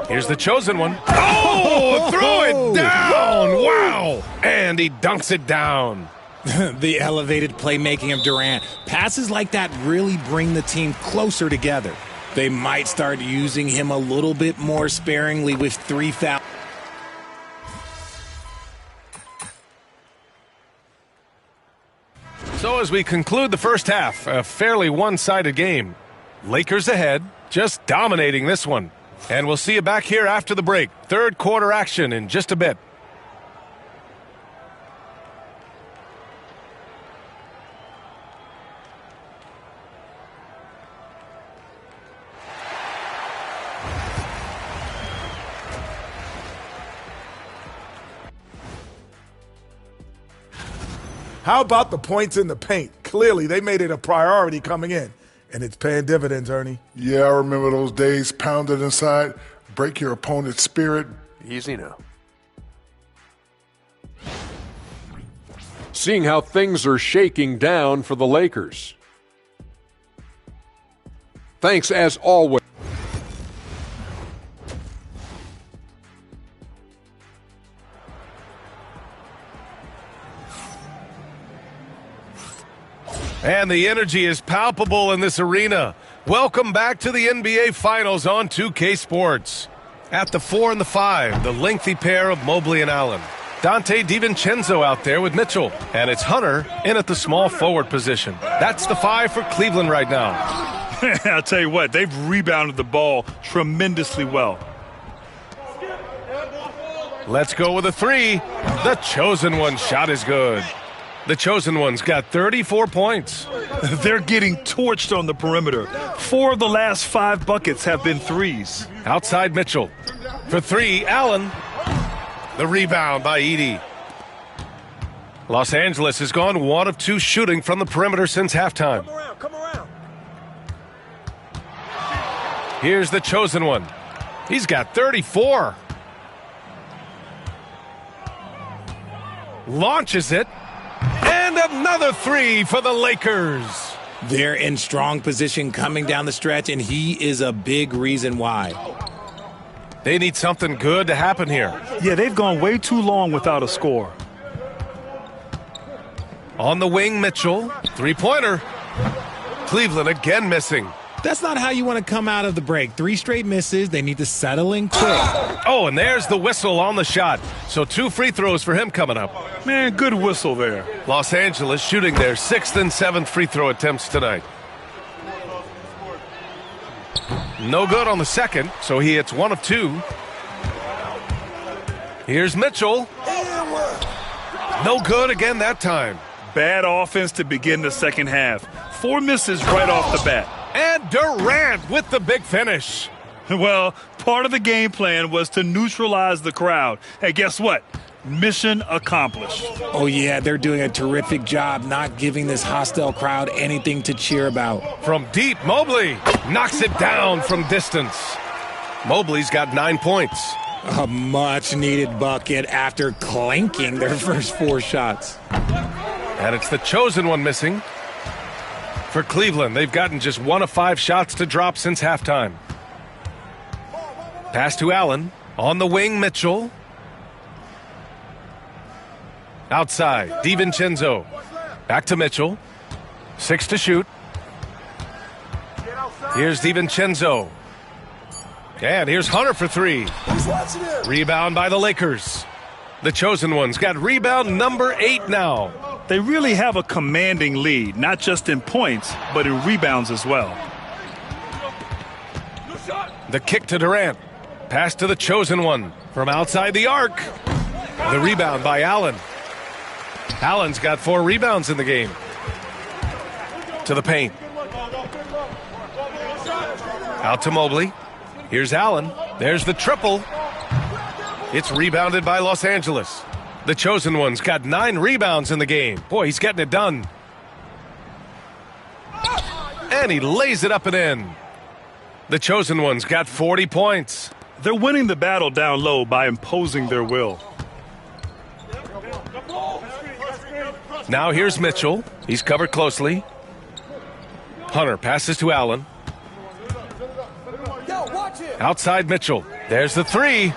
Here's the chosen one. Oh, throw it down. Wow. And he dunks it down. The elevated playmaking of Durant. Passes like that really bring the team closer together. They might start using him a little bit more sparingly with 3 fouls. So as we conclude the first half, a fairly one-sided game. Lakers ahead, just dominating this one. And we'll see you back here after the break. Third quarter action in just a bit. How about the points in the paint? Clearly, they made it a priority coming in, and it's paying dividends, Ernie. Yeah, I remember those days pounded inside. Break your opponent's spirit. Easy now. Seeing how things are shaking down for the Lakers. Thanks, as always. And the energy is palpable in this arena. Welcome back to the NBA Finals on 2K Sports. At the 4 and the 5, the lengthy pair of Mobley and Allen. Dante DiVincenzo out there with Mitchell. And it's Hunter in at the small forward position. That's the 5 for Cleveland right now. I'll tell you what, they've rebounded the ball tremendously well. Let's go with a 3. The chosen one shot is good. The chosen one's got 34 points. They're getting torched on the perimeter. 4 of the last 5 buckets have been threes. Outside Mitchell. For 3, Allen. The rebound by Edey. Los Angeles has gone 1 of 2 shooting from the perimeter since halftime. Come around. Here's the chosen one. He's got 34. Launches it. And another 3 for the Lakers. They're in strong position coming down the stretch, and he is a big reason why. They need something good to happen here. Yeah, they've gone way too long without a score. On the wing, Mitchell. 3-pointer. Cleveland again missing. That's not how you want to come out of the break. 3 straight misses. They need to settle in quick. Oh, and there's the whistle on the shot. So 2 free throws for him coming up. Man, good whistle there. Los Angeles shooting their 6th and 7th free throw attempts tonight. No good on the second, so he hits 1 of 2. Here's Mitchell. No good again that time. Bad offense to begin the second half. 4 misses right off the bat. And Durant with the big finish. Well, part of the game plan was to neutralize the crowd. Hey, guess what? Mission accomplished. Oh, yeah, they're doing a terrific job not giving this hostile crowd anything to cheer about. From deep, Mobley knocks it down from distance. Mobley's got 9 points. A much-needed bucket after clanking their first 4 shots. And it's the chosen one missing. For Cleveland, they've gotten just 1 of 5 shots to drop since halftime. Pass to Allen. On the wing, Mitchell. Outside, DiVincenzo. Back to Mitchell. 6 to shoot. Here's DiVincenzo. And here's Hunter for 3. Rebound by the Lakers. The chosen one's got rebound number 8 now. They really have a commanding lead, not just in points, but in rebounds as well. The kick to Durant. Pass to the chosen one from outside the arc. The rebound by Allen. Allen's got 4 rebounds in the game. To the paint. Out to Mobley. Here's Allen. There's the triple. It's rebounded by Los Angeles. The chosen one's got 9 rebounds in the game. Boy, he's getting it done. And he lays it up and in. The chosen one's got 40 points. They're winning the battle down low by imposing their will. Now here's Mitchell. He's covered closely. Hunter passes to Allen. Outside Mitchell. There's the 3.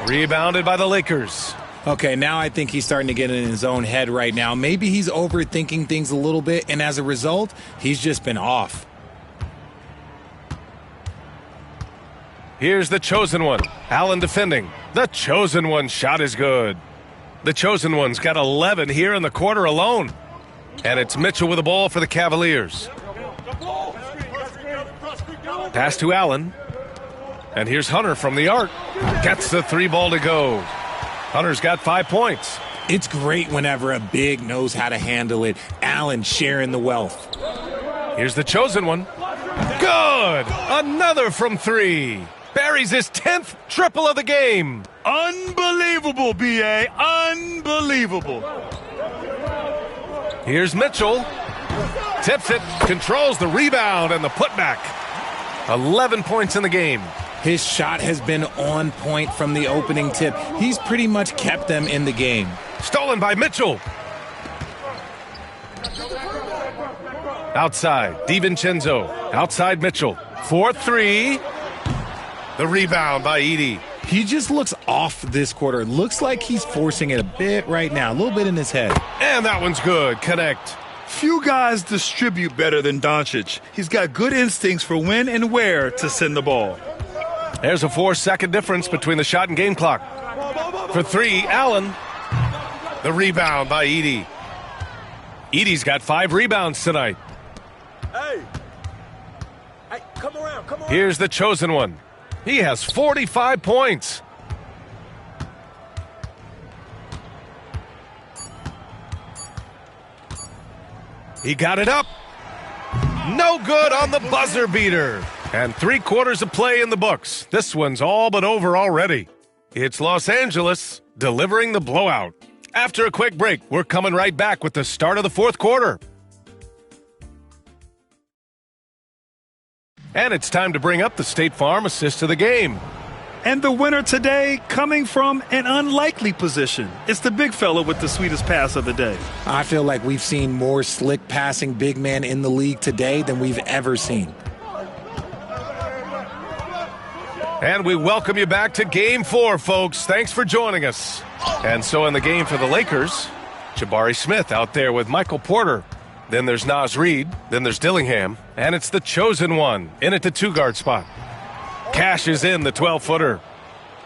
Rebounded by the Lakers. Okay, now I think he's starting to get in his own head right now. Maybe he's overthinking things a little bit, and as a result, he's just been off. Here's the chosen one. Allen defending. The chosen one shot is good. The chosen one's got 11 here in the quarter alone. And it's Mitchell with the ball for the Cavaliers. Pass to Allen. And here's Hunter from the arc. Gets the 3 ball to go. Hunter's got 5 points. It's great whenever a big knows how to handle it. Allen sharing the wealth. Here's the chosen one. Good! Another from 3. Buries his 10th triple of the game. Unbelievable, B.A. Unbelievable. Here's Mitchell. Tips it, controls the rebound and the putback. 11 points in the game. His shot has been on point from the opening tip. He's pretty much kept them in the game. Stolen by Mitchell. Outside, DiVincenzo. Outside Mitchell. 4-3. The rebound by Edey. He just looks off this quarter. It looks like he's forcing it a bit right now. A little bit in his head. And that one's good. Connect. Few guys distribute better than Doncic. He's got good instincts for when and where to send the ball. There's a 4-second difference between the shot and game clock. For three, Allen. The rebound by Edey. Edey's got 5 rebounds tonight. Hey, come around. Here's the chosen one. He has 45 points. He got it up. No good on the buzzer beater. And 3 quarters of play in the books. This one's all but over already. It's Los Angeles delivering the blowout. After a quick break, we're coming right back with the start of the 4th quarter. And it's time to bring up the State Farm assist of the game. And the winner today coming from an unlikely position. It's the big fella with the sweetest pass of the day. I feel like we've seen more slick passing big men in the league today than we've ever seen. And we welcome you back to Game 4, folks. Thanks for joining us. And so in the game for the Lakers, Jabari Smith out there with Michael Porter. Then there's Naz Reid. Then there's Dillingham. And it's the chosen one in at the 2-guard spot. Cash is in the 12-footer.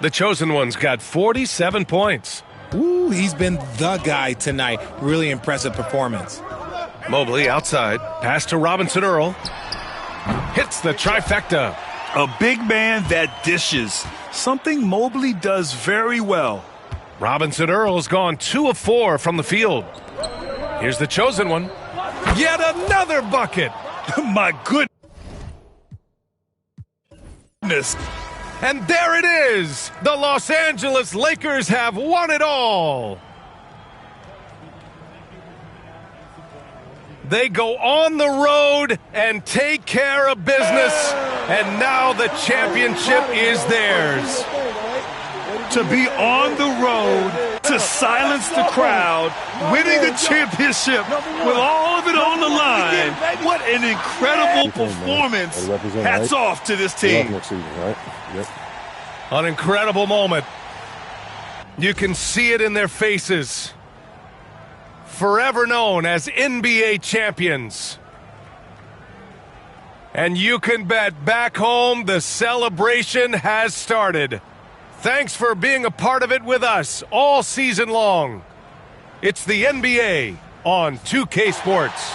The chosen one's got 47 points. Ooh, he's been the guy tonight. Really impressive performance. Mobley outside. Pass to Robinson Earl. Hits the trifecta. A big man that dishes. Something Mobley does very well. Robinson Earl's gone 2 of 4 from the field. Here's the chosen one. Yet another bucket. My goodness. And there it is. The Los Angeles Lakers have won it all. They go on the road and take care of business. And now the championship is theirs. To be on the road, to silence the crowd, winning a championship with all of it on the line. What an incredible performance. Hats off to this team. An incredible moment. You can see it in their faces. Forever known as NBA champions. And you can bet back home the celebration has started. Thanks for being a part of it with us all season long. It's the NBA on 2K Sports.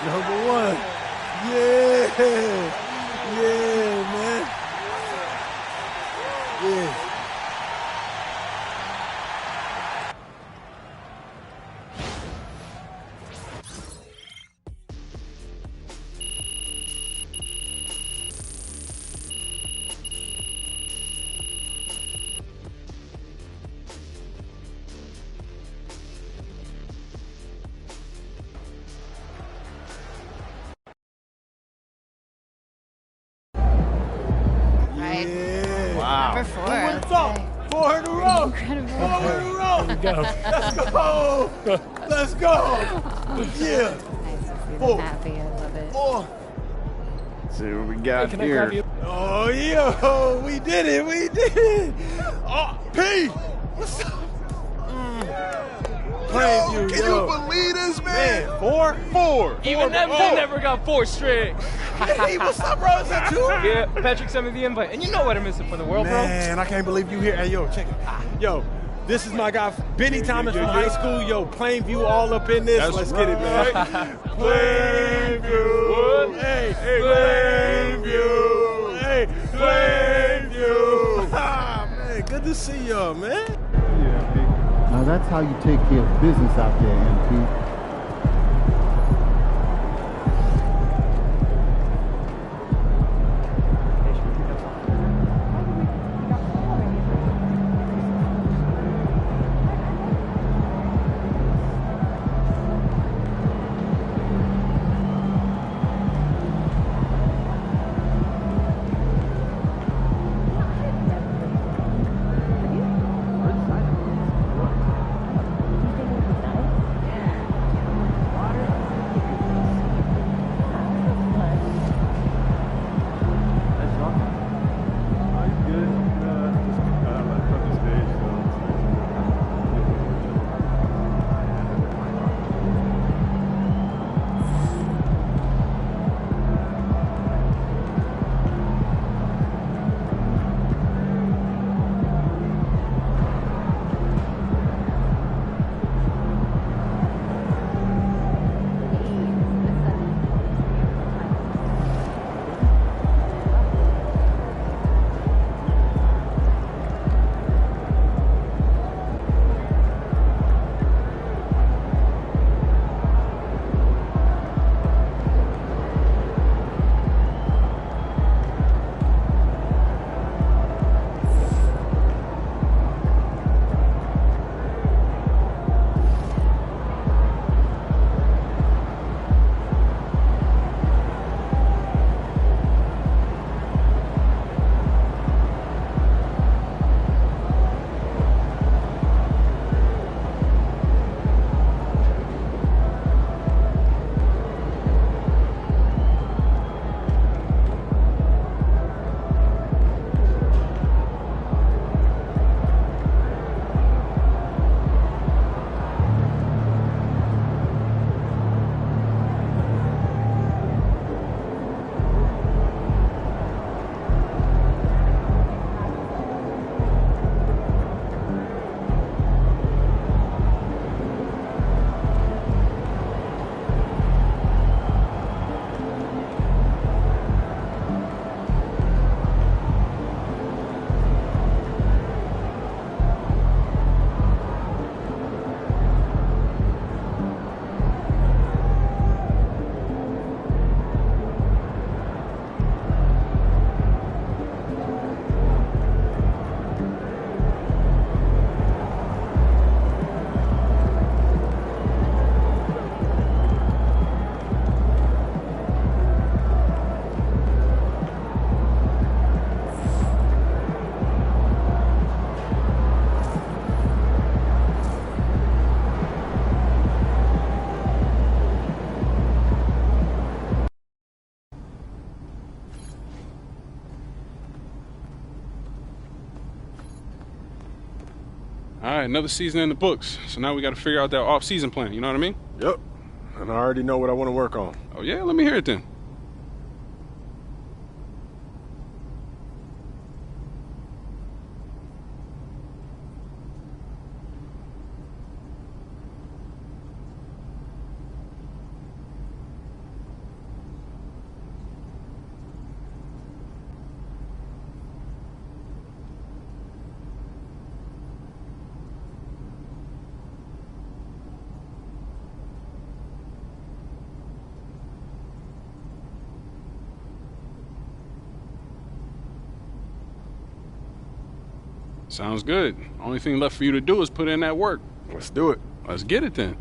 Number 1. Yeah. Yeah, man. Yeah. Wow. Number 4. Okay. 4 in a row. Incredible. 4 in a row. Let's go. Let's go. Yeah. Nice to see them happy. I love it. 4. See what we got here. Oh, yeah. We did it. We did it. Oh, P. What's up? Can you believe this, man? 4? Even them never got 4 straight. Hey, what's up, bro? Is that you? Yeah, Patrick sent me the invite. And you know what I'm missing for the world, bro. Man, I can't believe you here. Hey, yo, check it. Yo, this is my guy, Benny Thomas from high school. Yo, Plainview all up in this. Let's get it, man. Plainview. Hey, Plainview. Hey, Plainview. Ah, man, good to see y'all, man. Now that's how you take care of business out there, MP. All right, another season in the books. So now we got to figure out that off-season plan. You know what I mean? Yep. And I already know what I want to work on. Oh, yeah? Let me hear it then. Sounds good. Only thing left for you to do is put in that work. Let's do it. Let's get it then.